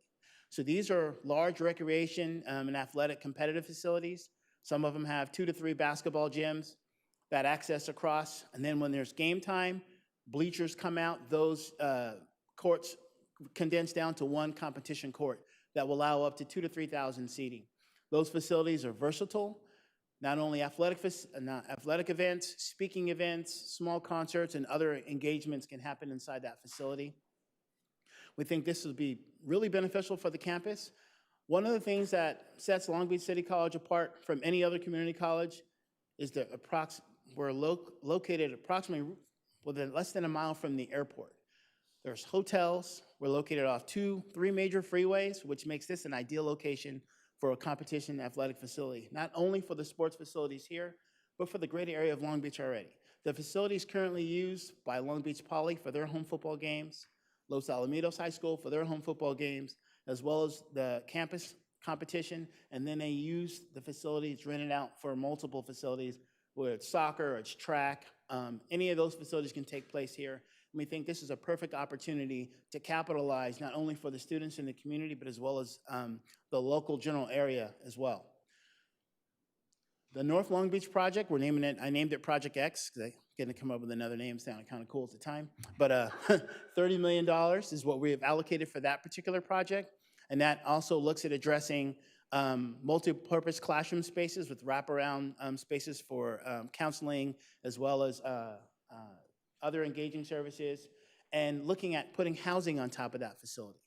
So these are large recreation and athletic competitive facilities. Some of them have 2 to 3 basketball gyms that access across. And then when there's game time, bleachers come out, those courts condense down to 1 competition court that will allow up to 2,000 to 3,000 seating. Those facilities are versatile, not only athletic events, speaking events, small concerts, and other engagements can happen inside that facility. We think this will be really beneficial for the campus. One of the things that sets Long Beach City College apart from any other community college is that we're located approximately within less than a mile from the airport. There's hotels. We're located off 2, 3 major freeways, which makes this an ideal location for a competition athletic facility, not only for the sports facilities here, but for the greater area of Long Beach already. The facility is currently used by Long Beach Poly for their home football games, Los Alamitos High School for their home football games, as well as the campus competition, and then they use the facilities rented out for multiple facilities, whether it's soccer or it's track. Any of those facilities can take place here. And we think this is a perfect opportunity to capitalize not only for the students in the community, but as well as the local general area as well. The North Long Beach project, I named it Project X, because I couldn't come up with another name, sounded kind of cool at the time. But $30 million is what we have allocated for that particular project. And that also looks at addressing multi-purpose classroom spaces with wraparound spaces for counseling, as well as other engaging services, and looking at putting housing on top of that facility,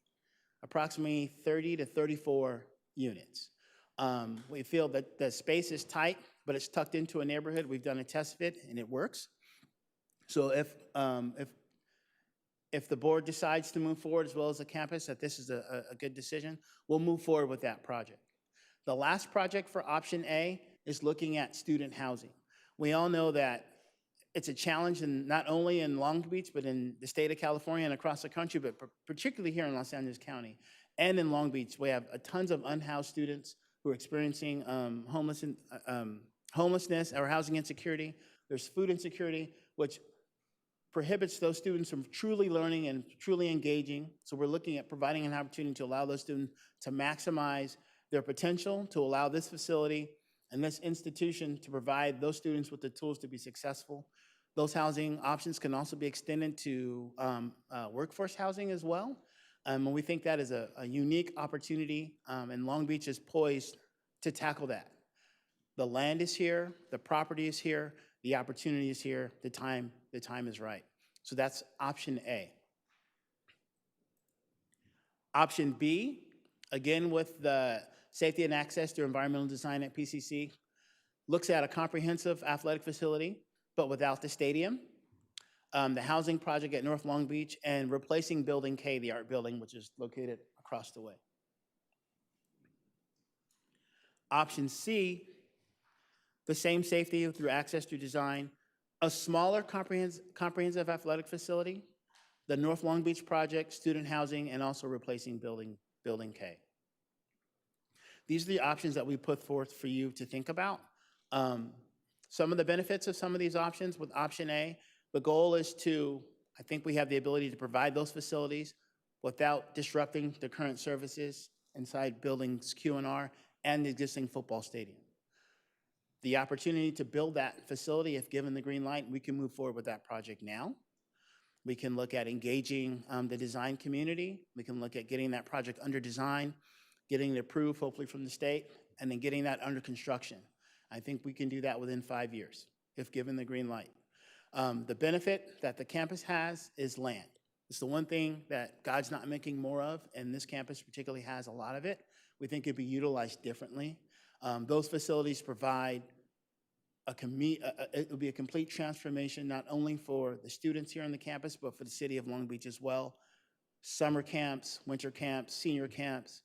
approximately 30 to 34 units. We feel that the space is tight, but it's tucked into a neighborhood. We've done a test fit, and it works. So if the board decides to move forward, as well as the campus, that this is a good decision, we'll move forward with that project. The last project for option A is looking at student housing. We all know that it's a challenge, not only in Long Beach, but in the state of California and across the country, but particularly here in Los Angeles County and in Long Beach. We have tons of unhoused students who are experiencing homelessness or housing insecurity. There's food insecurity, which prohibits those students from truly learning and truly engaging. So we're looking at providing an opportunity to allow those students to maximize their potential, to allow this facility and this institution to provide those students with the tools to be successful. Those housing options can also be extended to workforce housing as well. And we think that is a unique opportunity, and Long Beach is poised to tackle that. The land is here, the property is here, the opportunity is here, the time is right. So that's option A. Option B, again with the safety and access to environmental design at PCC, looks at a comprehensive athletic facility, but without the stadium, the housing project at North Long Beach, and replacing Building K, the art building, which is located across the way. Option C, the same safety through access to design, a smaller comprehensive athletic facility, the North Long Beach project, student housing, and also replacing Building K. These are the options that we put forth for you to think about. Some of the benefits of some of these options with option A, the goal is to, I think we have the ability to provide those facilities without disrupting the current services inside buildings Q&R and the existing football stadium. The opportunity to build that facility, if given the green light, we can move forward with that project now. We can look at engaging the design community. We can look at getting that project under design, getting it approved, hopefully from the state, and then getting that under construction. I think we can do that within 5 years, if given the green light. The benefit that the campus has is land. It's the one thing that God's not making more of, and this campus particularly has a lot of it. We think it'd be utilized differently. Those facilities provide it will be a complete transformation, not only for the students here on the campus, but for the city of Long Beach as well. Summer camps, winter camps, senior camps,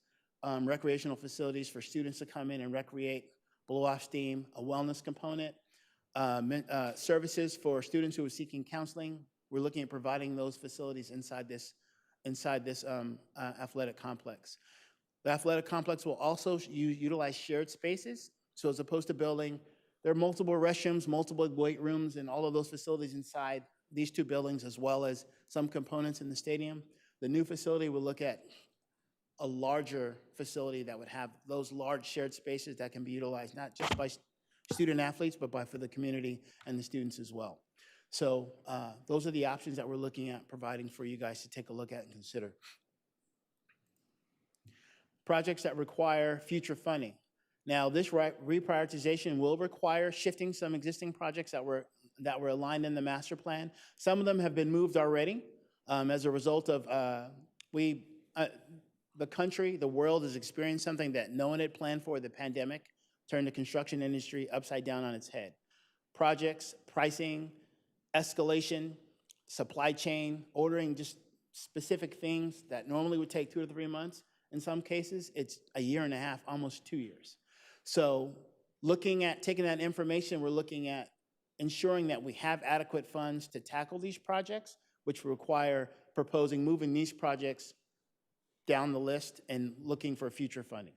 recreational facilities for students to come in and recreate, blow off steam, a wellness component, services for students who are seeking counseling. We're looking at providing those facilities inside this athletic complex. The athletic complex will also utilize shared spaces. So as opposed to building, there are multiple restrooms, multiple weight rooms, and all of those facilities inside these two buildings, as well as some components in the stadium. The new facility will look at a larger facility that would have those large shared spaces that can be utilized not just by student athletes, but for the community and the students as well. So those are the options that we're looking at providing for you guys to take a look at and consider. Projects that require future funding. Now, this reprioritization will require shifting some existing projects that were aligned in the master plan. Some of them have been moved already as a result of the country, the world has experienced something that no one had planned for. The pandemic turned the construction industry upside down on its head. Projects, pricing, escalation, supply chain, ordering just specific things that normally would take 2 to 3 months. In some cases, it's a year and a half, almost 2 years. So looking at taking that information, we're looking at ensuring that we have adequate funds to tackle these projects, which require moving these projects down the list and looking for future funding.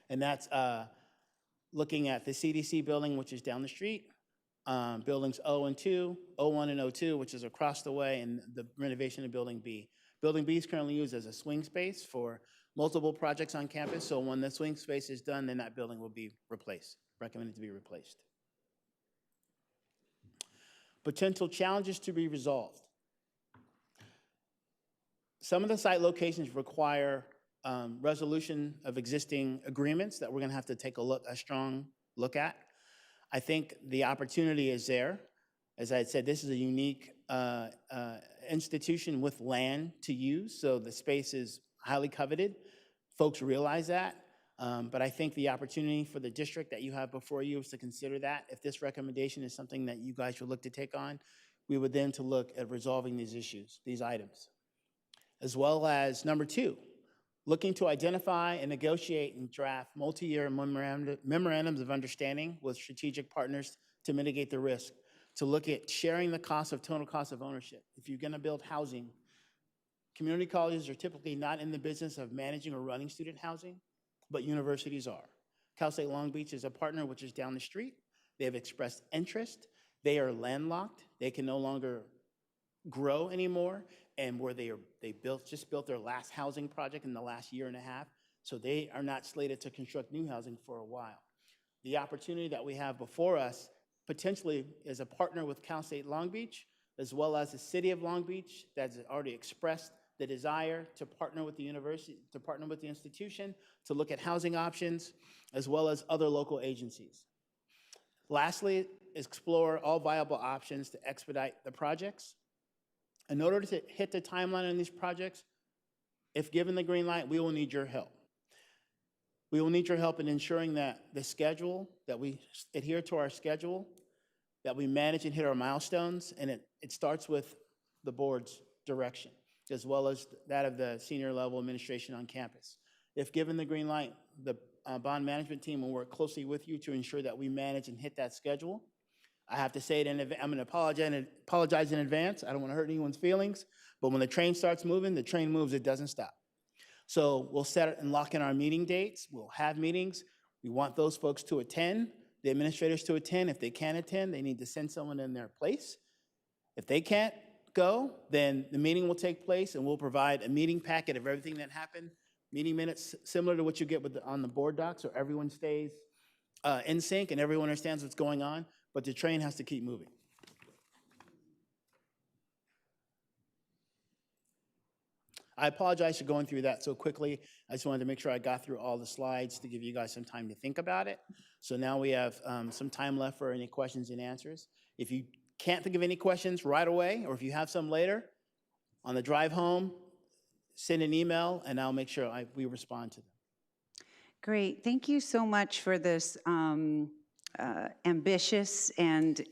And that's looking at the CDC building, which is down the street, buildings O and 2, O1 and O2, which is across the way, and the renovation of Building B. Building B is currently used as a swing space for multiple projects on campus, so when the swing space is done, then that building will be replaced, recommended to be replaced. Potential challenges to be resolved. Some of the site locations require resolution of existing agreements that we're gonna have to take a strong look at. I think the opportunity is there. As I had said, this is a unique institution with land to use, so the space is highly coveted. Folks realize that, but I think the opportunity for the district that you have before you is to consider that. If this recommendation is something that you guys would look to take on, we would then to look at resolving these issues, these items. As well as number 2, looking to identify and negotiate and draft multi-year memorandums of understanding with strategic partners to mitigate the risk, to look at sharing the cost of total cost of ownership. If you're gonna build housing, community colleges are typically not in the business of managing or running student housing, but universities are. Cal State Long Beach is a partner which is down the street. They have expressed interest. They are landlocked. They can no longer grow anymore, and where they just built their last housing project in the last year and a half, so they are not slated to construct new housing for a while. The opportunity that we have before us potentially is a partner with Cal State Long Beach, as well as the city of Long Beach that's already expressed the desire to partner with the university, to partner with the institution, to look at housing options, as well as other local agencies. Lastly, explore all viable options to expedite the projects. In order to hit the timeline on these projects, if given the green light, we will need your help. We will need your help in ensuring that the schedule, that we adhere to our schedule, that we manage and hit our milestones, and it starts with the board's direction, as well as that of the senior level administration on campus. If given the green light, the bond management team will work closely with you to ensure that we manage and hit that schedule. I have to say it in advance, I'm gonna apologize in advance. I don't wanna hurt anyone's feelings, but when the train starts moving, the train moves, it doesn't stop. So we'll set it and lock in our meeting dates. We'll have meetings. We want those folks to attend, the administrators to attend. If they can't attend, they need to send someone in their place. If they can't go, then the meeting will take place and we'll provide a meeting packet of everything that happened meeting minutes similar to what you get with on the board doc, so everyone stays in sync and everyone understands what's going on, but the train has to keep moving. I apologize for going through that so quickly. I just wanted to make sure I got through all the slides to give you guys some time to think about it. So now we have some time left for any questions and answers. If you can't think of any questions right away, or if you have some later, on the drive home, send an email and I'll make sure we respond to them. Great. Thank you so much for this ambitious and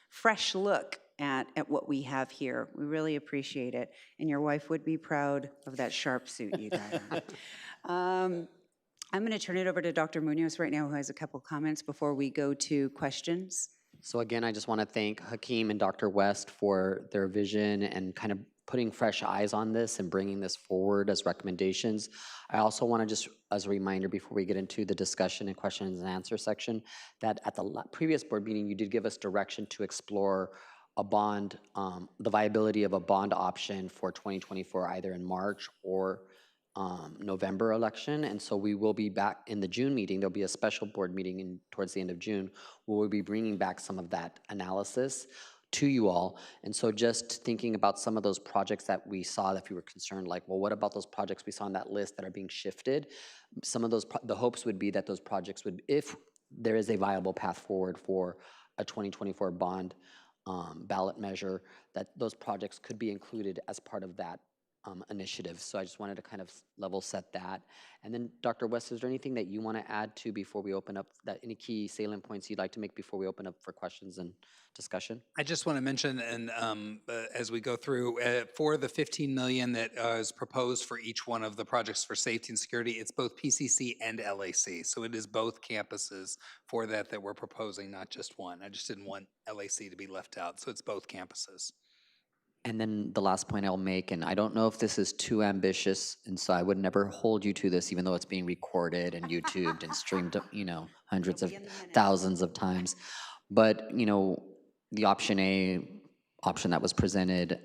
fresh look at what we have here. We really appreciate it. And your wife would be proud of that sharp suit you got on. I'm going to turn it over to Dr. Munoz right now, who has a couple comments before we go to questions. So again, I just want to thank Hakeem and Dr. West for their vision and kind of putting fresh eyes on this and bringing this forward as recommendations. I also want to just, as a reminder, before we get into the discussion and questions and answer section, that at the previous board meeting, you did give us direction to explore a bond, the viability of a bond option for 2024, either in March or November election. And so we will be back in the June meeting. There'll be a special board meeting towards the end of June, where we'll be bringing back some of that analysis to you all. And so just thinking about some of those projects that we saw, that if you were concerned, like, well, what about those projects we saw on that list that are being shifted? Some of those, the hopes would be that those projects would, if there is a viable path forward for a 2024 bond ballot measure, that those projects could be included as part of that initiative. So I just wanted to kind of level set that. And then Dr. West, is there anything that you want to add to before we open up, that any key salient points you'd like to make before we open up for questions and discussion? I just want to mention, and as we go through, for the $15 million that is proposed for each one of the projects for safety and security, it's both PCC and LAC. So it is both campuses for that we're proposing, not just one. I just didn't want LAC to be left out. So it's both campuses. And then the last point I'll make, and I don't know if this is too ambitious, and so I would never hold you to this, even though it's being recorded and YouTubed and streamed, hundreds of thousands of times. But, the option A, option that was presented,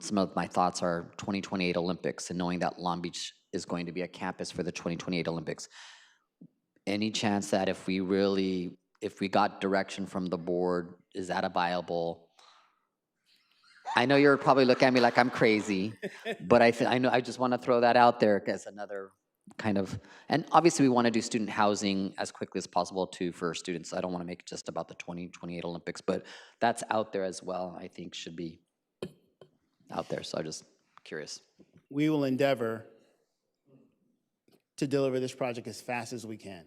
some of my thoughts are 2028 Olympics, and knowing that Long Beach is going to be a campus for the 2028 Olympics. Any chance that if we got direction from the board, is that a viable? I know you're probably looking at me like I'm crazy, but I just want to throw that out there as another kind of, and obviously we want to do student housing as quickly as possible too for students. I don't want to make it just about the 2028 Olympics, but that's out there as well. I think should be out there. So I'm just curious. We will endeavor to deliver this project as fast as we can.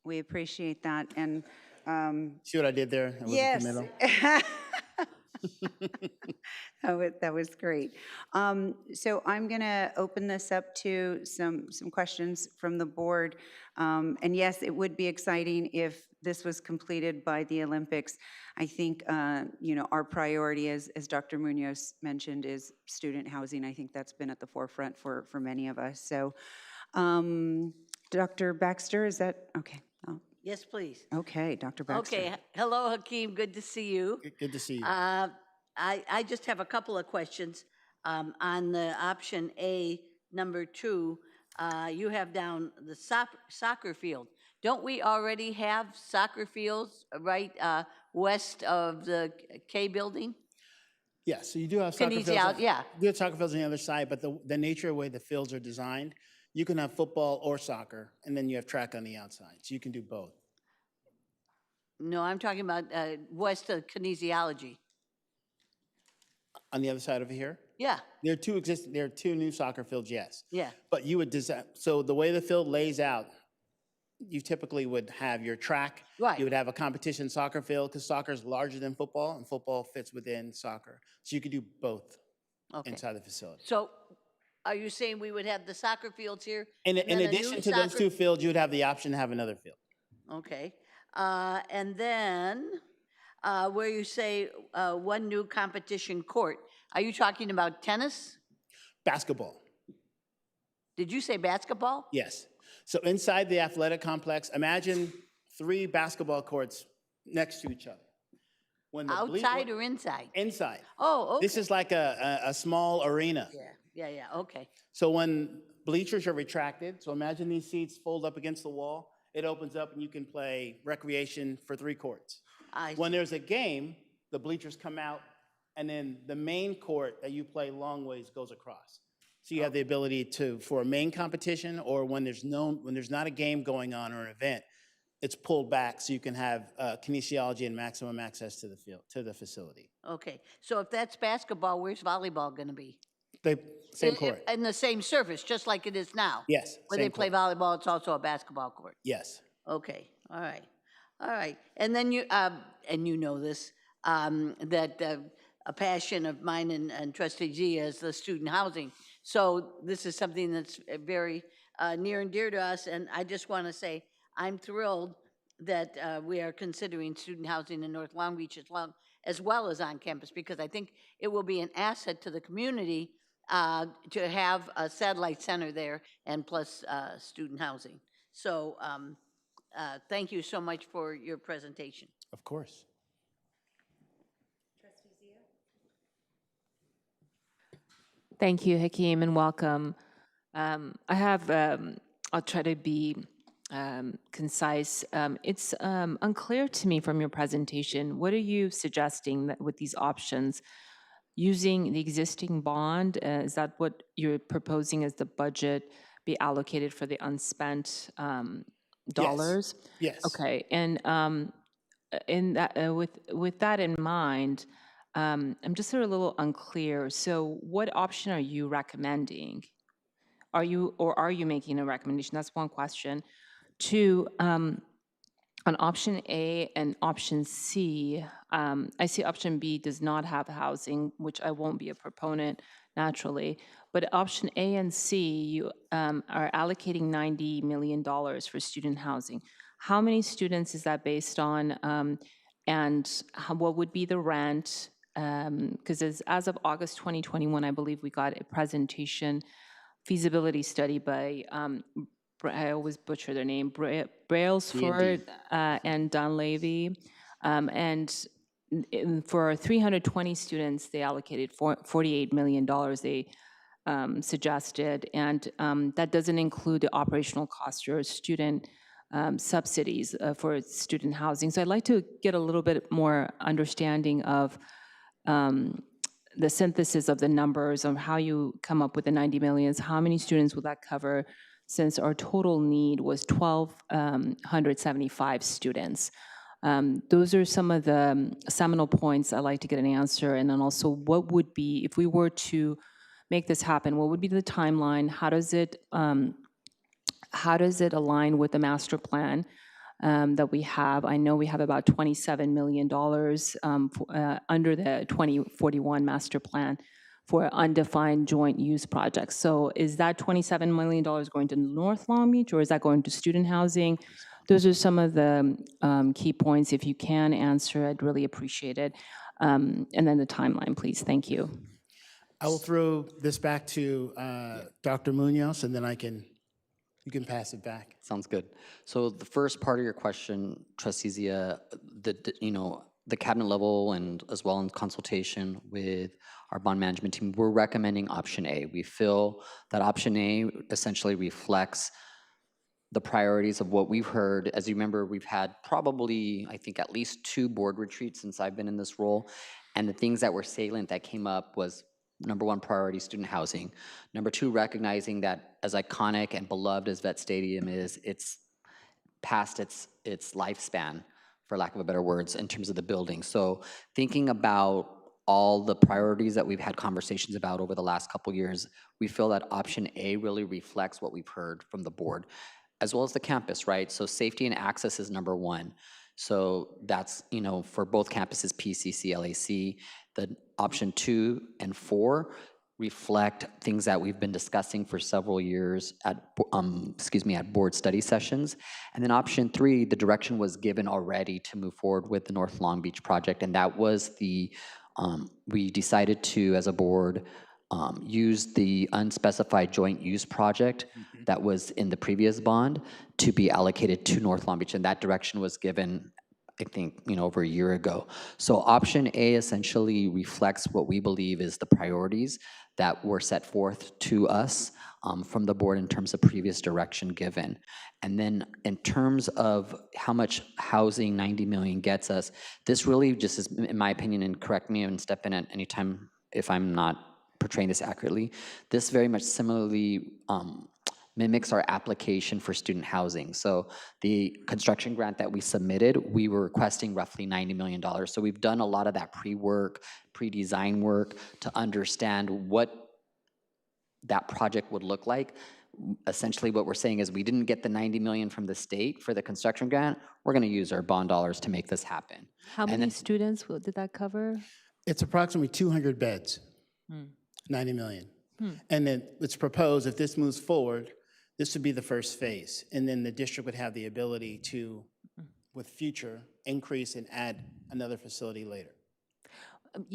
We appreciate that. And see what I did there? I yes. committal. That was great. So I'm going to open this up to some questions from the board. And yes, it would be exciting if this was completed by the Olympics. I think, our priority, as Dr. Munoz mentioned, is student housing. I think that's been at the forefront for many of us. So Dr. Baxter, is that okay? Oh. Yes, please. Okay, Dr. Baxter. Okay, hello, Hakeem, good to see you. Good to see you. I just have a couple of questions. On the option A, number 2, you have down the soccer field. Don't we already have soccer fields right west of the K building? Yeah, so you do have soccer fields. Yeah. You have soccer fields on the other side, but the nature of the way the fields are designed, you can have football or soccer, and then you have track on the outside. So you can do both. No, I'm talking about west of kinesiology. On the other side over here? Yeah. There are two new soccer fields, yes. Yeah. But you would design, so the way the field lays out, you typically would have your track. Right. You would have a competition soccer field, because soccer is larger than football, and football fits within soccer. So you could do both inside the facility. So are you saying we would have the soccer fields here? In addition to those two fields, you would have the option to have another field. Okay. And then where you say one new competition court, are you talking about tennis? Basketball. Did you say basketball? Yes. So inside the athletic complex, imagine 3 basketball courts next to each other. Outside or inside? Inside. Oh, okay. This is like a small arena. Yeah. Yeah, okay. So when bleachers are retracted, so imagine these seats fold up against the wall, it opens up and you can play recreation for 3 courts. When there's a game, the bleachers come out and then the main court that you play long ways goes across. So you have the ability to, for a main competition or when there's not a game going on or an event, it's pulled back so you can have kinesiology and maximum access to the field, to the facility. Okay, so if that's basketball, where's volleyball going to be? The same court. In the same surface, just like it is now? Yes. When they play volleyball, it's also a basketball court? Yes. Okay, all right. And then you know this, that a passion of mine and Trustee Zia is the student housing. So this is something that's very near and dear to us, and I just want to say I'm thrilled that we are considering student housing in North Long Beach as well as on campus, because I think it will be an asset to the community to have a satellite center there and plus student housing. So thank you so much for your presentation. Of course. Thank you, Hakeem, and welcome. I'll try to be concise. It's unclear to me from your presentation, what are you suggesting that with these options? Using the existing bond, is that what you're proposing as the budget be allocated for the unspent dollars? Yes. Okay, and in that, with that in mind, I'm just sort of a little unclear. So what option are you recommending? Are you making a recommendation? That's one question. 2, on option A and option C, I see option B does not have housing, which I won't be a proponent naturally. But option A and C, you are allocating $90 million for student housing. How many students is that based on? And what would be the rent? Because as of August 2021, I believe we got a presentation feasibility study by, I always butcher their name, Brailsford and Dunleavy. And for 320 students, they allocated $48 million they suggested. And that doesn't include the operational costs or student subsidies for student housing. So I'd like to get a little bit more understanding of the synthesis of the numbers, of how you come up with the 90 millions, how many students will that cover, since our total need was 1,275 students. Those are some of the seminal points I'd like to get an answer. And then also, what would be, if we were to make this happen, what would be the timeline? How does it align with the master plan that we have? I know we have about $27 million under the 2041 master plan for undefined joint use projects. So is that $27 million going to North Long Beach, or is that going to student housing? Those are some of the key points. If you can answer, I'd really appreciate it. And then the timeline, please. Thank you. I will throw this back to Dr. Munoz, and then you can pass it back. Sounds good. So the first part of your question, Trustee Zia, the cabinet level and as well in consultation with our bond management team, we're recommending option A. We feel that option A essentially reflects the priorities of what we've heard. As you remember, we've had probably, I think, at least 2 board retreats since I've been in this role. And the things that were salient that came up was, number 1, priority, student housing. Number 2, recognizing that as iconic and beloved as Vet Stadium is, it's past its lifespan, for lack of a better words, in terms of the building. So thinking about all the priorities that we've had conversations about over the last couple years, we feel that option A really reflects what we've heard from the board, as well as the campus, right? So safety and access is number 1. So that's, for both campuses, PCC, LAC. The option 2 and 4 reflect things that we've been discussing for several years at board study sessions. And then option 3, the direction was given already to move forward with the North Long Beach project. And that was we decided to, as a board, use the unspecified joint use project that was in the previous bond to be allocated to North Long Beach. And that direction was given I think, over a year ago. So option A essentially reflects what we believe is the priorities that were set forth to us from the board in terms of previous direction given. And then in terms of how much housing 90 million gets us, this really just is, in my opinion, and correct me and step in at any time if I'm not portraying this accurately, this very much similarly mimics our application for student housing. So the construction grant that we submitted, we were requesting roughly $90 million. So we've done a lot of that pre-work, pre-design work to understand what that project would look like. Essentially what we're saying is we didn't get the 90 million from the state for the construction grant. We're gonna use our bond dollars to make this happen. How many students did that cover? It's approximately 200 beds, 90 million. And then it's proposed, if this moves forward, this would be the first phase. And then the district would have the ability to, with future, increase and add another facility later.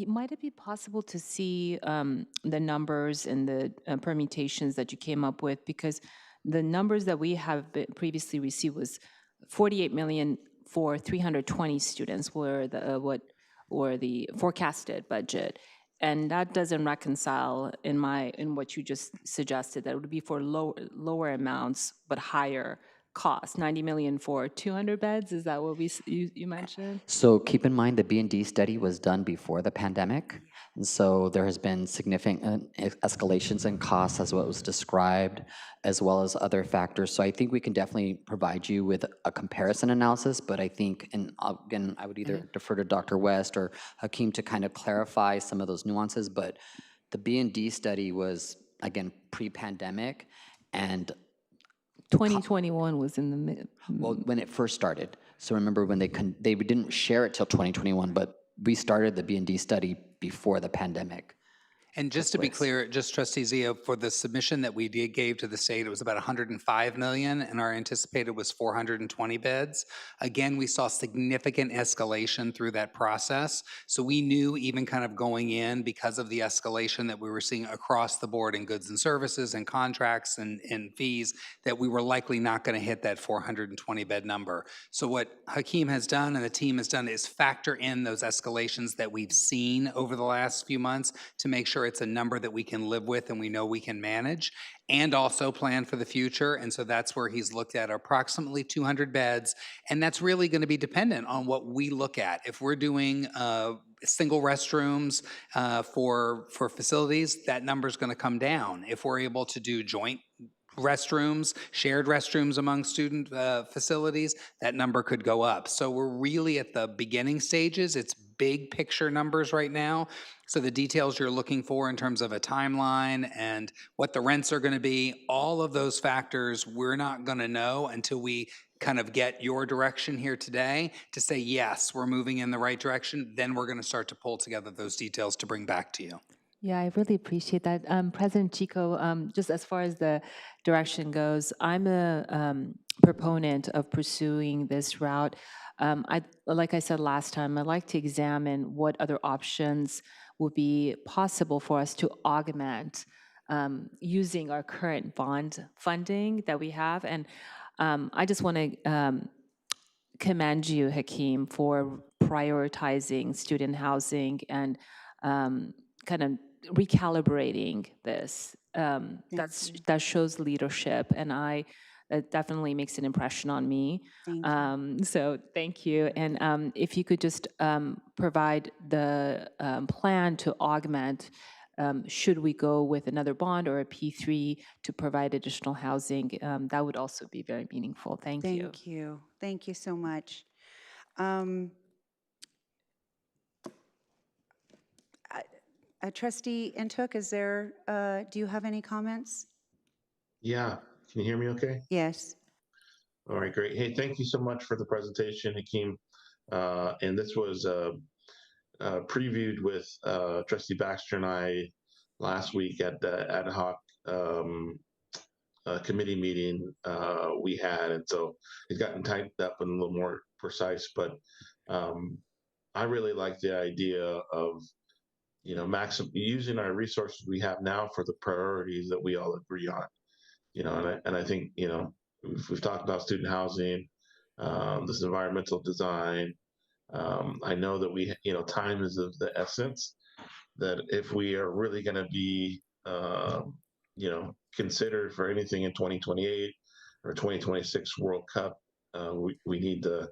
Might it be possible to see the numbers and the permutations that you came up with? Because the numbers that we have previously received was 48 million for 320 students were the forecasted budget. And that doesn't reconcile in what you just suggested, that it would be for lower amounts but higher cost. 90 million for 200 beds, is that what you mentioned? So keep in mind the B&D study was done before the pandemic. And so there has been significant escalations in costs as what was described, as well as other factors. So I think we can definitely provide you with a comparison analysis, but I think, and again, I would either defer to Dr. West or Hakeem to kind of clarify some of those nuances, but the B&D study was, again, pre-pandemic, and 2021 was in the mid. Well, when it first started. So remember when they didn't share it till 2021, but we started the B&D study before the pandemic. And just to be clear, just Trustee Zia, for the submission that we gave to the state, it was about 105 million, and our anticipated was 420 beds. Again, we saw significant escalation through that process. So we knew even kind of going in, because of the escalation that we were seeing across the board in goods and services and contracts and fees, that we were likely not going to hit that 420 bed number. So what Hakeem has done and the team has done is factor in those escalations that we've seen over the last few months to make sure it's a number that we can live with and we know we can manage, and also plan for the future. And so that's where he's looked at approximately 200 beds. And that's really going to be dependent on what we look at. If we're doing single restrooms for facilities, that number is going to come down. If we're able to do joint restrooms, shared restrooms among student facilities, that number could go up. So we're really at the beginning stages. It's big picture numbers right now. So the details you're looking for in terms of a timeline and what the rents are going to be, all of those factors we're not going to know until we kind of get your direction here today to say, yes, we're moving in the right direction. Then we're going to start to pull together those details to bring back to you. Yeah, I really appreciate that. President Chico, just as far as the direction goes, I'm a proponent of pursuing this route. Like I said last time, I'd like to examine what other options would be possible for us to augment using our current bond funding that we have. And I just want to commend you, Hakeem, for prioritizing student housing and kind of recalibrating this. That shows leadership, and it definitely makes an impression on me. So thank you. And if you could just provide the plan to augment, should we go with another bond or a P3 to provide additional housing, that would also be very meaningful. Thank you. Thank you. Thank you so much. Trustee Ntuk, do you have any comments? Yeah, can you hear me okay? Yes. All right, great. Hey, thank you so much for the presentation, Hakeem. And this was previewed with Trustee Baxter and I last week at the ad hoc committee meeting we had. And so it's gotten typed up and a little more precise, but I really like the idea of using our resources we have now for the priorities that we all agree on. And I think, we've talked about student housing, this environmental design, I know that time is of the essence, that if we are really going to be, considered for anything in 2028 or 2026 World Cup, we need to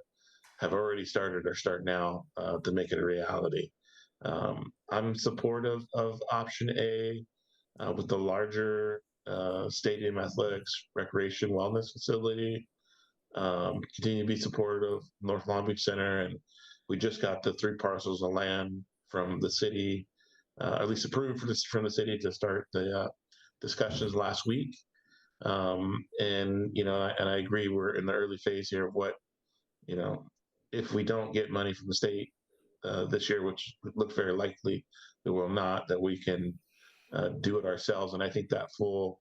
have already started or start now to make it a reality. I'm supportive of option A with the larger stadium athletics, recreation, wellness facility. Continue to be supportive of North Long Beach Center, and we just got the 3 parcels of land from the city, at least approved from the city to start the discussions last week. And I agree, we're in the early phase here of what, if we don't get money from the state this year, which looks very likely it will not, that we can do it ourselves. And I think that full,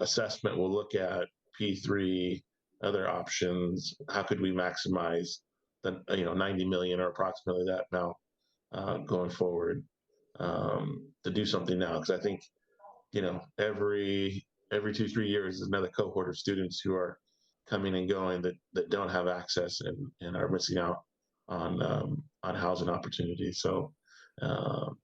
assessment will look at P3, other options. How could we maximize the 90 million or approximately that amount going forward, to do something now? Because I think every 2-3 years is another cohort of students who are coming and going that don't have access and are missing out on housing opportunities. So I'm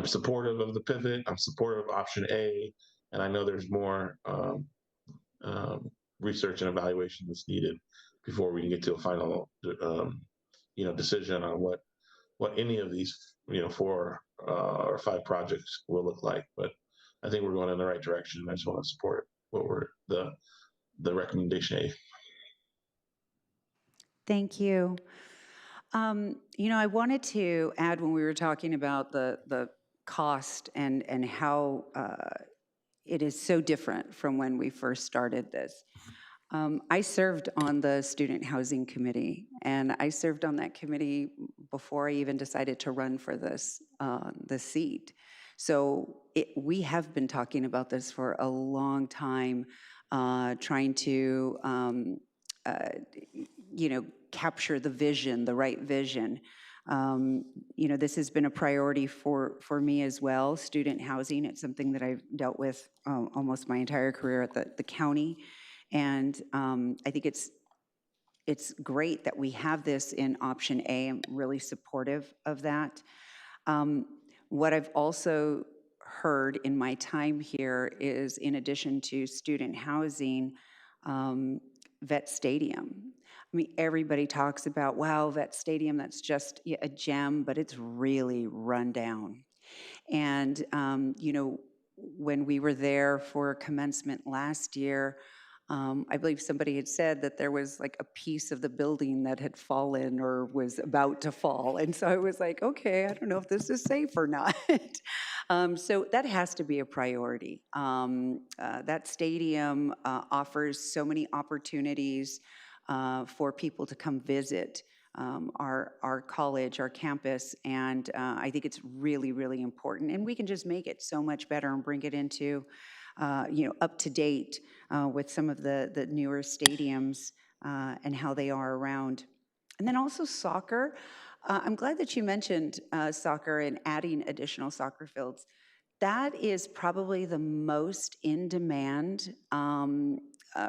supportive of the pivot. I'm supportive of option A, and I know there's more research and evaluation that's needed before we can get to a final decision on what any of these 4 or 5 projects will look like. But I think we're going in the right direction. I just want to support the recommendation A. Thank you. I wanted to add, when we were talking about the cost and how it is so different from when we first started this. I served on the Student Housing Committee, and I served on that committee before I even decided to run for this seat. So we have been talking about this for a long time, trying to capture the vision, the right vision. This has been a priority for me as well, student housing. It's something that I've dealt with almost my entire career at the county. And I think it's great that we have this in option A. I'm really supportive of that. What I've also heard in my time here is, in addition to student housing, Vet Stadium. I mean, everybody talks about, wow, Vet Stadium, that's just a gem, but it's really run down. And, when we were there for commencement last year, I believe somebody had said that there was like a piece of the building that had fallen or was about to fall. And so I was like, okay, I don't know if this is safe or not. So that has to be a priority. That stadium offers so many opportunities for people to come visit our college, our campus, and I think it's really, really important. And we can just make it so much better and bring it into up to date with some of the newer stadiums and how they are around. And then also soccer. I'm glad that you mentioned soccer and adding additional soccer fields. That is probably the most in-demand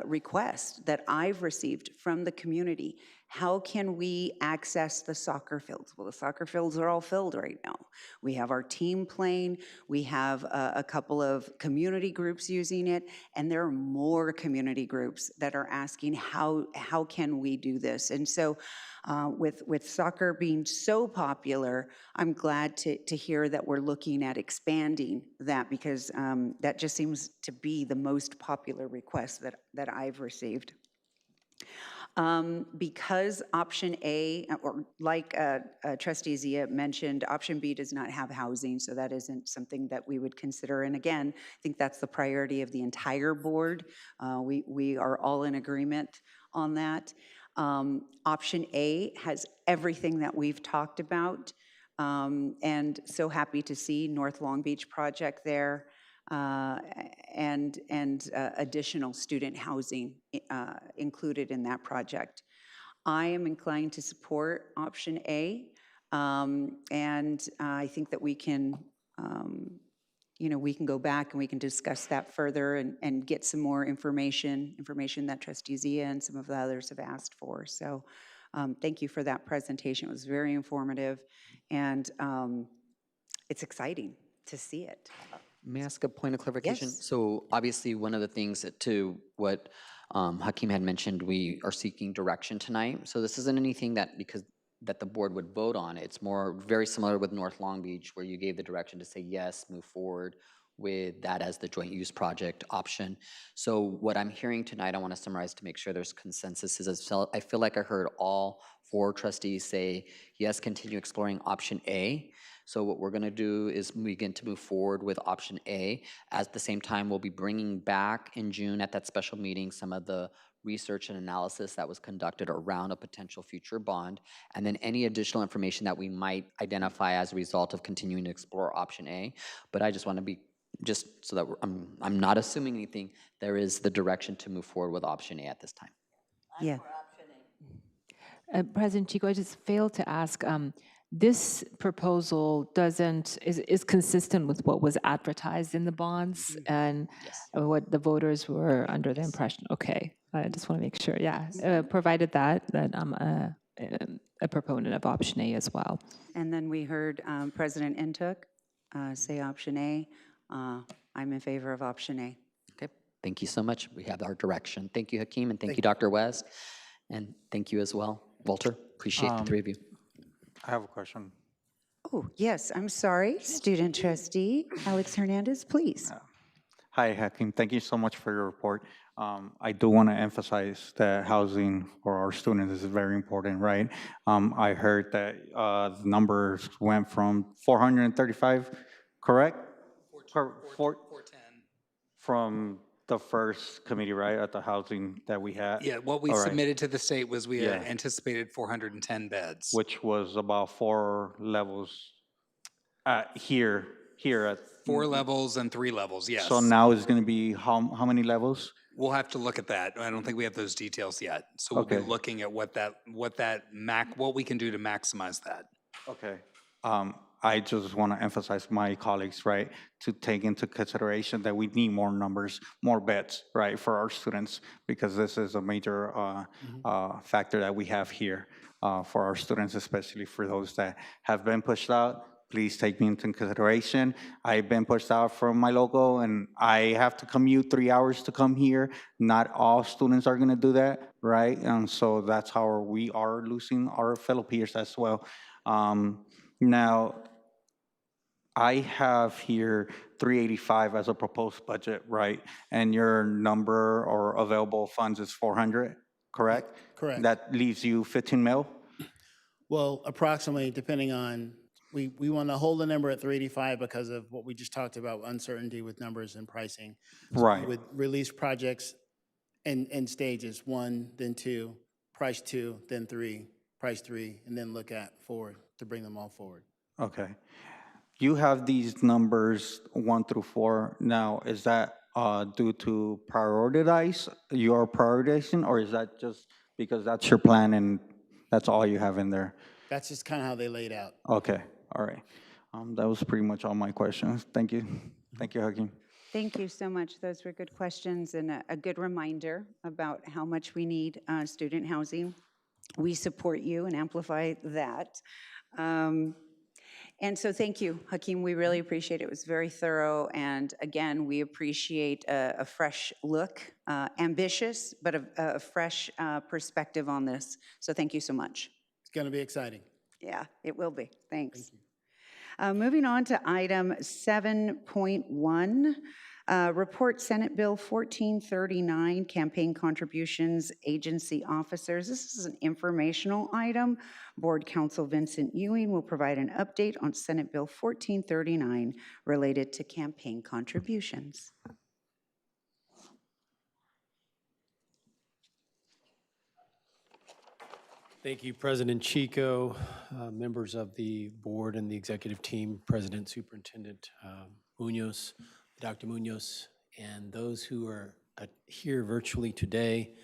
request that I've received from the community. How can we access the soccer fields? Well, the soccer fields are all filled right now. We have our team playing, we have a couple of community groups using it, and there are more community groups that are asking how can we do this? And so with soccer being so popular, I'm glad to hear that we're looking at expanding that, because that just seems to be the most popular request that I've received. Because option A, or like Trustee Zia mentioned, option B does not have housing, so that isn't something that we would consider. And again, I think that's the priority of the entire board. We are all in agreement on that. Option A has everything that we've talked about, and so happy to see North Long Beach project there. And additional student housing included in that project. I am inclined to support option A, and I think that we can we can go back and we can discuss that further and get some more information that Trustee Zia and some of the others have asked for. So thank you for that presentation. It was very informative, and it's exciting to see it. May I ask a point of clarification? Yes. So obviously, one of the things to what Hakeem had mentioned, we are seeking direction tonight. So this isn't anything that the board would vote on. It's more very similar with North Long Beach, where you gave the direction to say, yes, move forward with that as the joint use project option. So what I'm hearing tonight, I want to summarize to make sure there's consensus, is I feel like I heard all 4 trustees say, yes, continue exploring option A. So what we're going to do is begin to move forward with option A. At the same time, we'll be bringing back in June at that special meeting some of the research and analysis that was conducted around a potential future bond, and then any additional information that we might identify as a result of continuing to explore option A. But I just want to be, just so that I'm not assuming anything, there is the direction to move forward with option A at this time. Yeah. President Chico, I just failed to ask, this proposal is consistent with what was advertised in the bonds and what the voters were under the impression. Okay, I just want to make sure, provided that I'm a proponent of option A as well. And then we heard President Intuk say option A. I'm in favor of option A. Okay, thank you so much. We have our direction. Thank you, Hakeem, and thank you, Dr. West, and thank you as well, Walter. Appreciate the 3 of you. I have a question. Oh, yes, I'm sorry. Student trustee Alex Hernandez, please. Hi, Hakeem. Thank you so much for your report. I do want to emphasize that housing for our students is very important, right? I heard that the numbers went from 435, correct? 410. From the first committee, right, at the housing that we had? Yeah, what we submitted to the state was we had anticipated 410 beds. Which was about 4 levels here at 4 levels and 3 levels, yes. So now it's going to be how many levels? We'll have to look at that. I don't think we have those details yet. So we'll be looking at what we can do to maximize that. Okay. I just want to emphasize my colleagues, right, to take into consideration that we need more numbers, more beds, right, for our students, because this is a major factor that we have here for our students, especially for those that have been pushed out. Please take me into consideration. I've been pushed out from my local, and I have to commute 3 hours to come here. Not all students are going to do that, right? And so that's how we are losing our fellow peers as well. Now, I have here 385 as a proposed budget, right? And your number or available funds is 400, correct? Correct. That leaves you 15 mil? Well, approximately, depending on, we want to hold the number at 385 because of what we just talked about, uncertainty with numbers and pricing. So Right. we would release projects in stages, 1, then 2, price 2, then 3, price 3, and then look at 4 to bring them all forward. Okay. You have these numbers 1 through 4 now. Is that due to prioritize your prioritization, or is that just because that's your plan and that's all you have in there? That's just kind of how they laid out. Okay, all right. That was pretty much all my questions. Thank you. Thank you, Hakeem. Thank you so much. Those were good questions and a good reminder about how much we need student housing. We support you and amplify that. And so thank you, Hakeem. We really appreciate it. It was very thorough. And again, we appreciate a fresh look, ambitious, but a fresh perspective on this. So thank you so much. It's going to be exciting. Yeah, it will be. Thanks. Moving on to item 7.1. Report Senate Bill 1439, Campaign Contributions Agency Officers. This is an informational item. Board Counsel Vincent Ewing will provide an update on Senate Bill 1439 related to campaign contributions. Thank you, President Chico, members of the board and the executive team, President Superintendent Munoz, Dr. Munoz, and those who are here virtually today.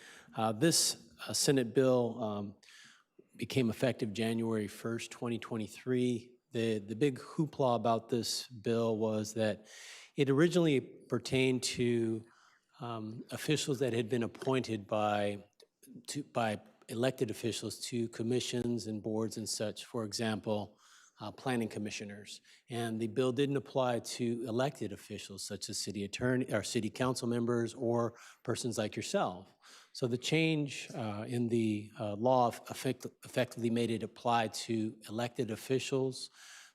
This Senate bill became effective January 1st, 2023. The big hoopla about this bill was that It originally pertained to officials that had been appointed by elected officials to commissions and boards and such, for example, planning commissioners. And the bill didn't apply to elected officials such as city attorney or city council members or persons like yourself. So the change in the law effectively made it apply to elected officials.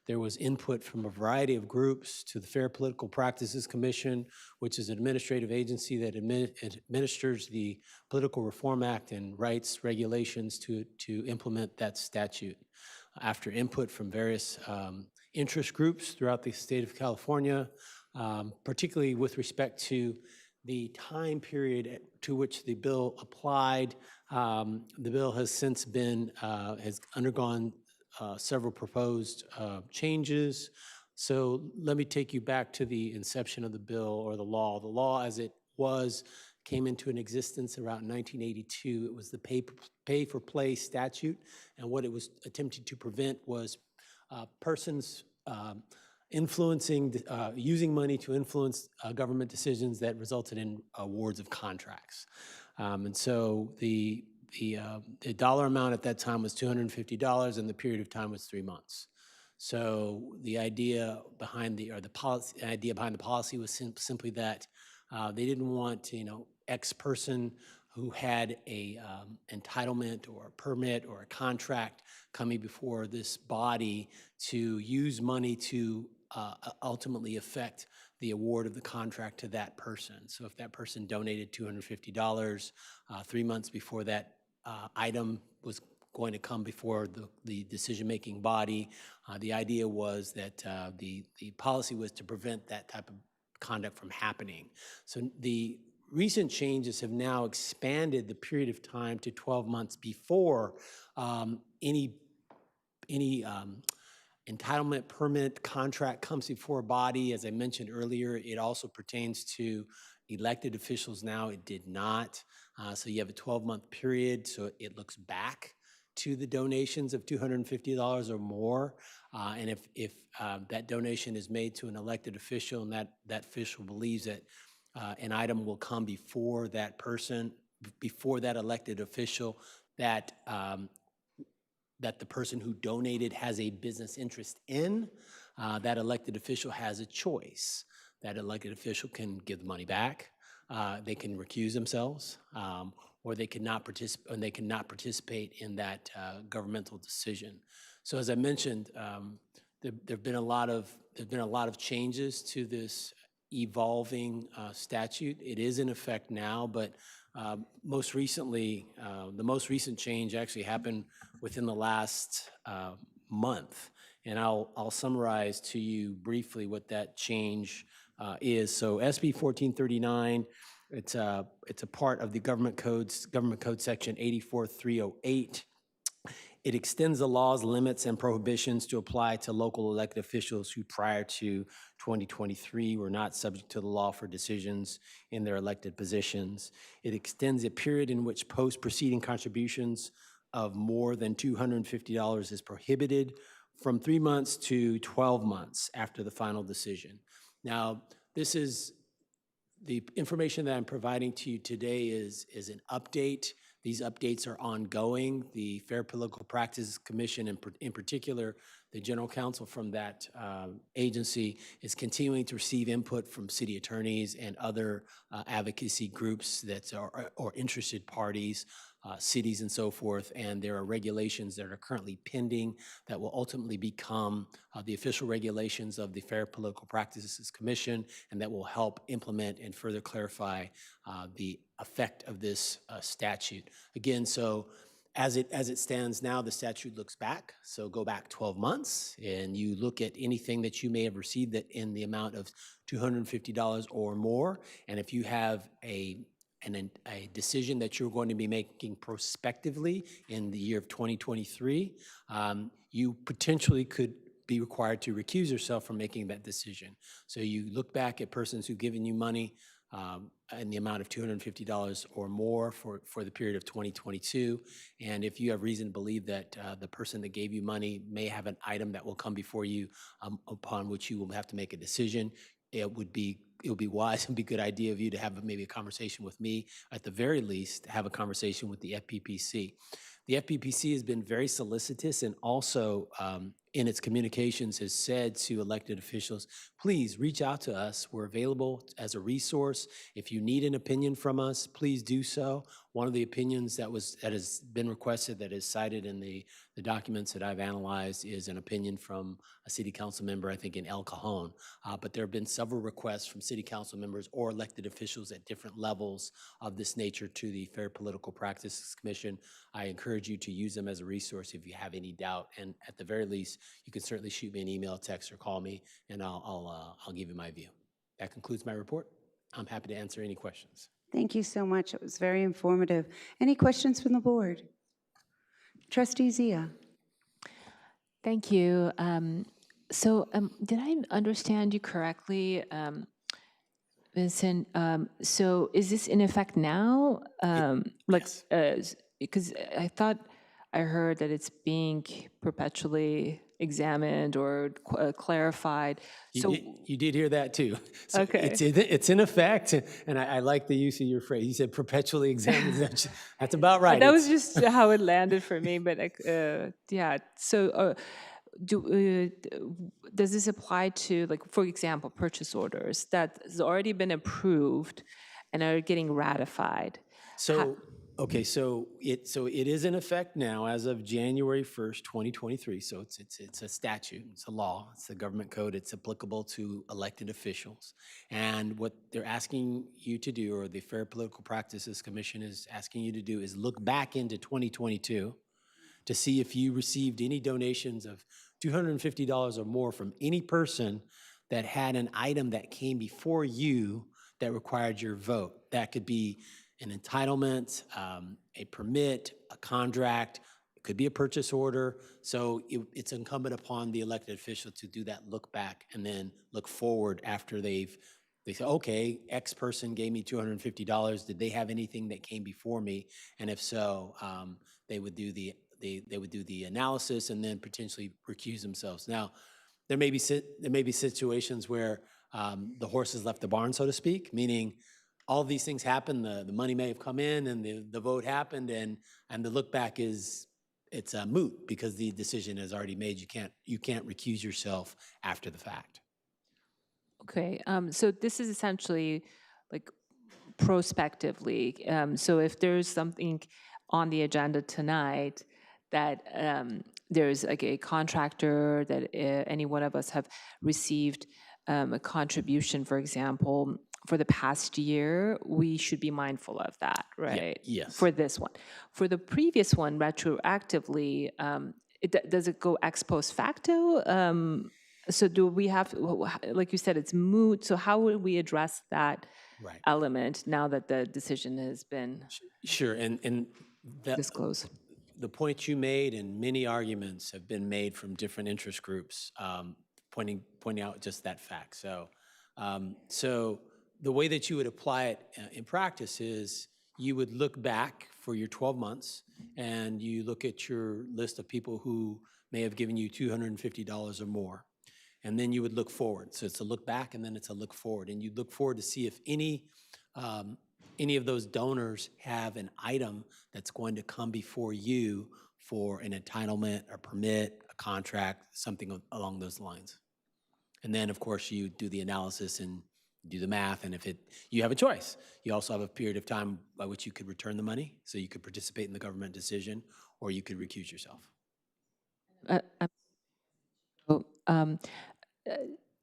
There was input from a variety of groups to the Fair Political Practices Commission, which is an administrative agency that administers the Political Reform Act and writes regulations to implement that statute. After input from various interest groups throughout the state of California, particularly with respect to the time period to which the bill applied, the bill has since been, has undergone several proposed changes. So let me take you back to the inception of the bill or the law. The law as it was came into an existence around 1982. It was the pay-for-play statute, and what it was attempting to prevent was persons influencing, using money to influence government decisions that resulted in awards of contracts. And so the dollar amount at that time was $250, and the period of time was 3 months. So the idea behind the policy was simply that they didn't want, X person who had a entitlement or a permit or a contract coming before this body to use money to ultimately affect the award of the contract to that person. So if that person donated $250 3 months before that item was going to come before the decision-making body, the idea was that the policy was to prevent that type of conduct from happening. So the recent changes have now expanded the period of time to 12 months before any entitlement, permit, contract comes before a body. As I mentioned earlier, it also pertains to elected officials now. It did not. So you have a 12-month period, so it looks back to the donations of $250 or more. And if that donation is made to an elected official and that official believes that an item will come before that person, before that elected official, that the person who donated has a business interest in, that elected official has a choice. That elected official can give the money back, they can recuse themselves, or they cannot participate in that governmental decision. So as I mentioned, there've been a lot of changes to this evolving statute. It is in effect now, but most recently, the most recent change actually happened within the last month. And I'll summarize to you briefly what that change is. So SB 1439, it's a part of the Government Code Section 84308. It extends the laws, limits, and prohibitions to apply to local elected officials who prior to 2023 were not subject to the law for decisions in their elected positions. It extends a period in which post-proceeding contributions of more than $250 is prohibited from 3 months to 12 months after the final decision. Now, this is the information that I'm providing to you today is an update. These updates are ongoing. The Fair Political Practices Commission, in particular, the general counsel from that agency, is continuing to receive input from city attorneys and other advocacy groups that are or interested parties, cities and so forth, and there are regulations that are currently pending that will ultimately become the official regulations of the Fair Political Practices Commission, and that will help implement and further clarify the effect of this statute. Again, so as it stands now, the statute looks back, so go back 12 months, and you look at anything that you may have received that in the amount of $250 or more, and if you have a decision that you're going to be making prospectively in the year of 2023, you potentially could be required to recuse yourself from making that decision. So you look back at persons who've given you money in the amount of $250 or more for the period of 2022, and if you have reason to believe that the person that gave you money may have an item that will come before you upon which you will have to make a decision, it would be wise and be a good idea of you to have maybe a conversation with me, at the very least, have a conversation with the FPPC. The FPPC has been very solicitous and also in its communications has said to elected officials, please reach out to us. We're available as a resource. If you need an opinion from us, please do so. One of the opinions that has been requested, that is cited in the documents that I've analyzed, is an opinion from a city council member, I think in El Cajon. But there have been several requests from city council members or elected officials at different levels of this nature to the Fair Political Practices Commission. I encourage you to use them as a resource if you have any doubt. And at the very least, you can certainly shoot me an email, text, or call me, and I'll give you my view. That concludes my report. I'm happy to answer any questions. Thank you so much. It was very informative. Any questions from the board? Trustee Zia. Thank you. Did I understand you correctly, Vincent? So is this in effect now? Because I thought I heard that it's being perpetually examined or clarified. So You did hear that too. So Okay. It's in effect, and I like the use of your phrase. You said perpetually examined. That's about right. that was just how it landed for me. But yeah. So does this apply to, like, for example, purchase orders that has already been approved and are getting ratified? So it is in effect now as of January 1st, 2023. So it's a statute, it's a law, it's the government code. It's applicable to elected officials. And what they're asking you to do, or the Fair Political Practices Commission is asking you to do, is look back into 2022 to see if you received any donations of $250 or more from any person that had an item that came before you that required your vote. That could be an entitlement, a permit, a contract, it could be a purchase order. So it's incumbent upon the elected official to do that look back and then look forward after they say, okay, X person gave me $250. Did they have anything that came before me? And if so, they would do the analysis and then potentially recuse themselves. Now, there may be situations where the horse has left the barn, so to speak, meaning all these things happen, the money may have come in and the vote happened, and the look back it's a moot because the decision is already made. You can't recuse yourself after the fact. Okay, so this is essentially like prospectively. So if there's something on the agenda tonight that there's like a contractor that any one of us have received a contribution, for example, for the past year, we should be mindful of that, right? Yes. For this one. For the previous one, retroactively, does it go ex post facto? So do we have, like you said, it's moot. So how would we address that element now that the decision has been Sure, and disclosed? The point you made and many arguments have been made from different interest groups pointing out just that fact. So the way that you would apply it in practice is you would look back for your 12 months and you look at your list of people who may have given you $250 or more. And then you would look forward. So it's a look back and then it's a look forward. And you look forward to see if any of those donors have an item that's going to come before you for an entitlement, a permit, a contract, something along those lines. And then, of course, you do the analysis and do the math, and you have a choice. You also have a period of time by which you could return the money, so you could participate in the government decision, or you could recuse yourself.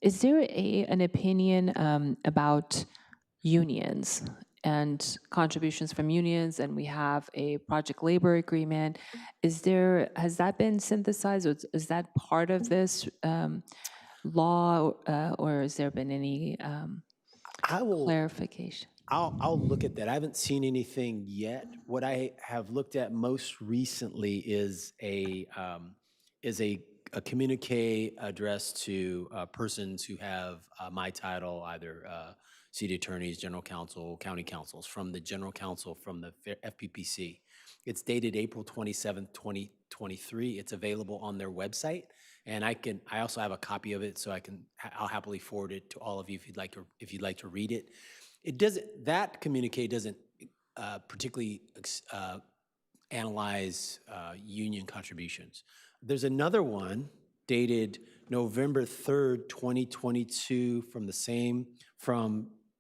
Is there an opinion about unions and contributions from unions, and we have a project labor agreement? Has that been synthesized, or is that part of this law, or has there been any clarification? I'll look at that. I haven't seen anything yet. What I have looked at most recently is a communique addressed to persons who have my title, either city attorneys, general counsel, county councils, from the general counsel from the FPPC. It's dated April 27th, 2023. It's available on their website. And I also have a copy of it, so I'll happily forward it to all of you if you'd like to read it. That communique doesn't particularly analyze union contributions. There's another one dated November 3rd, 2022 from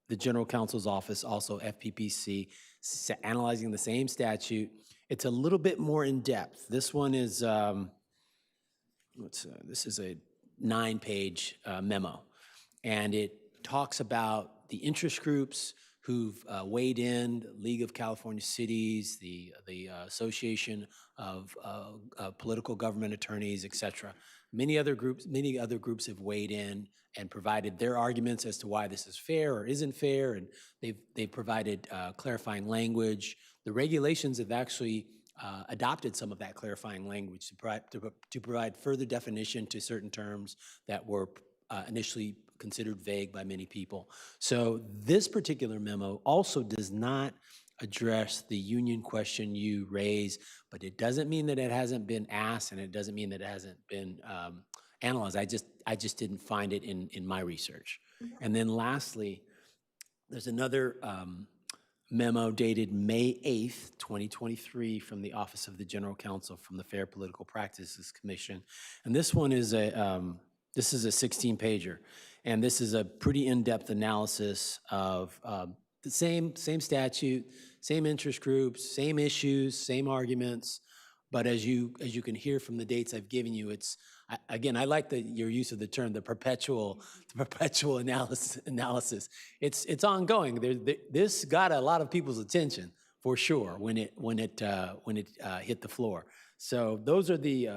the General Counsel's office, also FPPC, analyzing the same statute. It's a little bit more in depth. This one is, this is a 9-page memo, and it talks about the interest groups who've weighed in, the League of California Cities, the Association of Political Government Attorneys, et cetera. Many other groups have weighed in and provided their arguments as to why this is fair or isn't fair, and they've provided clarifying language. The regulations have actually adopted some of that clarifying language to provide further definition to certain terms that were initially considered vague by many people. So this particular memo also does not address the union question you raise, but it doesn't mean that it hasn't been asked, and it doesn't mean that it hasn't been analyzed. I just didn't find it in my research. And then lastly, there's another memo dated May 8th, 2023 from the Office of the General Counsel from the Fair Political Practices Commission. And this one is a 16-pager. And this is a pretty in-depth analysis of the same statute, same interest groups, same issues, same arguments. But as you can hear from the dates I've given you, again, I like your use of the term, the perpetual analysis. It's ongoing. This got a lot of people's attention for sure when it hit the floor. So those are the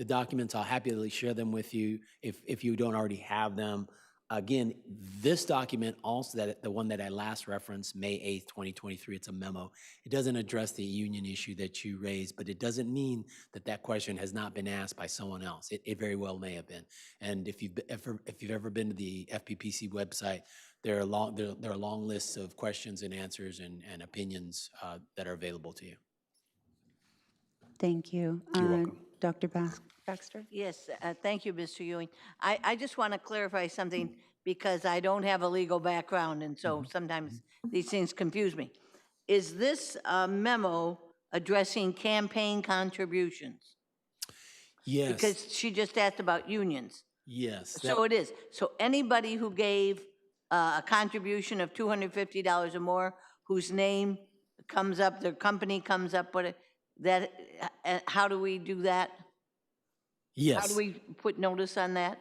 documents. I'll happily share them with you if you don't already have them. Again, this document also, the one that I last referenced, May 8th, 2023, it's a memo. It doesn't address the union issue that you raised, but it doesn't mean that question has not been asked by someone else. It very well may have been. And if you've ever been to the FPPC website, there are long lists of questions and answers and opinions that are available to you. Thank you. You're welcome. Dr. Baxter? Yes, thank you, Mr. Ewing. I just want to clarify something because I don't have a legal background, and so sometimes these things confuse me. Is this memo addressing campaign contributions? Yes. Because she just asked about unions. Yes. So it is. So anybody who gave a contribution of $250 or more, whose name comes up, their company comes up with it, how do we do that? Yes. How do we put notice on that?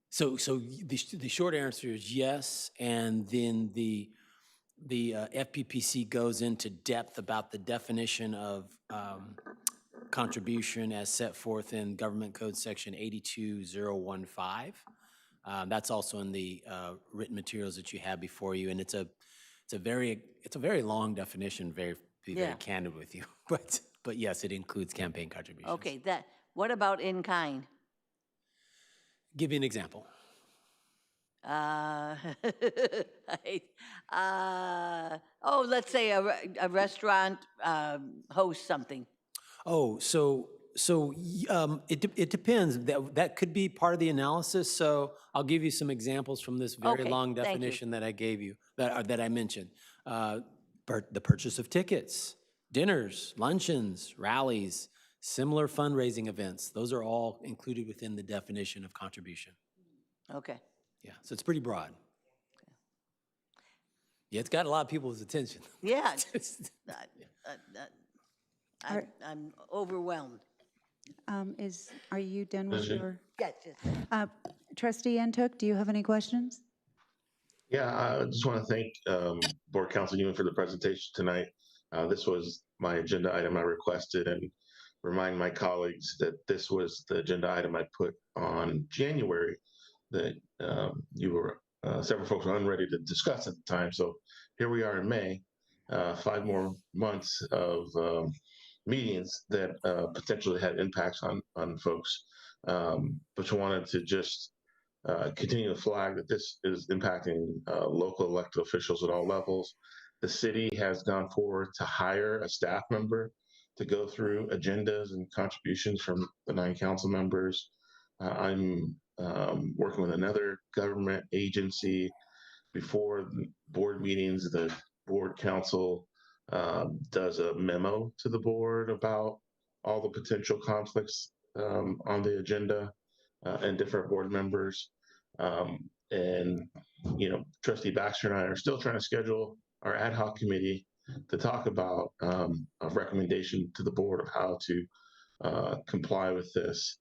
So the short answer is yes, and then the FPPC goes into depth about the definition of contribution as set forth in Government Code Section 82015. That's also in the written materials that you have before you, and it's a very long definition. Be very candid with you, but yes, it includes campaign contributions. Okay, what about in kind? Give me an example. Let's say a restaurant hosts something. Oh, so it depends. That could be part of the analysis. So I'll give you some examples from this very long definition that I gave you, that I mentioned. The purchase of tickets, dinners, luncheons, rallies, similar fundraising events. Those are all included within the definition of contribution. Okay. Yeah, so it's pretty broad. Yeah, it's got a lot of people's attention. Yeah. I'm overwhelmed. Are you done with your? Yes. Trustee Ntuk, do you have any questions? Yeah, I just want to thank Board Counsel Ewing for the presentation tonight. This was my agenda item I requested, and remind my colleagues that this was the agenda item I put on January that several folks were unready to discuss at the time. So here we are in May, 5 more months of meetings that potentially had impacts on folks. But you wanted to just continue to flag that this is impacting local elected officials at all levels. The city has gone forward to hire a staff member to go through agendas and contributions from the 9 council members. I'm working with another government agency. Before board meetings, the board council does a memo to the board about all the potential conflicts on the agenda and different board members. And, you know, Trustee Baxter and I are still trying to schedule our ad hoc committee to talk about a recommendation to the board of how to comply with this.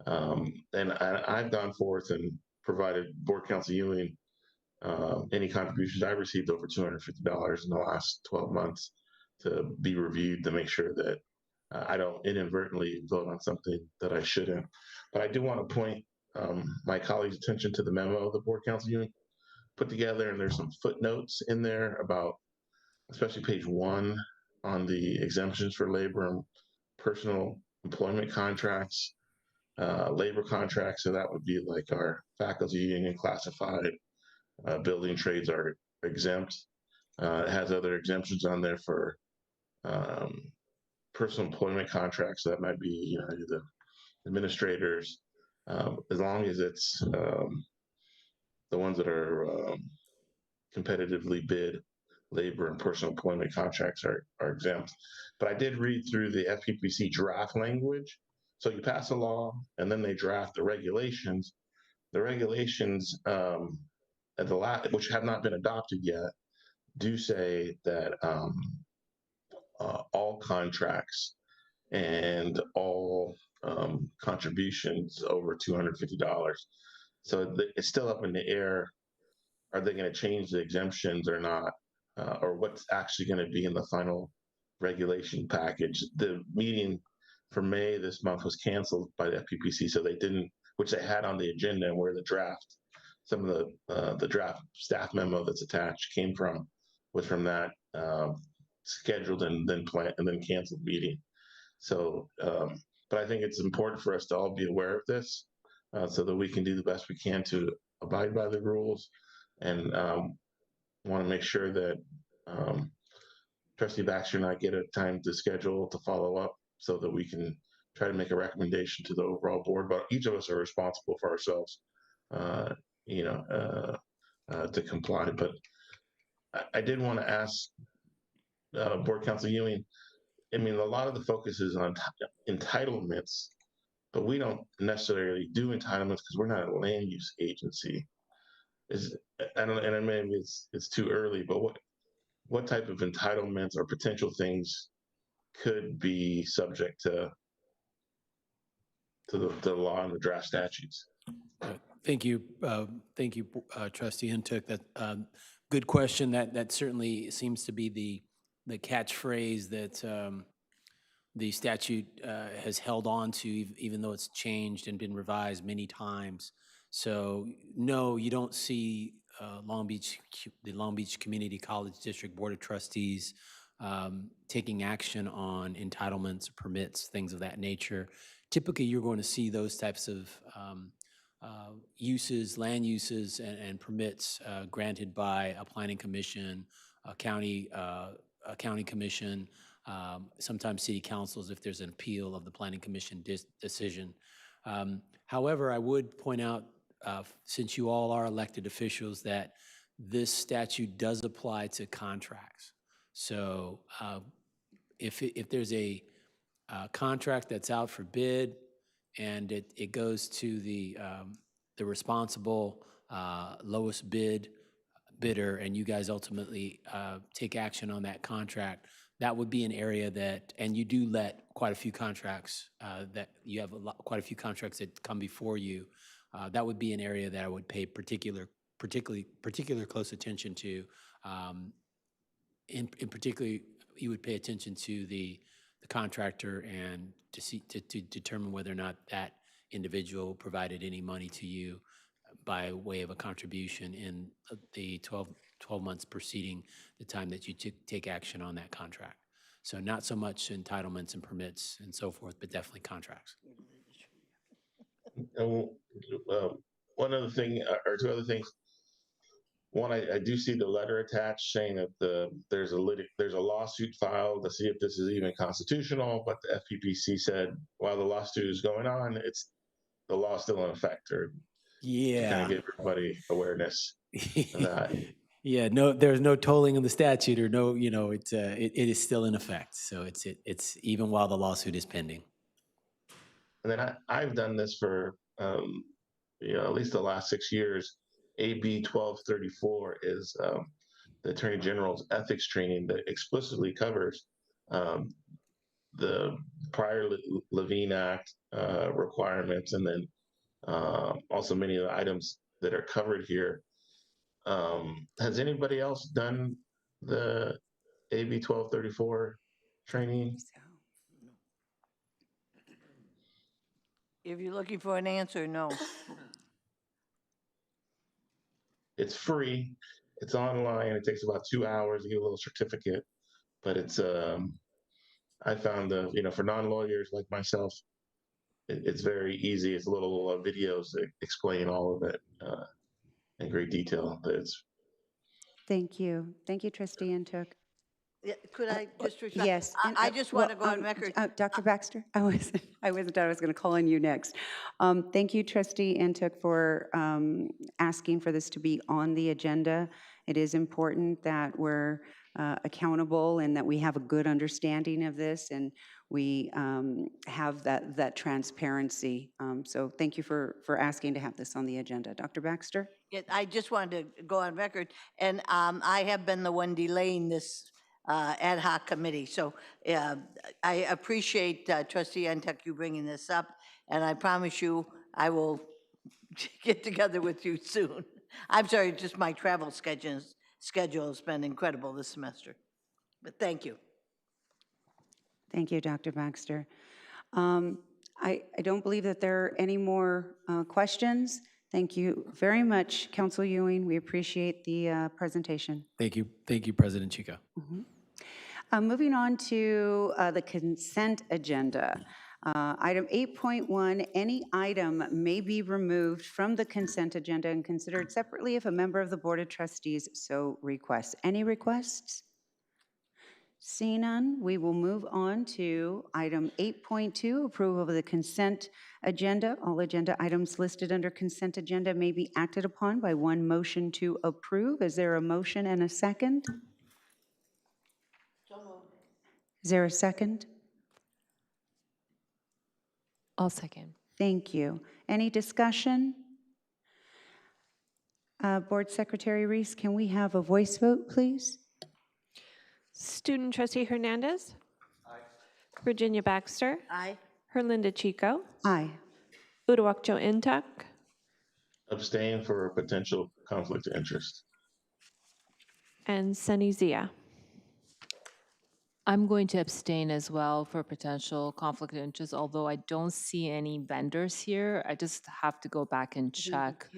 And I've gone forth and provided Board Council Ewing any contributions. I received over $250 in the last 12 months to be reviewed to make sure that I don't inadvertently vote on something that I shouldn't. But I do want to point my colleagues' attention to the memo the Board Council Ewing put together, and there's some footnotes in there about, especially page 1 on the exemptions for labor and personal employment contracts, labor contracts. So that would be like our faculty union classified, building trades are exempt. It has other exemptions on there for personal employment contracts. So that might be, you know, the administrators, as long as it's the ones that are competitively bid labor and personal employment contracts are exempt. But I did read through the FPPC draft language. So you pass a law and then they draft the regulations. The regulations at the which have not been adopted yet, do say that all contracts and all contributions over $250. So it's still up in the air. Are they going to change the exemptions or not? Or what's actually going to be in the final regulation package? The meeting for May this month was canceled by the FPPC, so they didn't, which they had on the agenda and where the draft, some of the draft staff memo that's attached came from, was from that scheduled and then planned and then canceled meeting. So, but I think it's important for us to all be aware of this so that we can do the best we can to abide by the rules, and want to make sure that Trustee Baxter and I get a time to schedule to follow up so that we can try to make a recommendation to the overall board. But each of us are responsible for ourselves, you know, to comply. But I did want to ask Board Council Ewing, I mean, a lot of the focus is on entitlements, but we don't necessarily do entitlements because we're not a land use agency. I don't know, and maybe it's too early, but what type of entitlements or potential things could be subject to the law and the draft statutes? Thank you, Trustee Hintook. That good question. That certainly seems to be the catchphrase that the statute has held on to, even though it's changed and been revised many times. So no, you don't see the Long Beach Community College District Board of Trustees taking action on entitlements, permits, things of that nature. Typically, you're going to see those types of uses, land uses, and permits granted by a planning commission, a county commission, sometimes city councils if there's an appeal of the planning commission decision. However, I would point out, since you all are elected officials, that this statute does apply to contracts. So if there's a contract that's out for bid and it goes to the responsible lowest bidder, and you guys ultimately take action on that contract, that would be an area that, and you do let quite a few contracts that you have quite a few contracts that come before you. That would be an area that I would pay particular close attention to. In particular, you would pay attention to the contractor and to determine whether or not that individual provided any money to you by way of a contribution in the 12 months preceding the time that you take action on that contract. So not so much entitlements and permits and so forth, but definitely contracts. one other thing, or two other things. One, I do see the letter attached saying that there's a lawsuit filed to see if this is even constitutional, but the FPPC said while the lawsuit is going on, the law's still in effect, or to kind of give everybody awareness of that. Yeah, no, there's no tolling of the statute or no, it is still in effect. So it's even while the lawsuit is pending. And then I've done this for, at least the last 6 years. AB 1234 is the Attorney General's ethics training that explicitly covers the prior Levine Act requirements, and then also many of the items that are covered here. Has anybody else done the AB 1234 training? If you're looking for an answer, no. It's free. It's online. It takes about 2 hours to get a little certificate, but it's I found for non-lawyers like myself, it's very easy. It's little videos that explain all of it in great detail. Thank you. Thank you, Trustee Ntuk. Yeah, could I just respond? Yes. I just want to go on record. Dr. Baxter, I was going to call on you next. Thank you, Trustee Ntuk, for asking for this to be on the agenda. It is important that we're accountable and that we have a good understanding of this, and we have that transparency. So thank you for asking to have this on the agenda. Dr. Baxter? Yeah, I just wanted to go on record, and I have been the one delaying this ad hoc committee. So I appreciate Trustee Ntuk you bringing this up, and I promise you I will get together with you soon. I'm sorry, just my travel schedule has been incredible this semester, but thank you. Thank you, Dr. Baxter. I don't believe that there are any more questions. Thank you very much, Council Ewing. We appreciate the presentation. Thank you. Thank you, President Chico. Moving on to the consent agenda. Item 8.1, any item may be removed from the consent agenda and considered separately if a member of the Board of Trustees so requests. Any requests? Seeing none, we will move on to item 8.2, approval of the consent agenda. All agenda items listed under consent agenda may be acted upon by one motion to approve. Is there a motion and a second? Is there a second? I'll second. Thank you. Any discussion? Board Secretary Reese, can we have a voice vote, please? Student Trustee Hernandez. Aye. Virginia Baxter. Aye. Herlinda Chico. Aye. Uduak-Joe Ntuk. Abstain for a potential conflict of interest. And Sunny Zia. I'm going to abstain as well for potential conflict of interest, although I don't see any vendors here. I just have to go back and check.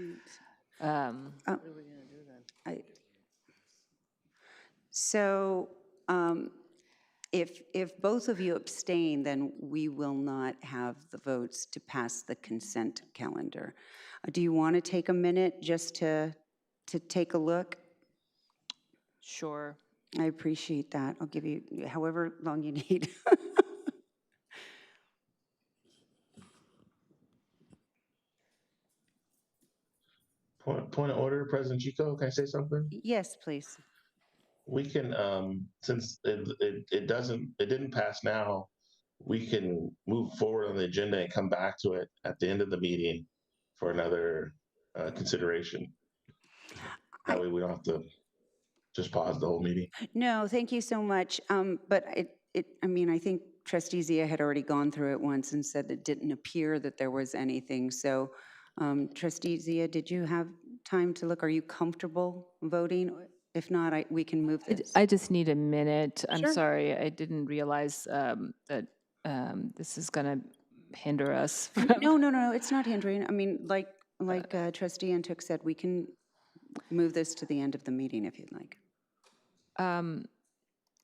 If both of you abstain, then we will not have the votes to pass the consent calendar. Do you want to take a minute just to take a look? Sure. I appreciate that. I'll give you however long you need. Point of order, President Chico, can I say something? Yes, please. We can, since it didn't pass now, we can move forward on the agenda and come back to it at the end of the meeting for another consideration. That way we don't have to just pause the whole meeting. No, thank you so much. But I think Trustee Zia had already gone through it once and said it didn't appear that there was anything. So Trustee Zia, did you have time to look? Are you comfortable voting? If not, we can move this. I just need a minute. I'm Sure. sorry. I didn't realize that this is going to hinder us. No, it's not hindering. I mean, like Trustee Ntuk said, we can move this to the end of the meeting if you'd like.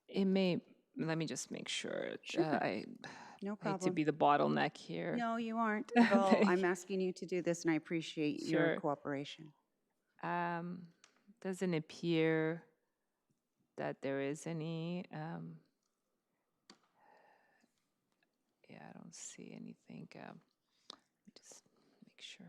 It may, let me just make sure. Sure. No I hate to problem. be the bottleneck here. No, you aren't at all. Thank I'm asking you to do this, and I appreciate your Sure. cooperation. Doesn't appear that there is any. Yeah, I don't see anything. Let me just make sure.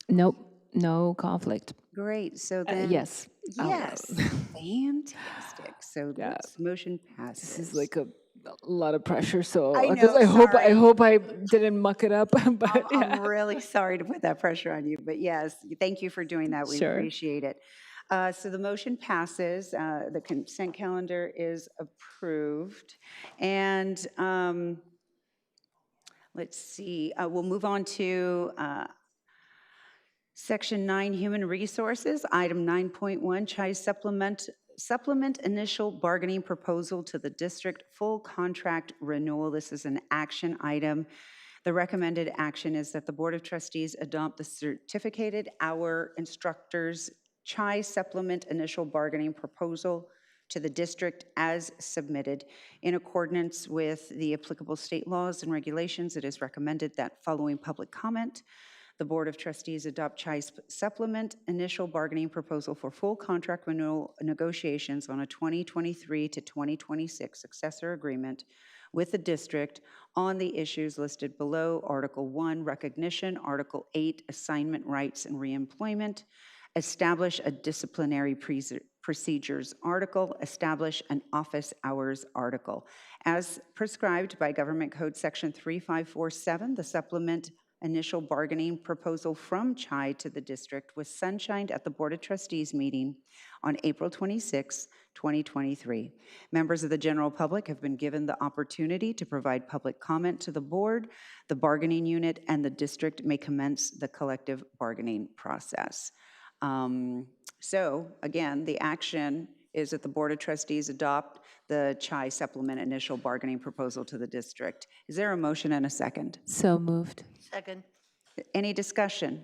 Nope, no conflict. Great, so then. Yes. I'll- Yes, fantastic. So Yeah. this motion passes. This is like a lot of pressure, so I because know, I sorry. hope I didn't muck it up. But yeah. I'm really sorry to put that pressure on you, but yes, thank you for doing that. We Sure. appreciate it. So the motion passes. The consent calendar is approved. And let's see, we'll move on to Section 9, Human Resources, Item 9.1, CHI Supplement Initial Bargaining Proposal to the District Full Contract Renewal. This is an action item. The recommended action is that the Board of Trustees adopt the Certificated Hour Instructors CHI Supplement Initial Bargaining Proposal to the district as submitted. In accordance with the applicable state laws and regulations, it is recommended that following public comment, the Board of Trustees adopt CHI's supplement initial bargaining proposal for full contract renewal negotiations on a 2023 to 2026 successor agreement with the district on the issues listed below: Article 1, recognition; Article 8, assignment rights and reemployment; establish a disciplinary procedures article; establish an office hours article. As prescribed by Government Code Section 3547, the supplement initial bargaining proposal from CHI to the district was sunshined at the Board of Trustees meeting on April 26, 2023. Members of the general public have been given the opportunity to provide public comment to the board. The bargaining unit and the district may commence the collective bargaining process. So again, the action is that the Board of Trustees adopt the CHI supplement initial bargaining proposal to the district. Is there a motion and a second? So moved. Second. Any discussion?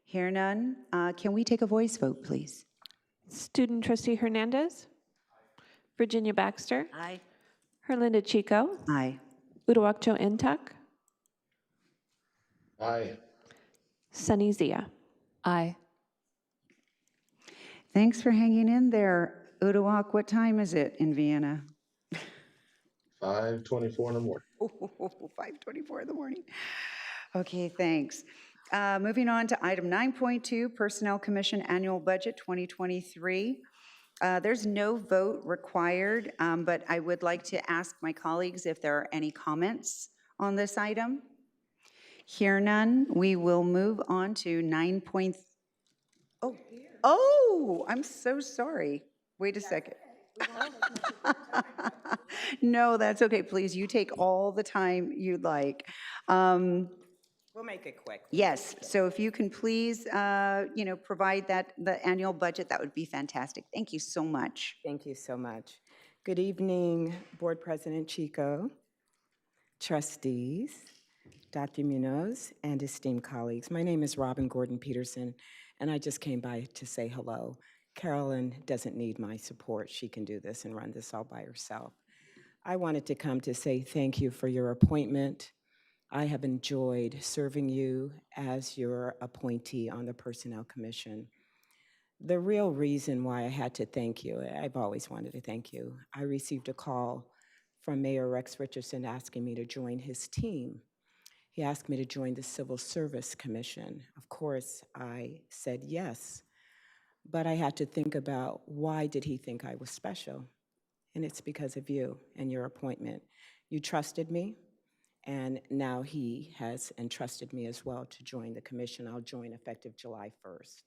Hear none. Can we take a voice vote, please? Student trustee Hernandez. Virginia Baxter. Aye. Herlinda Chico. Aye. Uduak-Joe Ntuk. Aye. Sunny Zia. Aye. Thanks for hanging in there. Uduak, what time is it in Vienna? 5:24 in the morning. 5:24 in the morning. Okay, thanks. Moving on to item 9.2, Personnel Commission Annual Budget 2023. There's no vote required, but I would like to ask my colleagues if there are any comments on this item. Hear none, we will move on to 9. Oh, I'm so sorry. Wait a second. No, that's okay. Please, you take all the time you'd like. We'll make it quick. Yes, so if you can please, provide the annual budget, that would be fantastic. Thank you so much. Thank you so much. Good evening, Board President Chico, trustees, Dr. Munoz, and esteemed colleagues. My name is Robin Gordon Peterson, and I just came by to say hello. Carolyn doesn't need my support. She can do this and run this all by herself. I wanted to come to say thank you for your appointment. I have enjoyed serving you as your appointee on the Personnel Commission. The real reason why I had to thank you, I've always wanted to thank you. I received a call from Mayor Rex Richardson asking me to join his team. He asked me to join the Civil Service Commission. Of course, I said yes, but I had to think about why did he think I was special? and it's because of you and your appointment. You trusted me, and now he has entrusted me as well to join the commission. I'll join effective July 1st.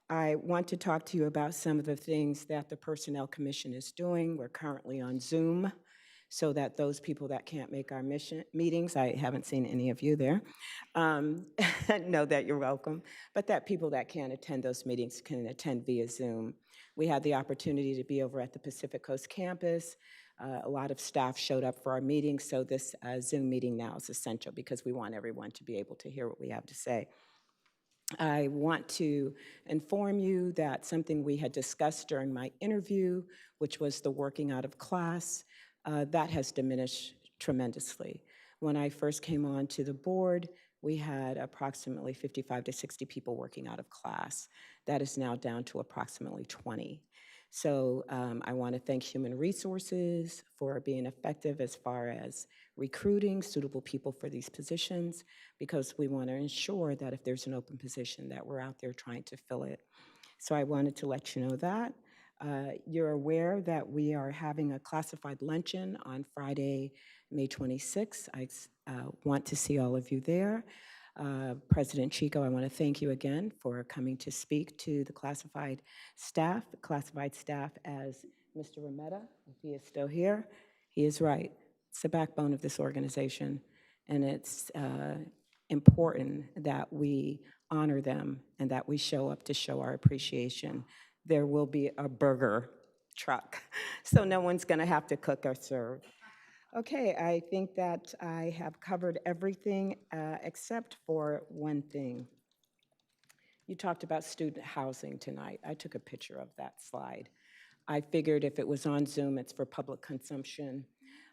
I want to talk to you about some of the things that the Personnel Commission is doing. We're currently on Zoom, so that those people that can't make our meetings, I haven't seen any of you there, know that you're welcome, but that people that can't attend those meetings can attend via Zoom. We had the opportunity to be over at the Pacific Coast campus. A lot of staff showed up for our meetings, so this Zoom meeting now is essential because we want everyone to be able to hear what we have to say. I want to inform you that something we had discussed during my interview, which was the working out of class, that has diminished tremendously. When I first came on to the board, we had approximately 55 to 60 people working out of class. That is now down to approximately 20. So I want to thank Human Resources for being effective as far as recruiting suitable people for these positions, because we want to ensure that if there's an open position that we're out there trying to fill it. So I wanted to let you know that. You're aware that we are having a classified luncheon on Friday, May 26th. I want to see all of you there. President Chico, I want to thank you again for coming to speak to the classified staff as Mr. Rometta, if he is still here. He is right. It's the backbone of this organization, and it's important that we honor them and that we show up to show our appreciation. There will be a burger truck, so no one's going to have to cook or serve. Okay, I think that I have covered everything except for one thing. You talked about student housing tonight. I took a picture of that slide. I figured if it was on Zoom, it's for public consumption.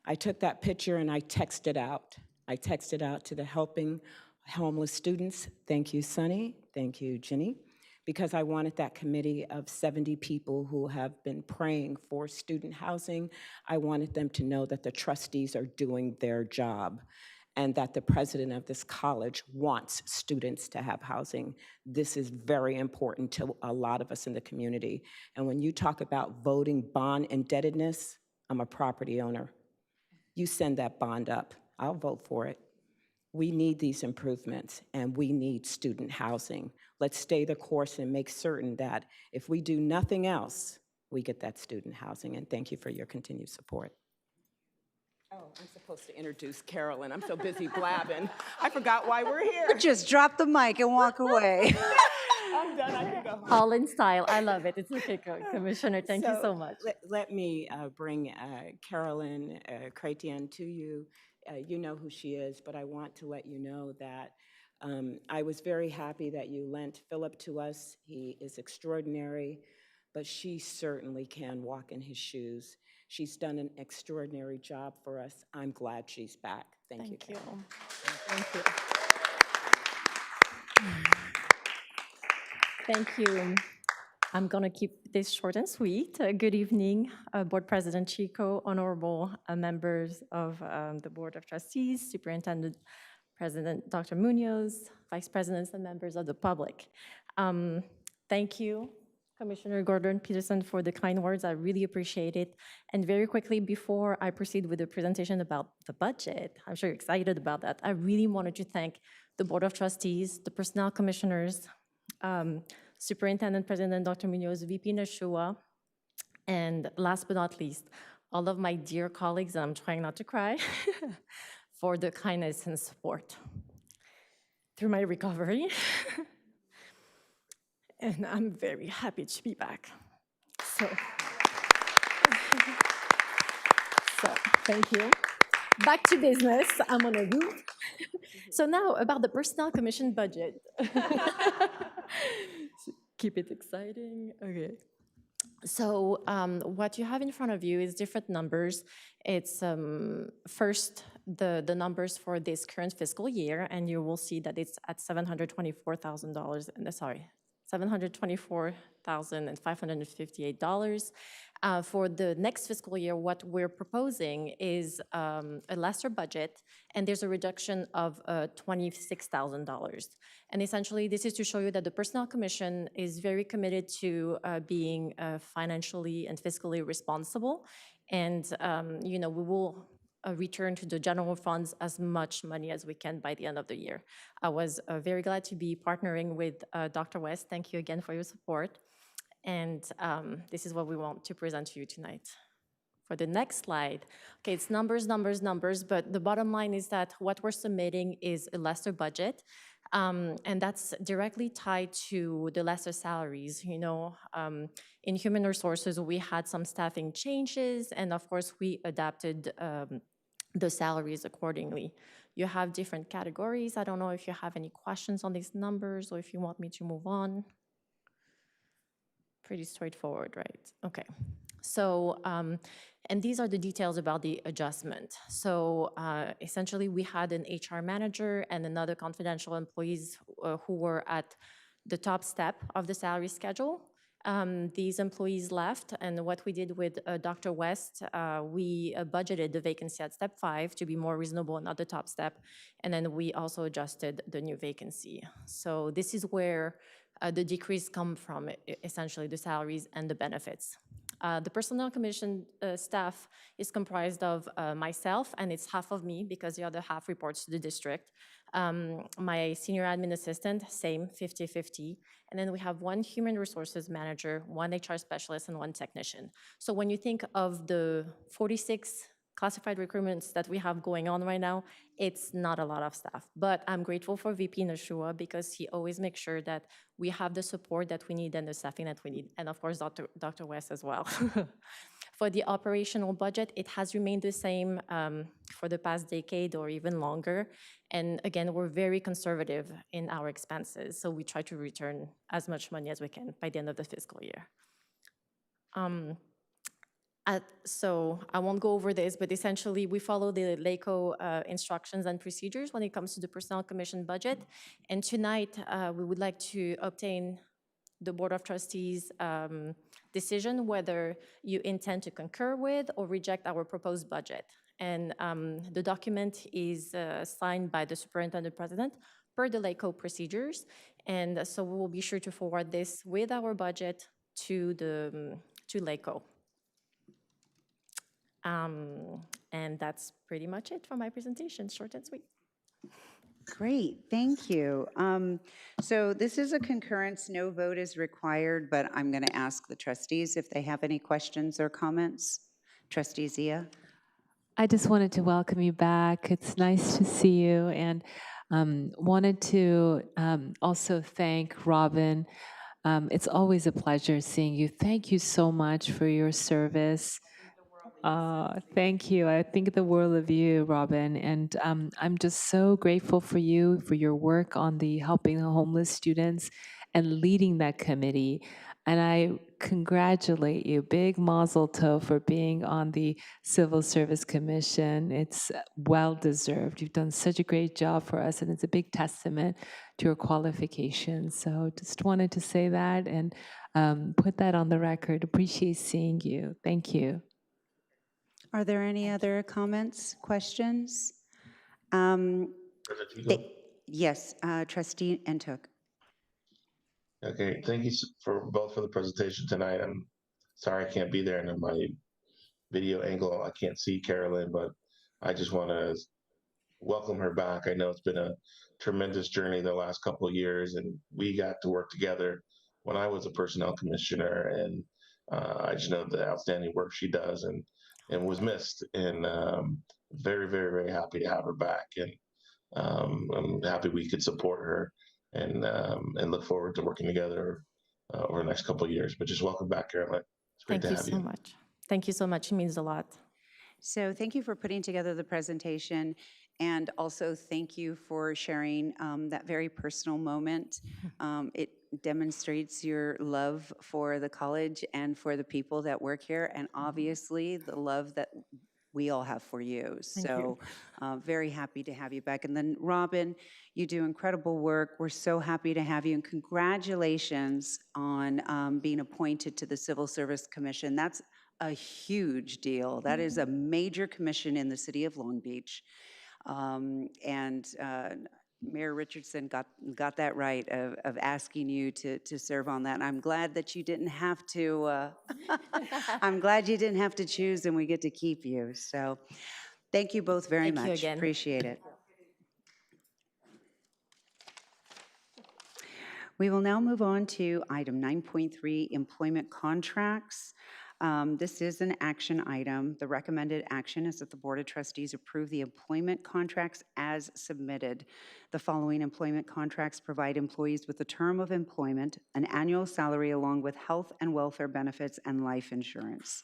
I took that picture and I texted out. I texted out to the Helping Homeless Students. Thank you, Sunny. Thank you, Ginny. Because I wanted that committee of 70 people who have been praying for student housing, I wanted them to know that the trustees are doing their job and that the president of this college wants students to have housing. This is very important to a lot of us in the community. And when you talk about voting bond indebtedness, I'm a property owner. You send that bond up, I'll vote for it. We need these improvements, and we need student housing. Let's stay the course and make certain that if we do nothing else, we get that student housing. And thank you for your continued support. Oh, I'm supposed to introduce Carolyn. I'm so busy blabbing. I forgot why we're here. Just drop the mic and walk away. I'm done, I can go home. All in style. I love it. It's okay, Commissioner. Thank you so much. Let me bring Carolyn Chrétien to you. You know who she is, but I want to let you know that I was very happy that you lent Philip to us. He is extraordinary, but she certainly can walk in his shoes. She's done an extraordinary job for us. I'm glad she's back. Thank you. Thank you. Thank you. I'm going to keep this short and sweet. Good evening, Board President Chico, honorable members of the Board of Trustees, Superintendent President Dr. Munoz, Vice Presidents and members of the public. Thank you, Commissioner Gordon-Peterson, for the kind words. I really appreciate it. And very quickly, before I proceed with the presentation about the budget, I'm sure you're excited about that, I really wanted to thank the Board of Trustees, the Personnel Commissioners, Superintendent President Dr. Munoz, VP Nashua, and last but not least, all of my dear colleagues, and I'm trying not to cry, for the kindness and support through my recovery. And I'm very happy to be back. So thank you. Back to business, I'm on a route. So now about the Personnel Commission budget. Keep it exciting, okay. So what you have in front of you is different numbers. It's first the numbers for this current fiscal year, and you will see that it's at $724,000, sorry, $724,558. For the next fiscal year, what we're proposing is a lesser budget, and there's a reduction of $26,000. And essentially, this is to show you that the Personnel Commission is very committed to being financially and fiscally responsible. And, we will return to the general funds as much money as we can by the end of the year. I was very glad to be partnering with Dr. West. Thank you again for your support. And this is what we want to present to you tonight. For the next slide, okay, it's numbers, numbers, numbers, but the bottom line is that what we're submitting is a lesser budget, and that's directly tied to the lesser salaries. In human resources, we had some staffing changes, and of course, we adapted the salaries accordingly. You have different categories. I don't know if you have any questions on these numbers or if you want me to move on. Pretty straightforward, right? Okay. So, and these are the details about the adjustment. So essentially, we had an HR manager and another confidential employees who were at the top step of the salary schedule. These employees left, and what we did with Dr. West, we budgeted the vacancy at step 5 to be more reasonable and at the top step, and then we also adjusted the new vacancy. So this is where the decrease come from, essentially the salaries and the benefits. The Personnel Commission staff is comprised of myself, and it's half of me because the other half reports to the district. My senior admin assistant, same, 50-50. And then we have one human resources manager, one HR specialist, and one technician. So when you think of the 46 classified recruitments that we have going on right now, it's not a lot of staff. But I'm grateful for VP Nashua because he always makes sure that we have the support that we need and the staffing that we need. And of course, Dr. West as well. For the operational budget, it has remained the same for the past decade or even longer. And again, we're very conservative in our expenses. So we try to return as much money as we can by the end of the fiscal year. So I won't go over this, but essentially we follow the LACO instructions and procedures when it comes to the Personnel Commission budget. And tonight we would like to obtain the Board of Trustees decision whether you intend to concur with or reject our proposed budget. And the document is signed by the Superintendent President per the LACO procedures. And so we will be sure to forward this with our budget to LACO. And that's pretty much it for my presentation, short and sweet. Great, thank you. So this is a concurrence, no vote is required, but I'm going to ask the trustees if they have any questions or comments. Trustee Zia? I just wanted to welcome you back. It's nice to see you, and wanted to also thank Robin. It's always a pleasure seeing you. Thank you so much for your service. Thank you. I think the world of you, Robin, and I'm just so grateful for you, for your work on the helping the homeless students and leading that committee. And I congratulate you, big mazel tov, for being on the Civil Service Commission. It's well-deserved. You've done such a great job for us, and it's a big testament to your qualifications. So just wanted to say that and put that on the record. Appreciate seeing you. Thank you. Are there any other comments, questions? Yes, Trustee Ntuk. Okay, thank you for the presentation tonight. I'm sorry I can't be there, and in my video angle I can't see Carolyn, but I just want to welcome her back. I know it's been a tremendous journey the last couple of years, and we got to work together when I was a personnel commissioner, and I just know the outstanding work she does and was missed, and very, very, very happy to have her back, and I'm happy we could support her, and look forward to working together over the next couple of years. But just welcome back, Carolyn. It's great to have you. Thank you so much. Thank you so much. It means a lot. So thank you for putting together the presentation, and also thank you for sharing that very personal moment. It demonstrates your love for the college and for the people that work here, and obviously the love that we all have for you. Thank So very happy to have you back. And then Robin, you do incredible work. We're so happy to have you, and congratulations on being appointed to the Civil Service Commission. That's a huge deal. That is a major commission in the city of Long Beach. Mayor Richardson got that right of asking you to serve on that. And I'm glad that you didn't have to, I'm glad you didn't have to choose and we get to keep you. So thank you both very Thank you much. again. Appreciate it. We will now move on to item 9.3, employment contracts. This is an action item. The recommended action is that the Board of Trustees approve the employment contracts as submitted. The following employment contracts provide employees with a term of employment, an annual salary, along with health and welfare benefits and life insurance.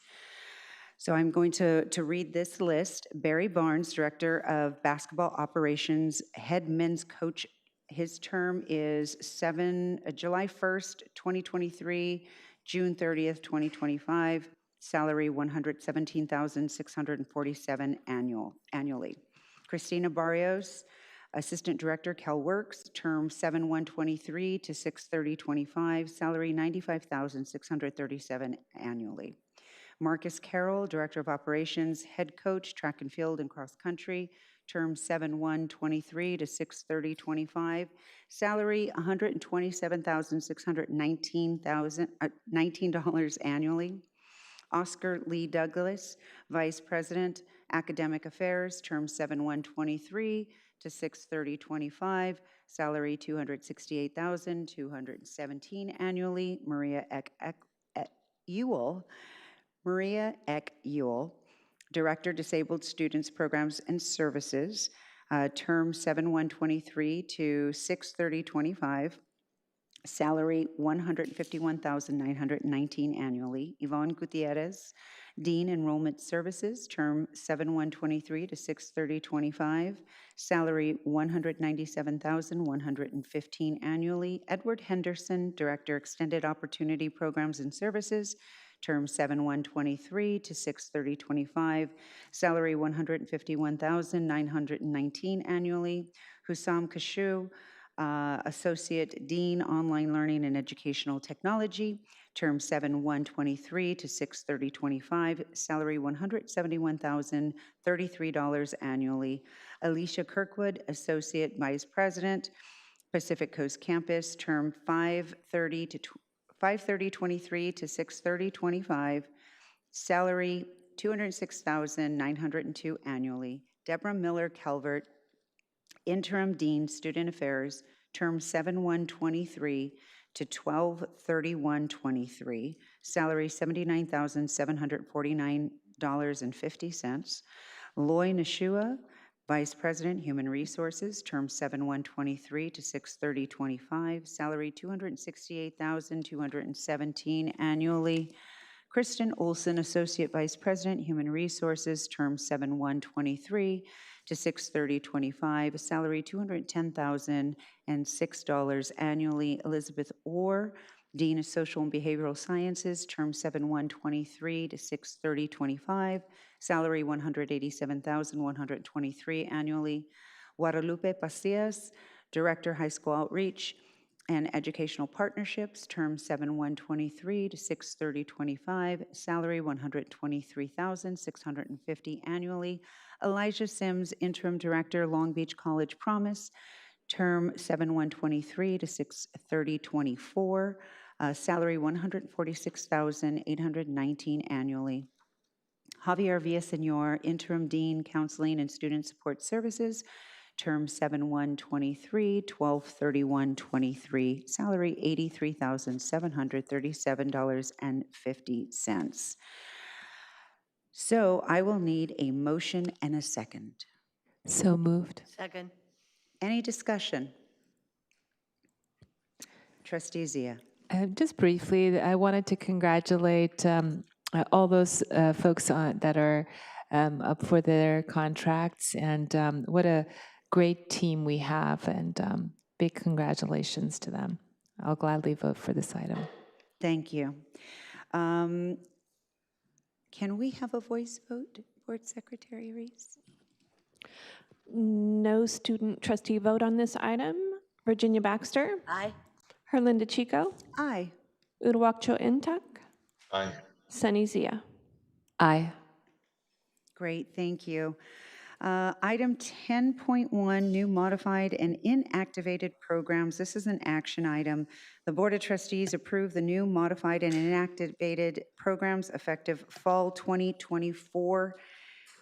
So I'm going to read this list. Barry Barnes, Director of Basketball Operations, head men's coach. His term is July 1st, 2023, June 30th, 2025, salary $117,647 annually. Christina Barrios, Assistant Director, CalWorks, term 7/1/23 to 6/30/25, salary $95,637 annually. Marcus Carroll, Director of Operations, Head Coach, Track and Field and Cross Country, term 7/1/23 to 6/30/25, salary $127,619 annually. Oscar Lee Douglas, Vice President, Academic Affairs, term 7/1/23 to 6/30/25, salary $268,217 annually. Maria Eck Ewell, Director, Disabled Students Programs and Services, term 7/1/23 to 6/30/25, salary $151,919 annually. Yvonne Gutierrez, Dean, Enrollment Services, term 7/1/23 to 6/30/25, salary $197,115 annually. Edward Henderson, Director, Extended Opportunity Programs and Services, term 7/1/23 to 6/30/25, salary $151,919 annually. Hussam Kashu, Associate Dean, Online Learning and Educational Technology, term 7/1/23 to 6/30/25, salary $171,033 annually. Alicia Kirkwood, Associate Vice President, Pacific Coast Campus, term 5/30/23 to 6/30/25, salary $206,902 annually. Deborah Miller Calvert, Interim Dean, Student Affairs, term 7/1/23 to 12/31/23, salary $79,749.50. Loy Nashua, Vice President, Human Resources, term 7/1/23 to 6/30/25, salary $268,217 annually. Kristen Olson, Associate Vice President, Human Resources, term 7/1/23 to 6/30/25, salary $210,006 annually. Elizabeth Orr, Dean of Social and Behavioral Sciences, term 7/1/23 to 6/30/25, salary $187,123 annually. Guadalupe Pasillas, Director, High School Outreach and Educational Partnerships, term 7/1/23 to 6/30/25, salary $123,650 annually. Elijah Sims, Interim Director, Long Beach College Promise, term 7/1/23 to 6/30/24, salary $146,819 annually. Javier Villasenor, Interim Dean, Counseling and Student Support Services, term 7/1/23, 12/31/23, salary $83,737.50. So I will need a motion and a second. So moved. Second. Any discussion? Trustee Zia. Just briefly, I wanted to congratulate all those folks that are up for their contracts, and what a great team we have, and big congratulations to them. I'll gladly vote for this item. Thank you. Can Can we have a voice vote, Board Secretary Reese? No student trustee vote on this item. Virginia Baxter. Aye. Herlinda Chico. Aye. Uduak-Joe Ntuk. Aye. Sunny Zia. Aye. Great, thank you. Item 10.1, new modified and inactivated programs. This is an action item. The Board of Trustees approve the new modified and inactivated programs effective fall 2024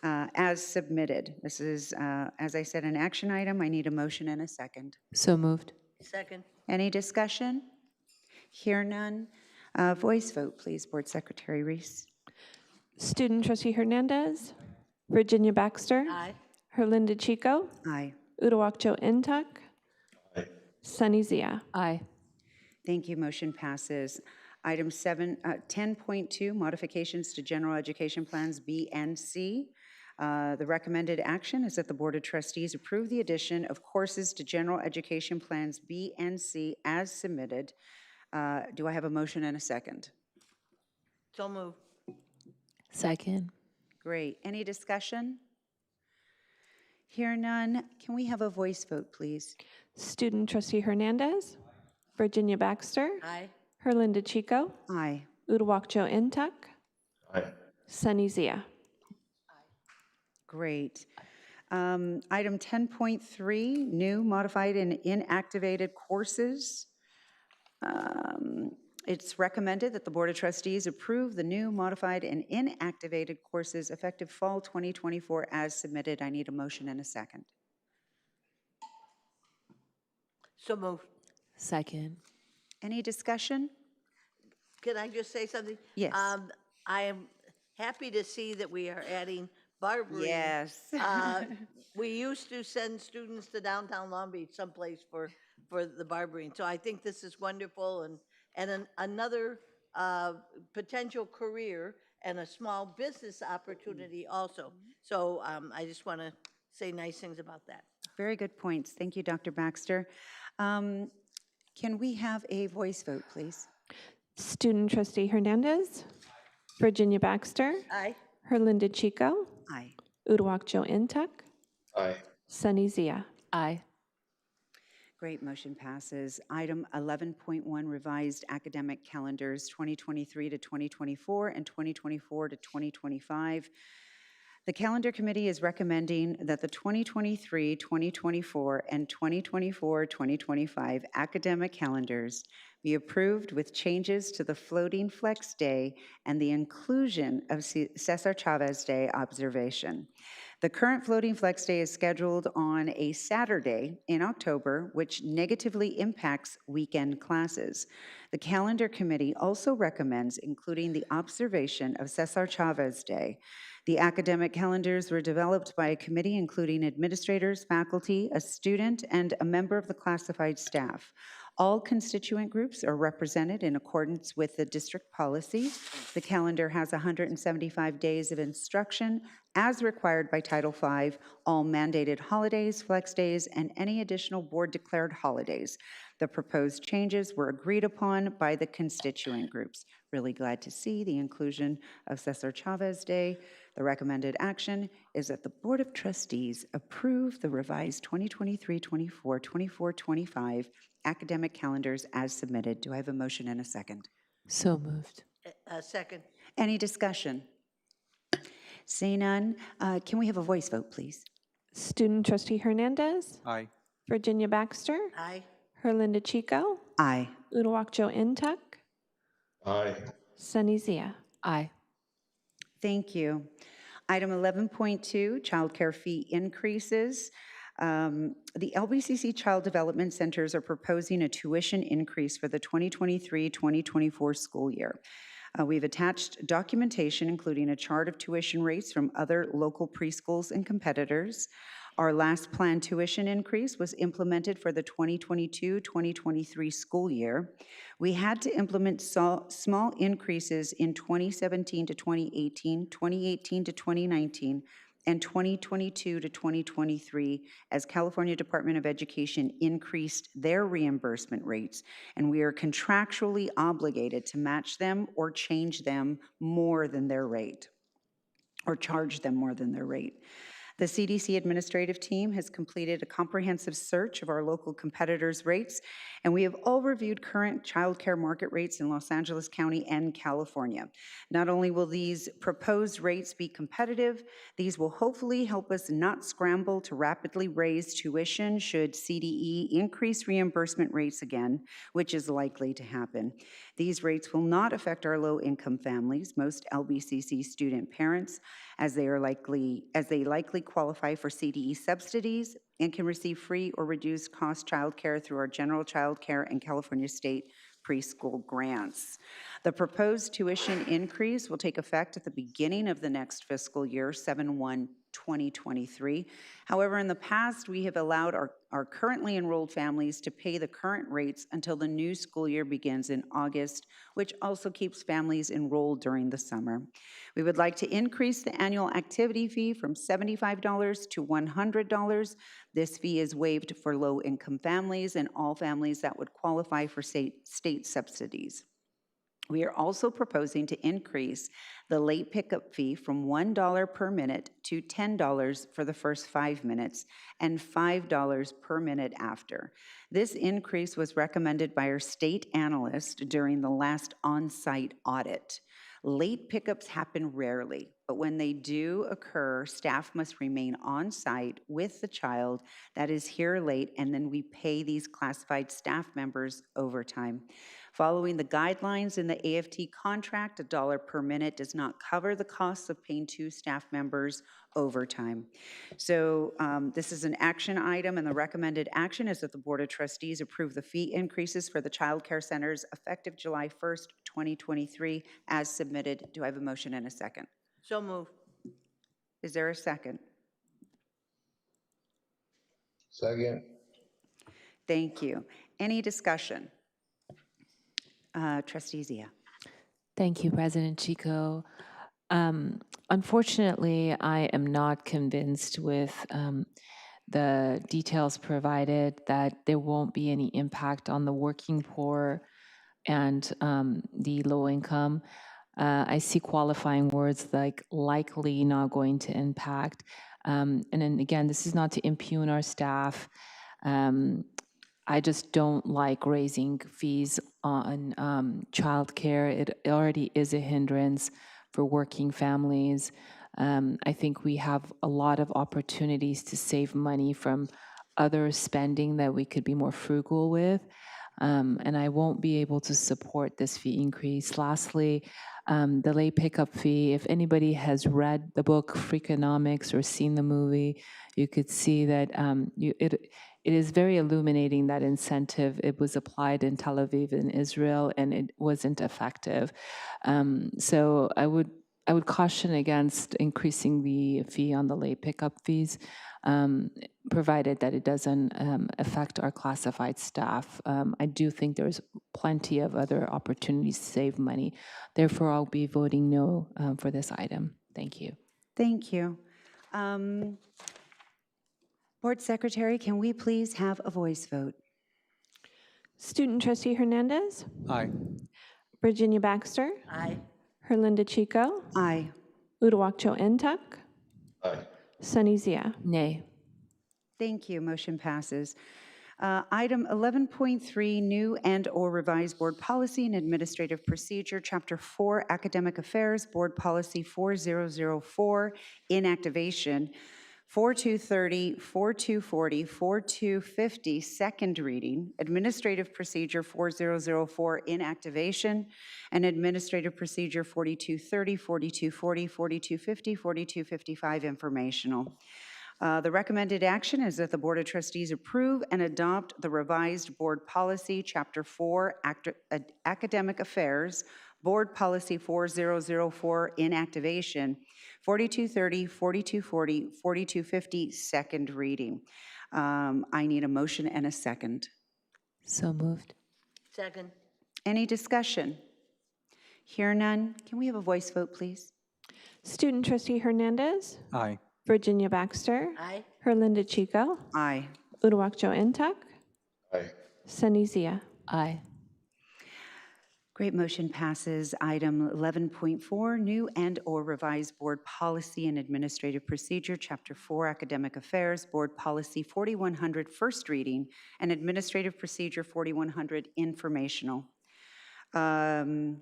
as submitted. This is, as I said, an action item. I need a motion and a second. So moved. Second. Any discussion? Hear none. Voice vote, please, Board Secretary Reese. Student trustee Hernandez. Virginia Baxter. Aye. Herlinda Chico. Aye. Uduak-Joe Ntuk. Aye. Sunny Zia. Aye. Thank you. Motion passes. Item 10.2, modifications to general education plans B and C. The recommended action is that the Board of Trustees approve the addition of courses to general education plans B and C as submitted. Do I have a motion and a second? So moved. Second. Great. Any discussion? Hear none. Can we have a voice vote, please? Student trustee Hernandez. Virginia Baxter. Aye. Herlinda Chico. Aye. Uduak-Joe Ntuk. Aye. Sunny Zia. Great. Item 10.3, new, modified, and inactivated courses. It's recommended that the Board of Trustees approve the new, modified, and inactivated courses effective fall 2024 as submitted. I need a motion and a second. So moved. Second. Any discussion? Can I just say something? Yes. I am happy to see that we are adding barbering. Yes. We used to send students to downtown Long Beach someplace for the barbering. So I think this is wonderful and another potential career and a small business opportunity also. So I just want to say nice things about that. Very good points. Thank you, Dr. Baxter. Can we have a voice vote, please? Student trustee Hernandez. Virginia Baxter. Aye. Herlinda Chico. Aye. Uduak-Joe Ntuk. Aye. Sunny Zia. Aye. Great, motion passes. Item 11.1, revised academic calendars 2023 to 2024 and 2024 to 2025. The Calendar Committee is recommending that the 2023, 2024, and 2024, 2025 academic calendars be approved with changes to the floating flex day and the inclusion of Cesar Chavez Day observation. The current floating flex day is scheduled on a Saturday in October, which negatively impacts weekend classes. The Calendar Committee also recommends including the observation of Cesar Chavez Day. The academic calendars were developed by a committee including administrators, faculty, a student, and a member of the classified staff. All constituent groups are represented in accordance with the district policy. The calendar has 175 days of instruction as required by Title V, all mandated holidays, flex days, and any additional board-declared holidays. The proposed changes were agreed upon by the constituent groups. Really glad to see the inclusion of Cesar Chavez Day. The recommended action is that the Board of Trustees approve the revised 2023-24, 24-25 academic calendars as submitted. Do I have a motion and a second? So moved. Second. Any discussion? Seeing none, can we have a voice vote, please? Student trustee Hernandez. Aye. Virginia Baxter. Aye. Herlinda Chico. Aye. Uduak-Joe Ntuk. Aye. Sunny Zia. Aye. Thank you. Item 11.2, childcare fee increases. The LBCC Child Development Centers are proposing a tuition increase for the 2023-2024 school year. We've attached documentation, including a chart of tuition rates from other local preschools and competitors. Our last planned tuition increase was implemented for the 2022-2023 school year. We had to implement small increases in 2017 to 2018, 2018 to 2019, and 2022 to 2023 as California Department of Education increased their reimbursement rates, and we are contractually obligated to match them or change them more than their rate. or charge them more than their rate. The CDC administrative team has completed a comprehensive search of our local competitors' rates, and we have all reviewed current childcare market rates in Los Angeles County and California. Not only will these proposed rates be competitive, these will hopefully help us not scramble to rapidly raise tuition should CDE increase reimbursement rates again, which is likely to happen. These rates will not affect our low-income families, most LBCC student parents, as they likely qualify for CDE subsidies and can receive free or reduced cost childcare through our general childcare and California state preschool grants. The proposed tuition increase will take effect at the beginning of the next fiscal year, 7/1/2023. However, in the past, we have allowed our currently enrolled families to pay the current rates until the new school year begins in August, which also keeps families enrolled during the summer. We would like to increase the annual activity fee from $75 to $100. This fee is waived for low-income families and all families that would qualify for state subsidies. We are also proposing to increase the late pickup fee from $1 per minute to $10 for the first 5 minutes and $5 per minute after. This increase was recommended by our state analyst during the last on-site audit. Late pickups happen rarely, but when they do occur, staff must remain on site with the child that is here late, and then we pay these classified staff members overtime. Following the guidelines in the AFT contract, $1 per minute does not cover the costs of paying 2 staff members overtime. So this is an action item, and the recommended action is that the Board of Trustees approve the fee increases for the child care centers effective July 1st, 2023, as submitted. Do I have a motion and a second? So moved. Is there a second? Second. Thank you. Any discussion? Trustee Zia. Thank you, President Chico. Unfortunately, I am not convinced with the details provided that there won't be any impact on the working poor and the low income. I see qualifying words like likely not going to impact. And then again, this is not to impugn our staff. I just don't like raising fees on childcare. It already is a hindrance for working families. I think we have a lot of opportunities to save money from other spending that we could be more frugal with. And I won't be able to support this fee increase. Lastly, the late pickup fee, if anybody has read the book Freakonomics or seen the movie, you could see that it is very illuminating, that incentive. It was applied in Tel Aviv in Israel, and it wasn't effective. So I would caution against increasing the fee on the late pickup fees, provided that it doesn't affect our classified staff. I do think there's plenty of other opportunities to save money. Therefore, I'll be voting no for this item. Thank you. Thank you. Board Secretary, can we please have a voice vote? Student Trustee Hernandez. Aye. Virginia Baxter. Aye. Herlinda Chico. Aye. Uduak-Joe Ntuk. Aye. Sunny Zia. Nay. Thank you. Motion passes. Item 11.3, new and/or revised board policy and administrative procedure, Chapter 4, Academic Affairs, Board Policy 4004, inactivation. 4230, 4240, 4250, second reading, Administrative Procedure 4004, inactivation, and Administrative Procedure 4230, 4240, 4250, 4255, informational. The recommended action is that the Board of Trustees approve and adopt the revised board policy, Chapter 4, Academic Affairs, Board Policy 4004, inactivation, 4230, 4240, 4250, second reading. I need a motion and a second. So moved. Second. Any discussion? Hear none. Can we have a voice vote, please? Student Trustee Hernandez. Aye. Virginia Baxter. Aye. Herlinda Chico. Aye. Uduak-Joe Ntuk. Aye. Sunny Zia. Aye. Great, motion passes. Item 11.4, new and/or revised board policy and administrative procedure, Chapter 4, Academic Affairs, Board Policy 4100, first reading, and Administrative Procedure 4100, informational. In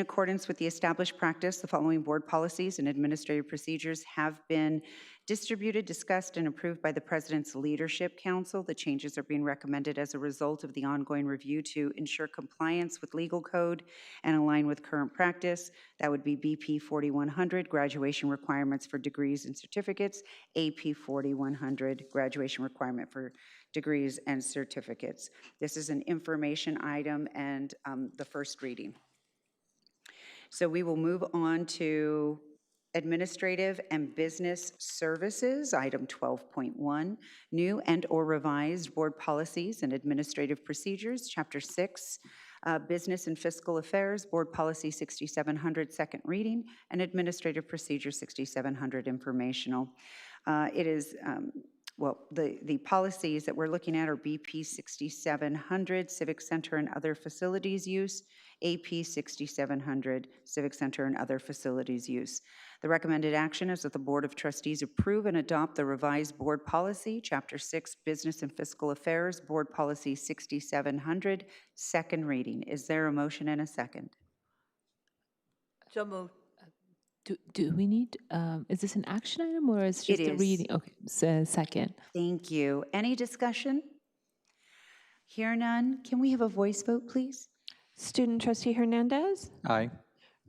accordance with the established practice, the following board policies and administrative procedures have been distributed, discussed, and approved by the President's Leadership Council. The changes are being recommended as a result of the ongoing review to ensure compliance with legal code and align with current practice. That would be BP 4100, graduation requirements for degrees and certificates, AP 4100, graduation requirement for degrees and certificates. This is an information item and the first reading. So we will move on to Administrative and Business Services, item 12.1, new and/or revised board policies and administrative procedures, Chapter 6, Business and Fiscal Affairs, Board Policy 6700, second reading, and Administrative Procedure 6700, informational. It is well, the policies that we're looking at are BP 6700, Civic Center and other facilities use, AP 6700, Civic Center and other facilities use. The recommended action is that the Board of Trustees approve and adopt the revised board policy, Chapter 6, Business and Fiscal Affairs, Board Policy 6700, second reading. Is there a motion and a second? So moved. Do we need, is this an action item or is it just It a is. reading? Okay, so second. Thank you. Any discussion? Hear none. Can we have a voice vote, please? Student trustee Hernandez, Aye.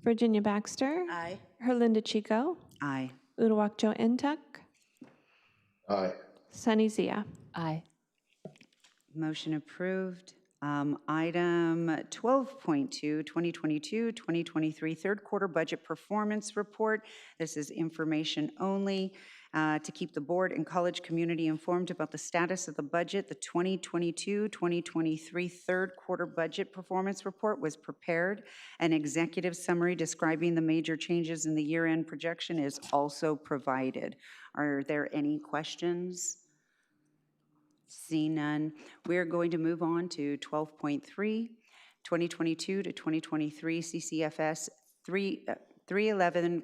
Virginia Baxter, Aye. Herlinda Chico, Aye. Uduak-Joe Ntuk, Aye. Sunny Zia. Aye. Motion approved. Item 12.2, 2022-2023 third quarter budget performance report. This is information only to keep the board and college community informed about the status of the budget. The 2022-2023 third quarter budget performance report was prepared. An executive summary describing the major changes in the year-end projection is also provided. Are there any questions? Seeing none, we are going to move on to 12.3, 2022 to 2023 CCFS 311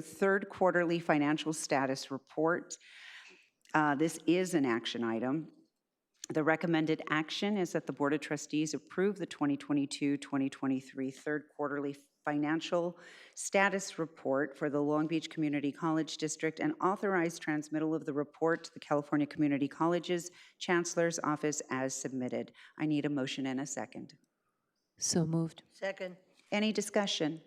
third quarterly financial status report. This is an action item. The recommended action is that the Board of Trustees approve the 2022-2023 third quarterly financial status report for the Long Beach Community College District and authorize transmittal of the report to the California Community Colleges Chancellor's Office as submitted. I need a motion and a second. So moved. Second. Any discussion?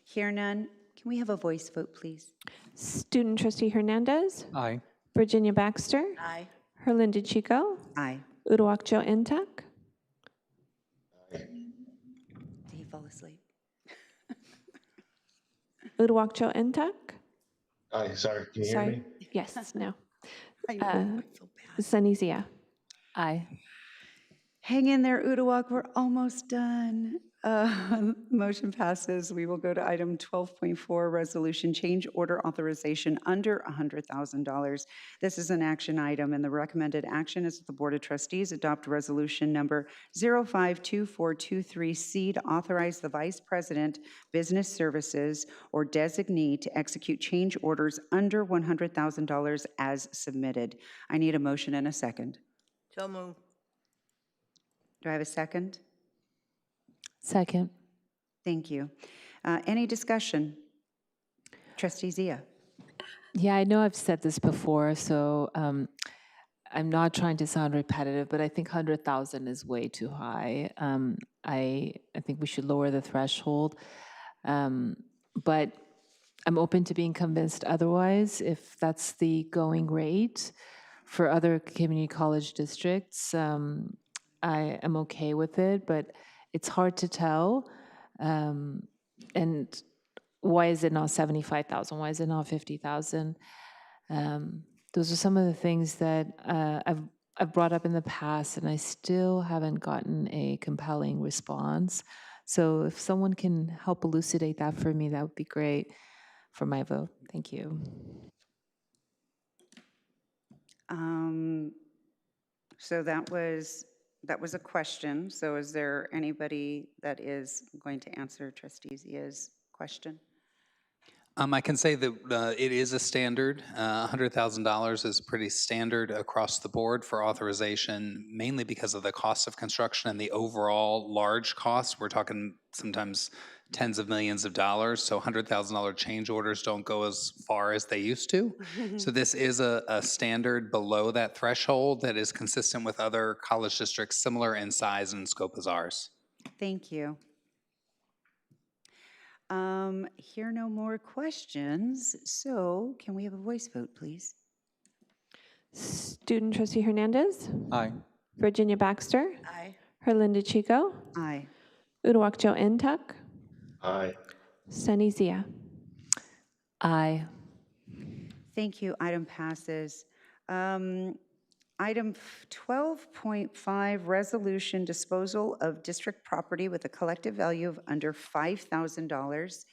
Hear none. Can we have a voice vote, please? Student trustee Hernandez, Aye. Virginia Baxter, Aye. Herlinda Chico, Aye. Uduak-Joe Ntuk, Did he fall asleep? Uduak-Joe Ntuk. Aye, sorry, can you hear Sorry. me? Yes, no. I know, I feel bad. Sunny Zia. Aye. Hang in there, Uduak, we're almost done. Motion passes. We will go to item 12.4, resolution change order authorization under $100,000. This is an action item, and the recommended action is that the Board of Trustees adopt resolution number 052423C to authorize the Vice President, Business Services, or designee to execute change orders under $100,000 as submitted. I need a motion and a second. So moved. Do I have a second? Second. Thank you. Any discussion? Trustee Zia. Yeah, I know I've said this before, so I'm not trying to sound repetitive, but I think 100,000 is way too high. I think we should lower the threshold, but I'm open to being convinced otherwise if that's the going rate for other community college districts. I am okay with it, but it's hard to tell. And why is it not 75,000? Why is it not 50,000? Those are some of the things that I've brought up in the past, and I still haven't gotten a compelling response. So if someone can help elucidate that for me, that would be great for my vote. Thank you. So that was that was a question. So is there anybody that is going to answer Trustee Zia's question? I can say that it is a standard. $100,000 is pretty standard across the board for authorization, mainly because of the cost of construction and the overall large costs. We're talking sometimes tens of millions of dollars, so $100,000 change orders don't go as far as they used to. So this is a standard below that threshold that is consistent with other college districts similar in size and scope as ours. Thank you. Hear no more questions, so can we have a voice vote, please? Student trustee Hernandez. Aye. Virginia Baxter. Aye. Herlinda Chico. Aye. Uduak-Joe Ntuk. Aye. Sunny Zia. Aye. Thank you. Item passes. Item 12.5, resolution disposal of district property with a collective value of under $5,000.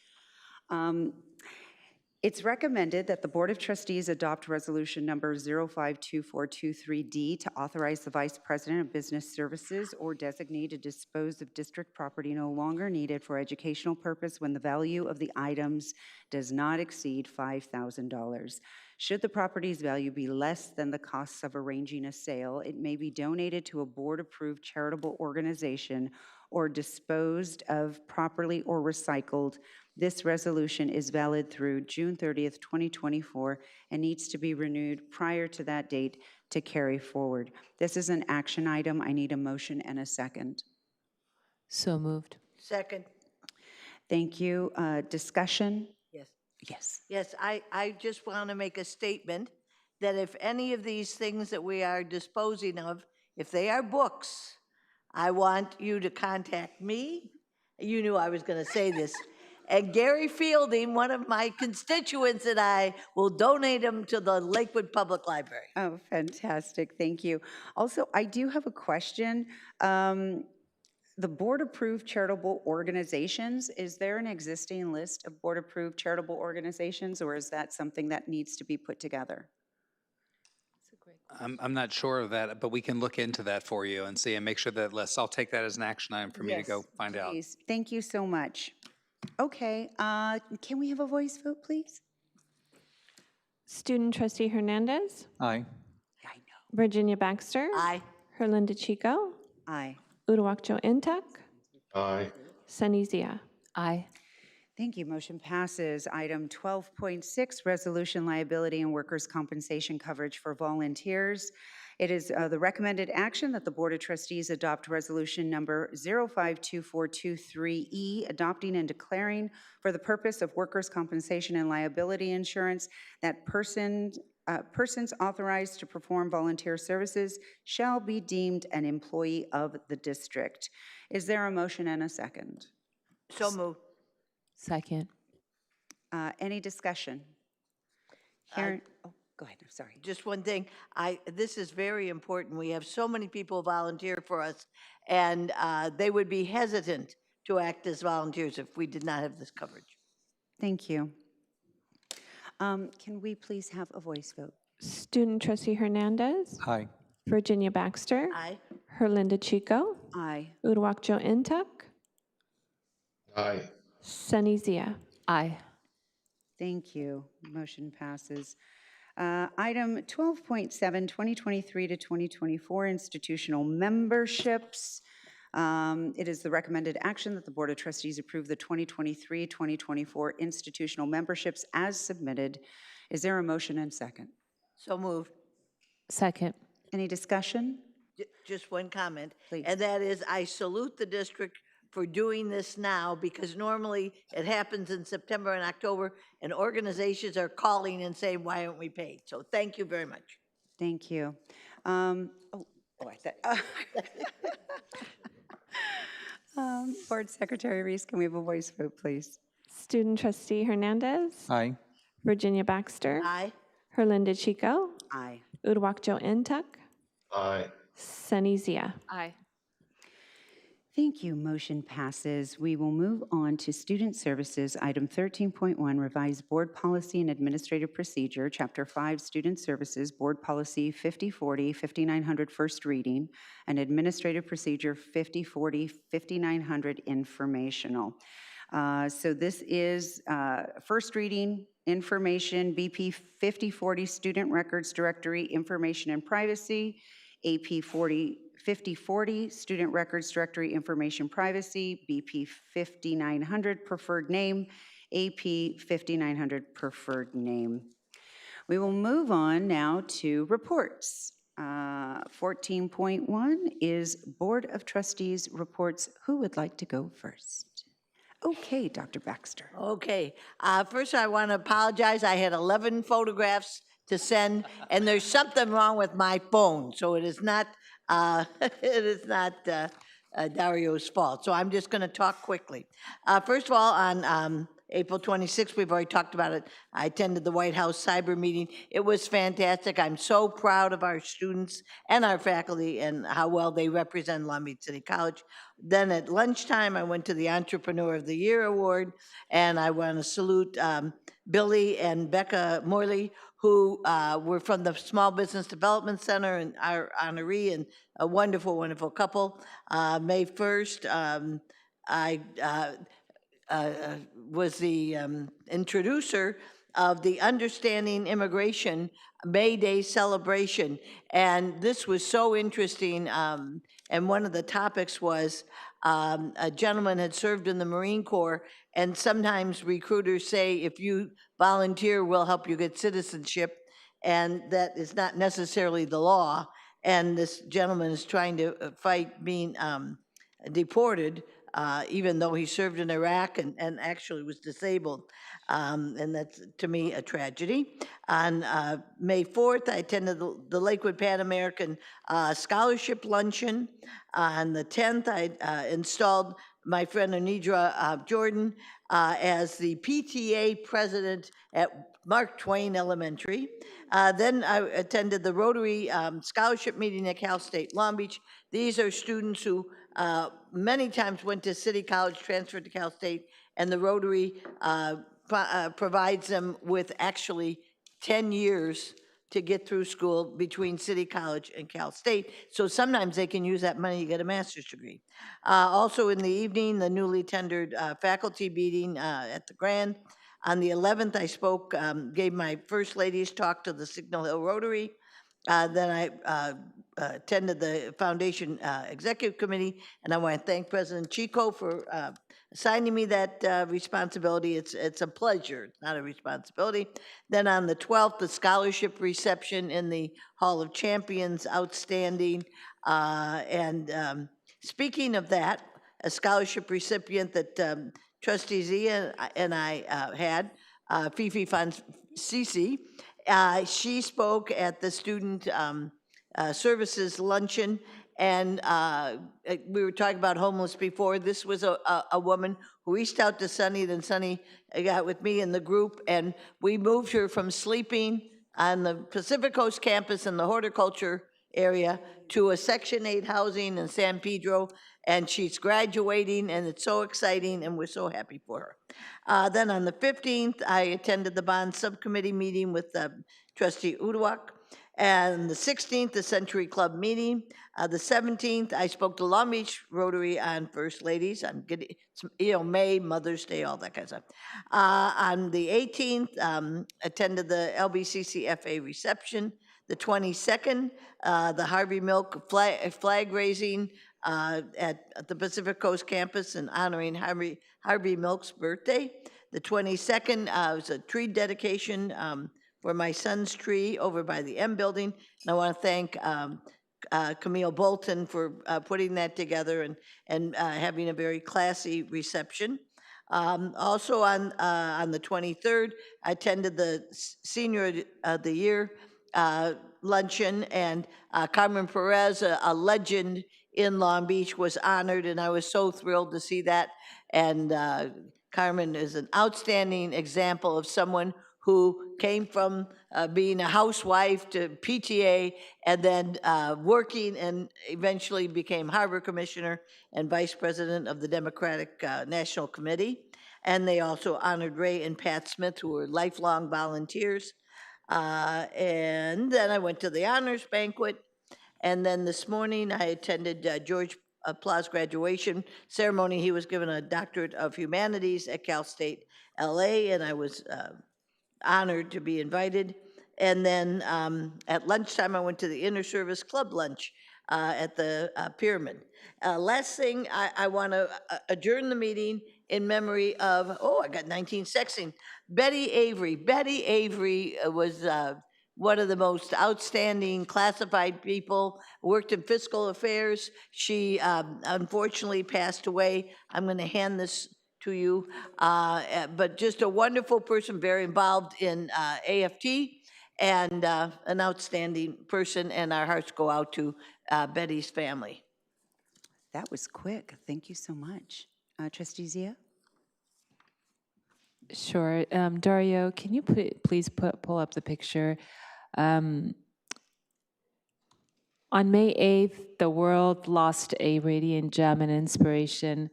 It's recommended that the Board of Trustees adopt resolution number 052423D to authorize the Vice President of Business Services or designate to dispose of district property no longer needed for educational purpose when the value of the items does not exceed $5,000. Should the property's value be less than the costs of arranging a sale, it may be donated to a board-approved charitable organization or disposed of properly or recycled. This resolution is valid through June 30th, 2024, and needs to be renewed prior to that date to carry forward. This is an action item. I need a motion and a second. So moved. Second. Thank you. Discussion? Yes. Yes. Yes, I just want to make a statement that if any of these things that we are disposing of, if they are books, I want you to contact me. You knew I was going to say this. And Gary Fielding, one of my constituents, and I will donate them to the Lakewood Public Library. Oh, fantastic. Thank you. Also, I do have a question. The board-approved charitable organizations, is there an existing list of board-approved charitable organizations, or is that something that needs to be put together? I'm not sure of that, but we can look into that for you and see and make sure that list. I'll take that as an action item for me to go find out. Please. Thank you so much. Okay, can we have a voice vote, please? Student trustee Hernandez. Aye. Virginia Baxter. Aye. Herlinda Chico. Aye. Uduak-Joe Ntuk. Aye. Sunny Zia. Aye. Thank you. Motion passes. Item 12.6, resolution liability and workers' compensation coverage for volunteers. It is the recommended action that the Board of Trustees adopt resolution number 052423E, adopting and declaring for the purpose of workers' compensation and liability insurance that persons authorized to perform volunteer services shall be deemed an employee of the district. Is there a motion and a second? So moved. Second. Any discussion? Oh, go ahead. I'm sorry. Just one thing. This is very important. We have so many people volunteer for us, and they would be hesitant to act as volunteers if we did not have this coverage. Thank you. Can we please have a voice vote? Student trustee Hernandez. Aye. Virginia Baxter. Aye. Herlinda Chico. Aye. Uduak-Joe Ntuk. Aye. Sunny Zia. Aye. Thank you. Motion passes. Item 12.7, 2023 to 2024 institutional memberships. It is the recommended action that the Board of Trustees approve the 2023-2024 institutional memberships as submitted. Is there a motion and second? So moved. Second. Any discussion? Just one comment. Please. And that is, I salute the district for doing this now, because normally it happens in September and October, and organizations are calling and saying, why aren't we paid? So thank you very much. Thank you. I said. Board Secretary Reese, can we have a voice vote, please? Student trustee Hernandez. Aye. Virginia Baxter. Aye. Herlinda Chico. Aye. Uduak-Joe Ntuk. Aye. Sunny Zia. Aye. Thank you. Motion passes. We will move on to Student Services, item 13.1, Revised Board Policy and Administrative Procedure, Chapter 5, Student Services, Board Policy 5040, 5900, first reading, and Administrative Procedure 5040, 5900, informational. So this is first reading, information, BP 5040, Student Records Directory, Information and Privacy, AP 5040, Student Records Directory Information Privacy, BP 5900, Preferred Name, AP 5900, Preferred Name. We will move on now to reports. 14.1 is Board of Trustees reports. Who would like to go first? Okay, Dr. Baxter. Okay. First, I want to apologize. I had 11 photographs to send, and there's something wrong with my phone, so it is not Dario's fault. So I'm just going to talk quickly. First of all, on April 26th, we've already talked about it. I attended the White House cyber meeting. It was fantastic. I'm so proud of our students and our faculty and how well they represent Long Beach City College. Then at lunchtime, I went to the Entrepreneur of the Year Award, and I want to salute Billy and Becca Morley, who were from the Small Business Development Center and our honoree, and a wonderful, wonderful couple. May 1st, I was the introducer of the Understanding Immigration May Day celebration. And this was so interesting. And one of the topics was a gentleman had served in the Marine Corps, and sometimes recruiters say, if you volunteer, we'll help you get citizenship. And that is not necessarily the law. And this gentleman is trying to fight being deported, even though he served in Iraq and actually was disabled. And that's, to me, a tragedy. On May 4th, I attended the Lakewood Pan American Scholarship Luncheon. On the 10th, I installed my friend Anidra Jordan as the PTA president at Mark Twain Elementary. Then I attended the Rotary Scholarship Meeting at Cal State Long Beach. These are students who many times went to City College, transferred to Cal State, and the Rotary provides them with actually 10 years to get through school between City College and Cal State. So sometimes they can use that money to get a master's degree. Also in the evening, the newly tendered faculty meeting at the Grand. On the 11th, I spoke, gave my First Ladies talk to the Signal Hill Rotary. Then I attended the Foundation Executive Committee, and I want to thank President Chico for assigning me that responsibility. It's a pleasure, it's not a responsibility. Then on the 12th, the scholarship reception in the Hall of Champions, outstanding. And speaking of that, a scholarship recipient that Trustee Zia and I had, Fifi Fonsisi, she spoke at the Student Services Luncheon, and we were talking about homeless before. This was a woman who reached out to Sunny, then Sunny got with me in the group, and we moved her from sleeping on the Pacific Coast campus in the horticulture area to a Section 8 housing in San Pedro, and she's graduating, and it's so exciting, and we're so happy for her. Then on the 15th, I attended the Bond Subcommittee meeting with Trustee Uduak. And the 16th, the Century Club meeting. The 17th, I spoke to Long Beach Rotary on First Ladies. I'm getting, May, Mother's Day, all that kind of stuff. On the 18th, attended the LBCCFA reception. The 22nd, the Harvey Milk flag raising at the Pacific Coast campus and honoring Harvey Milk's birthday. The 22nd was a tree dedication for my son's tree over by the M building. And I want to thank Camille Bolton for putting that together and having a very classy reception. Also on the 23rd, I attended the Senior of the Year luncheon, and Carmen Perez, a legend in Long Beach, was honored, and I was so thrilled to see that. And Carmen is an outstanding example of someone who came from being a housewife to PTA and then working and eventually became harbor commissioner and vice president of the Democratic National Committee. And they also honored Ray and Pat Smith, who were lifelong volunteers. And then I went to the honors banquet. And then this morning, I attended George Pla's graduation ceremony. He was given a Doctorate of Humanities at Cal State LA, and I was honored to be invited. And then at lunchtime, I went to the Inter-Service Club lunch at the Pyramid. Last thing, I want to adjourn the meeting in memory of, I got 1916, Betty Avery. Betty Avery was one of the most outstanding classified people, worked in fiscal affairs. She unfortunately passed away. I'm going to hand this to you, but just a wonderful person, very involved in AFT, and an outstanding person, and our hearts go out to Betty's family. That was quick. Thank you so much. Trustee Zia? Sure. Dario, can you please pull up the picture? On May 8th, the world lost a radiant gem and inspiration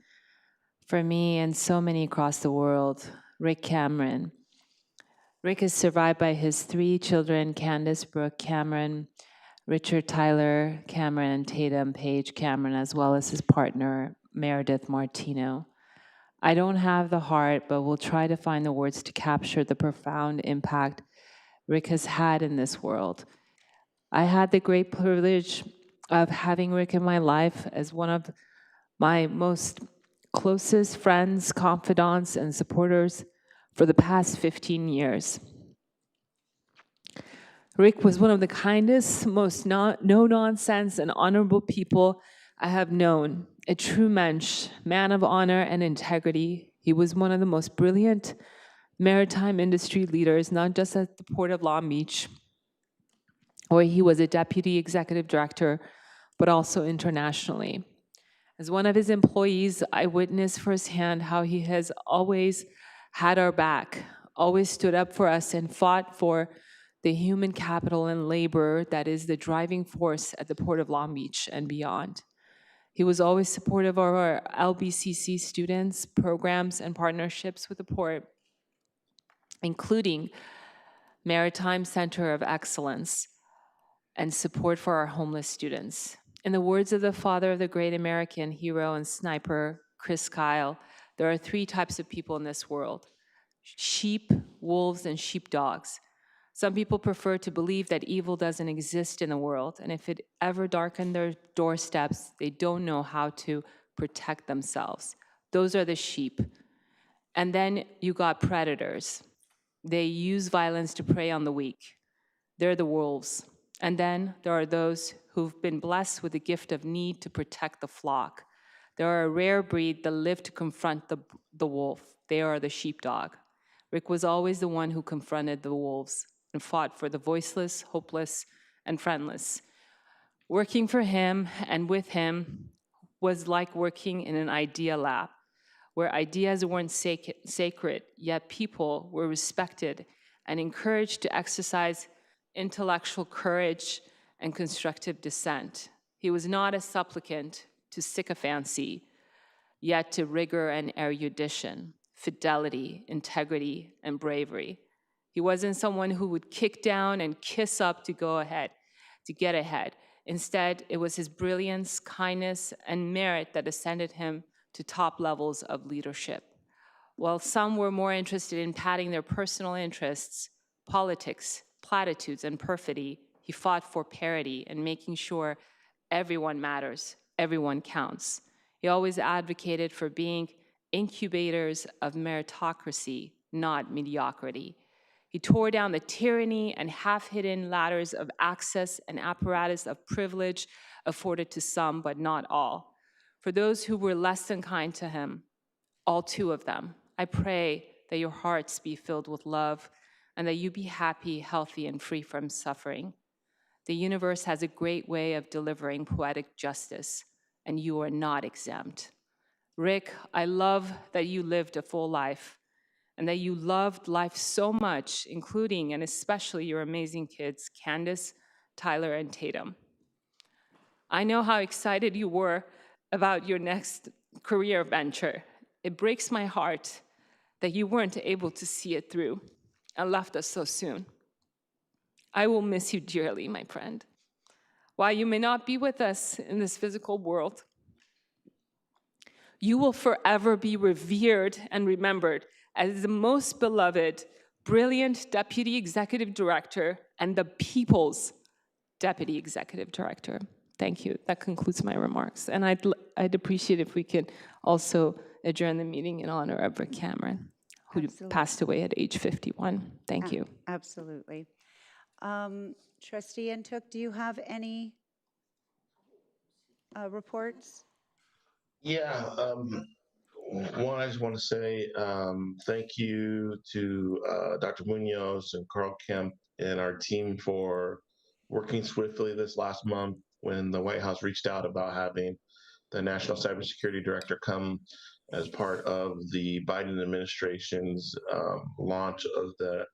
for me and so many across the world, Rick Cameron. Rick is survived by his 3 children, Candace, Brooke Cameron, Richard Tyler Cameron, and Tatum Page Cameron, as well as his partner, Meredith Martino. I don't have the heart, but will try to find the words to capture the profound impact Rick has had in this world. I had the great privilege of having Rick in my life as one of my most closest friends, confidants, and supporters for the past 15 years. Rick was one of the kindest, most no-nonsense and honorable people I have known, a true mensch, man of honor and integrity. He was one of the most brilliant maritime industry leaders, not just at the Port of Long Beach, where he was a deputy executive director, but also internationally. As one of his employees, I witnessed firsthand how he has always had our back, always stood up for us and fought for the human capital and labor that is the driving force at the Port of Long Beach and beyond. He was always supportive of our LBCC students, programs, and partnerships with the Port, including Maritime Center of Excellence and support for our homeless students. In the words of the father of the great American hero and sniper, Chris Kyle, there are 3 types of people in this world: sheep, wolves, and sheepdogs. Some people prefer to believe that evil doesn't exist in the world, and if it ever darkened their doorsteps, they don't know how to protect themselves. Those are the sheep. And then you got predators. They use violence to prey on the weak. They're the wolves. And then there are those who've been blessed with the gift of need to protect the flock. They are a rare breed that live to confront the wolf. They are the sheepdog. Rick was always the one who confronted the wolves and fought for the voiceless, hopeless, and friendless. Working for him and with him was like working in an idea lab, where ideas weren't sacred, yet people were respected and encouraged to exercise intellectual courage and constructive dissent. He was not a supplicant to sycophancy, yet to rigor and erudition, fidelity, integrity, and bravery. He wasn't someone who would kick down and kiss up to go ahead, to get ahead. Instead, it was his brilliance, kindness, and merit that ascended him to top levels of leadership. While some were more interested in padding their personal interests, politics, platitudes, and perfidy, he fought for parity and making sure everyone matters, everyone counts. He always advocated for being incubators of meritocracy, not mediocrity. He tore down the tyranny and half-hidden ladders of access and apparatus of privilege afforded to some, but not all. For those who were less than kind to him, all 2 of them, I pray that your hearts be filled with love and that you be happy, healthy, and free from suffering. The universe has a great way of delivering poetic justice, and you are not exempt. Rick, I love that you lived a full life and that you loved life so much, including and especially your amazing kids, Candace, Tyler, and Tatum. I know how excited you were about your next career venture. It breaks my heart that you weren't able to see it through and left us so soon. I will miss you dearly, my friend. While you may not be with us in this physical world, you will forever be revered and remembered as the most beloved, brilliant Deputy Executive Director and the people's Deputy Executive Director. Thank you. That concludes my remarks. And I'd appreciate if we could also adjourn the meeting in honor of Rick Cameron, who passed away at age 51. Thank you. Absolutely. Trustee Ntuk, do you have any reports? Yeah, one, I just want to say thank you to Dr. Munoz and Carl Kemp and our team for working swiftly this last month when the White House reached out about having the National Cybersecurity Director come as part of the Biden administration's launch of the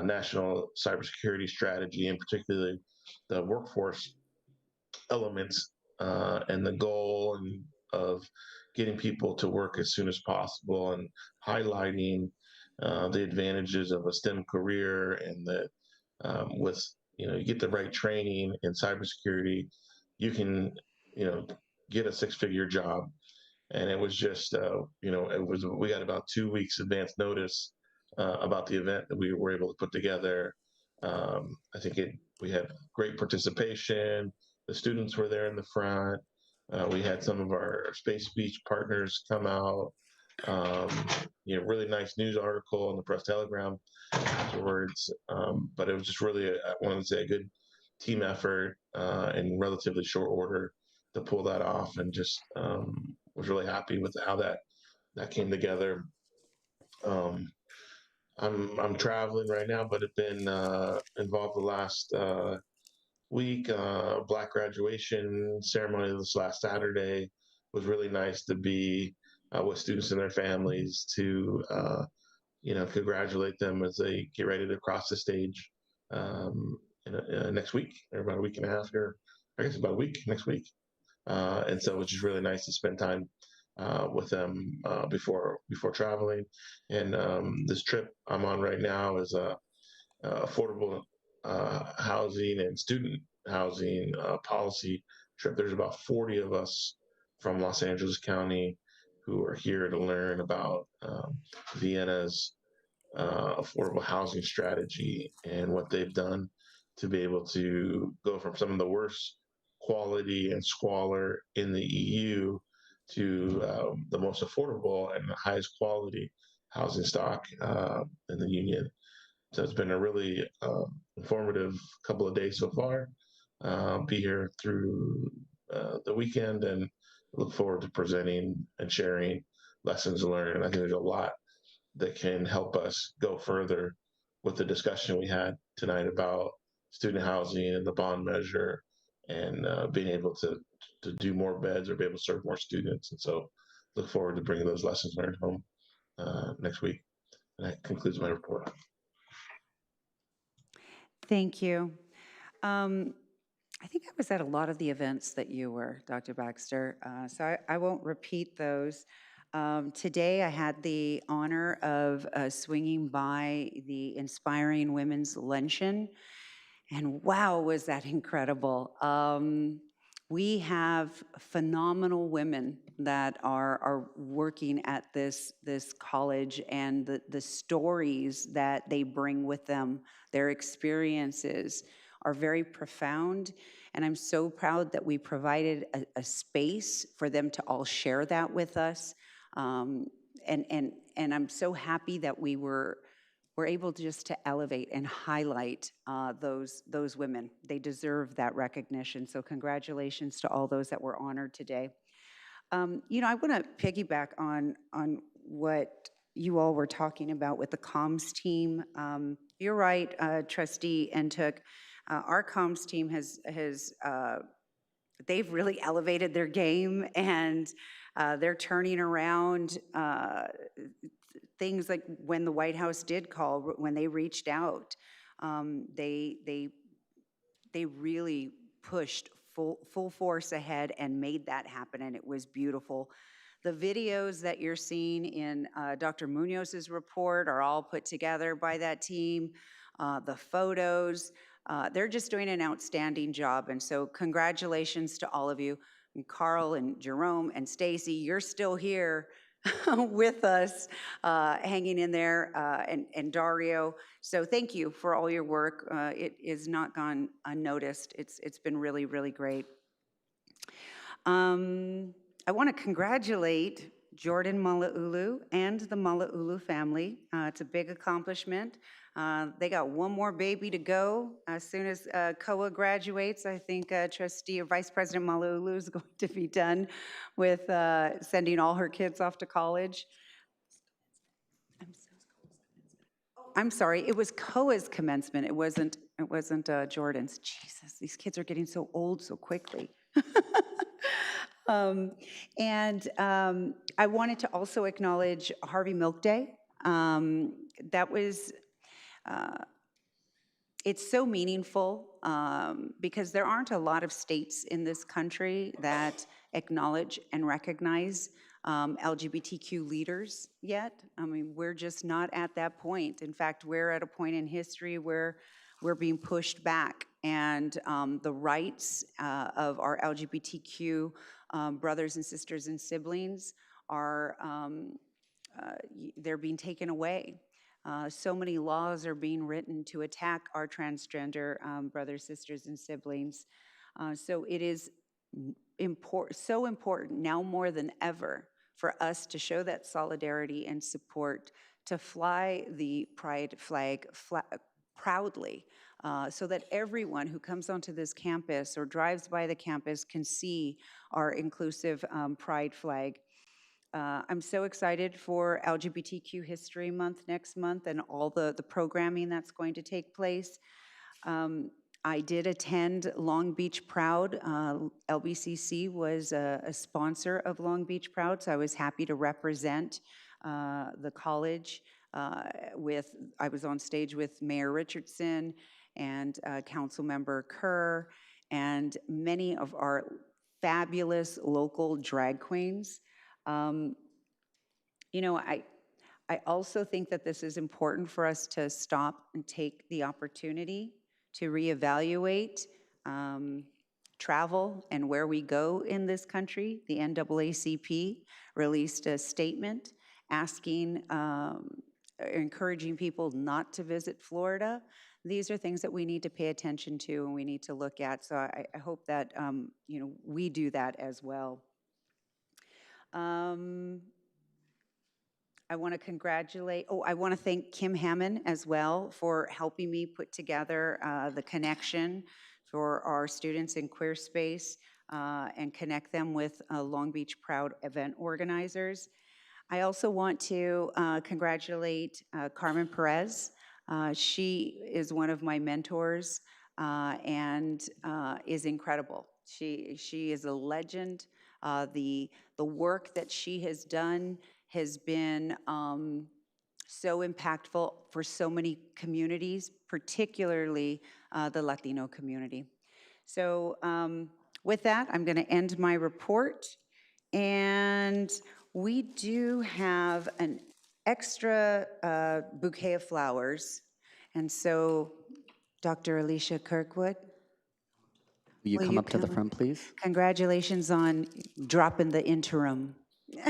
National Cybersecurity Strategy, and particularly the workforce elements and the goal of getting people to work as soon as possible and highlighting the advantages of a STEM career, and that with you get the right training in cybersecurity, you can get a six-figure job. And it was just we got about 2 weeks advance notice about the event that we were able to put together. I think we had great participation. The students were there in the front. We had some of our Space Beach partners come out. Really nice news article in the Press Telegram afterwards. But it was just really, I wanted to say, a good team effort in relatively short order to pull that off, and just was really happy with how that came together. I'm traveling right now, but have been involved the last week. Black graduation ceremony this last Saturday was really nice to be with students and their families to congratulate them as they get ready to cross the stage next week, or about a week and a half here. I guess about a week next week. And so it's just really nice to spend time with them before traveling. And this trip I'm on right now is affordable housing and student housing policy trip. There's about 40 of us from Los Angeles County who are here to learn about Vienna's affordable housing strategy and what they've done to be able to go from some of the worst quality and squalor in the EU to the most affordable and the highest quality housing stock in the Union. So it's been a really informative couple of days so far. Be here through the weekend and look forward to presenting and sharing lessons learned. And I think there's a lot that can help us go further with the discussion we had tonight about student housing and the bond measure, and being able to do more beds or be able to serve more students. And so look forward to bringing those lessons learned home next week. And that concludes my report. Thank you. I think I was at a lot of the events that you were, Dr. Baxter, so I won't repeat those. Today I had the honor of swinging by the Inspiring Women's Luncheon, and wow, was that incredible. We have phenomenal women that are working at this college, and the stories that they bring with them, their experiences, are very profound. And I'm so proud that we provided a space for them to all share that with us. And I'm so happy that we're able to just to elevate and highlight those women. They deserve that recognition. So congratulations to all those that were honored today. I want to piggyback on what you all were talking about with the comms team. You're right, Trustee Ntuk. Our comms team has they've really elevated their game, and They're turning around things like when the White House did call, when they reached out, they really pushed full force ahead and made that happen, and it was beautiful. The videos that you're seeing in Dr. Munoz's report are all put together by that team. The photos, they're just doing an outstanding job, and so congratulations to all of you. And Carl and Jerome and Stacy, you're still here with us, hanging in there, and Dario. So thank you for all your work. It is not gone unnoticed. It's been really, really great. I want to congratulate Jordan Mala'ulu and the Mala'ulu family. It's a big accomplishment. They got one more baby to go. As soon as Koa graduates, I think Trustee or Vice President Mala'ulu is going to be done with sending all her kids off to college. I'm sorry, it was Koa's commencement. It wasn't Jordan's. Jesus, these kids are getting so old so quickly. I wanted to also acknowledge Harvey Milk Day. That was, it's so meaningful because there aren't a lot of states in this country that acknowledge and recognize LGBTQ leaders yet. I mean, we're just not at that point. In fact, we're at a point in history where we're being pushed back, and the rights of our LGBTQ brothers and sisters and siblings are, they're being taken away. So many laws are being written to attack our transgender brothers, sisters, and siblings. So it is so important now more than ever for us to show that solidarity and support, to fly the pride flag proudly, so that everyone who comes onto this campus or drives by the campus can see our inclusive pride flag. I'm so excited for LGBTQ History Month next month and all the programming that's going to take place. I did attend Long Beach Proud. LBCC was a sponsor of Long Beach Proud, so I was happy to represent the college. I was on stage with Mayor Richardson and Councilmember Kerr and many of our fabulous local drag queens. You know, I also think that this is important for us to stop and take the opportunity to reevaluate travel and where we go in this country. The NAACP released a statement asking, encouraging people not to visit Florida. These are things that we need to pay attention to and we need to look at. So I hope that you know, we do that as well. I want to congratulate, I want to thank Kim Hammond as well for helping me put together the connection for our students in Queer Space and connect them with Long Beach Proud event organizers. I also want to congratulate Carmen Perez. She is one of my mentors and is incredible. She is a legend. The work that she has done has been so impactful for so many communities, particularly the Latino community. So with that, I'm going to end my report. And we do have an extra bouquet of flowers. And so, Dr. Alicia Kirkwood, Will you come up to the front, please? Congratulations on dropping the interim. We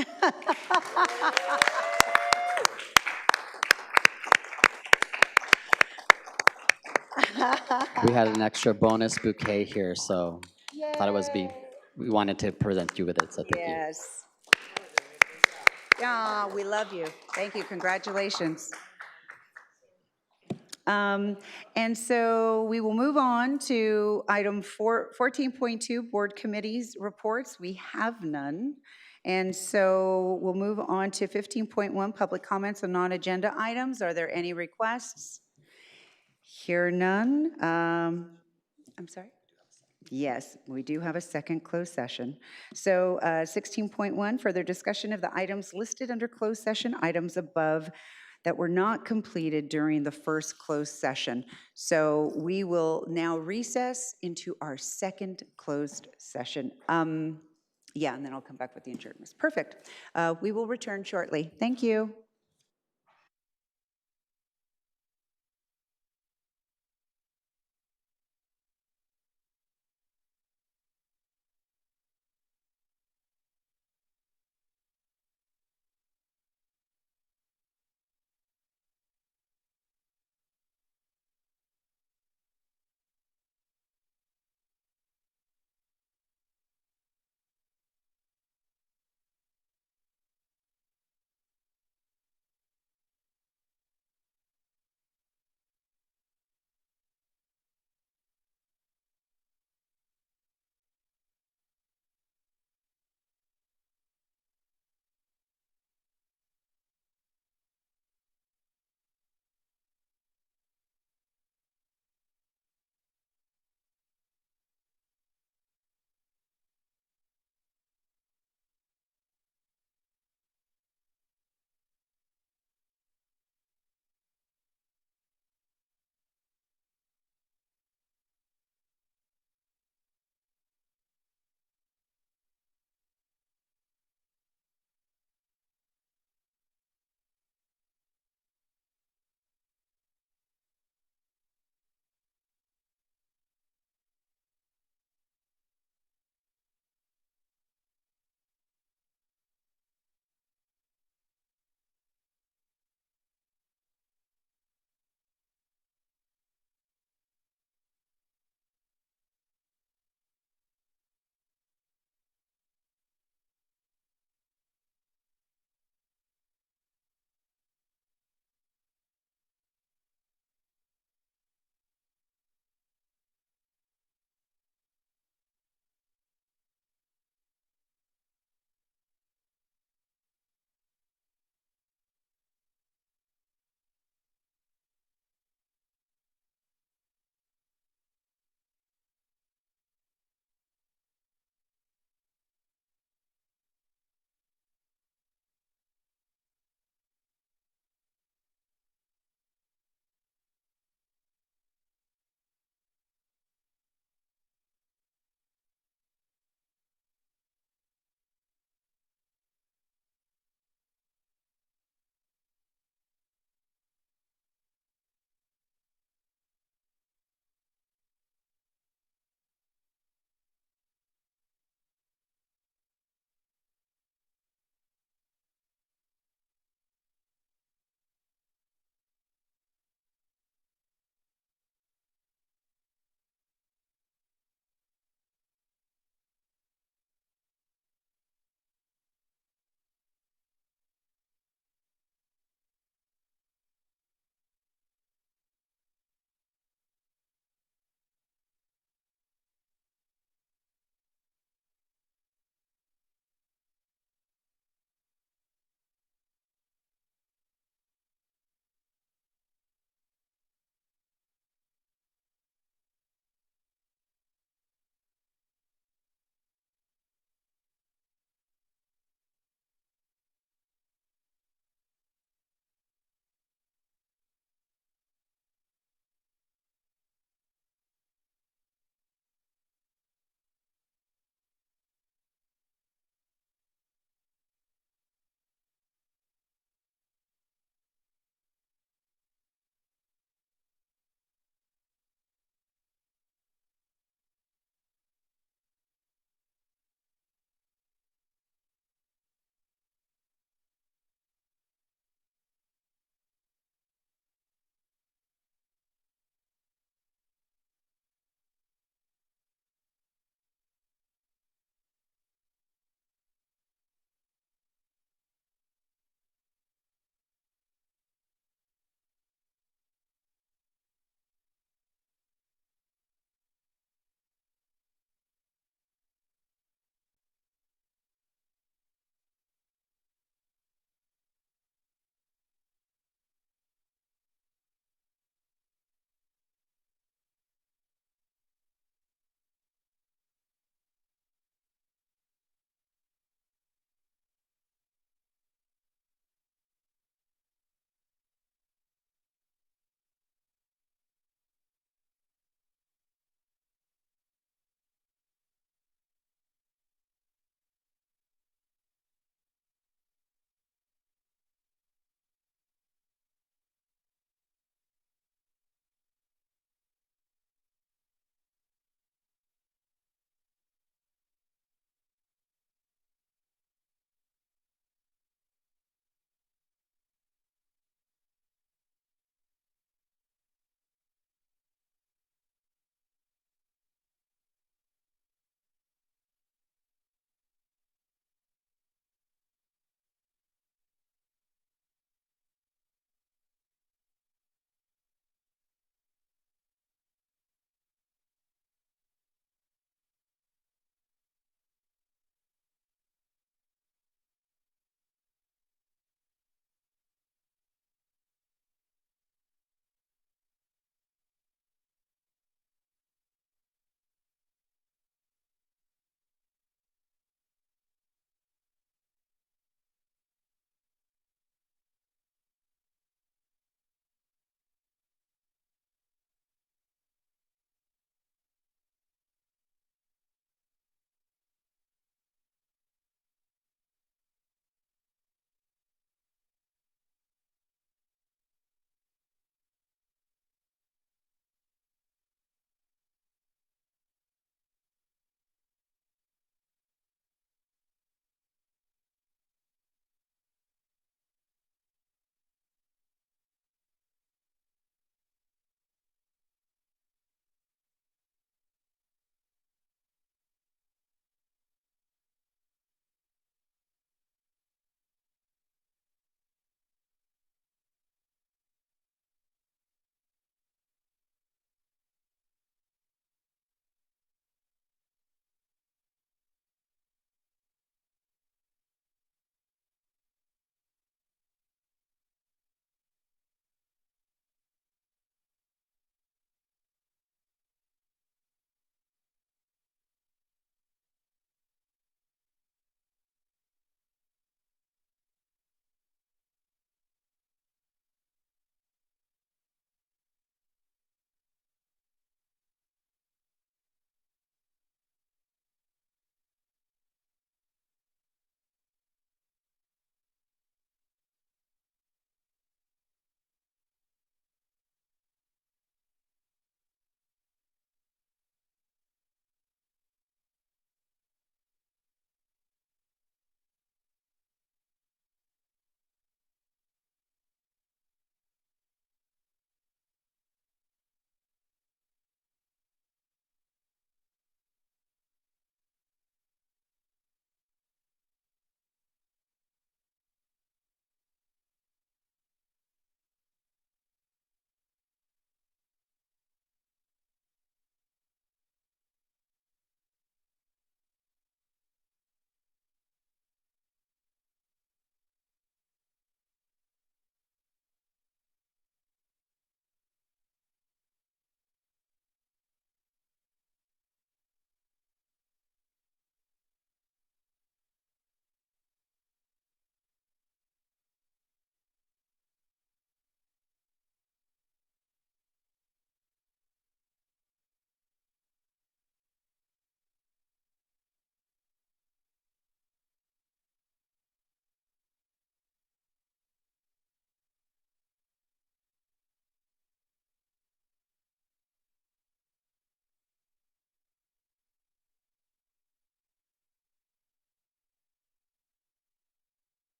had an extra bonus bouquet here, so thought it was we wanted to present you with it, so thank you. Yes. Yeah, we love you. Thank you. Congratulations. And so we will move on to item 14.2, board committees reports. We have none. And so we'll move on to 15.1, public comments on non-agenda items. Are there any requests? Hear none. I'm sorry? Yes, we do have a second closed session. So 16.1, further discussion of the items listed under closed session, items above that were not completed during the first closed session. So we will now recess into our second closed session. Yeah, and then I'll come back with the adjournments. Perfect. We will return shortly. Thank you.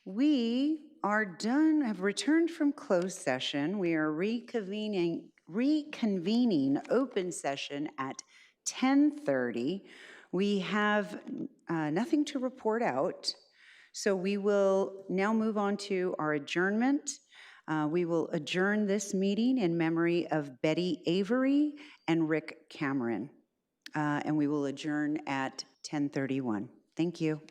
We are done, have returned from closed session. We are reconvening open session at 10:30. We have nothing to report out, so we will now move on to our adjournment. We will adjourn this meeting in memory of Betty Avery and Rick Cameron. And we will adjourn at 10:31. Thank you.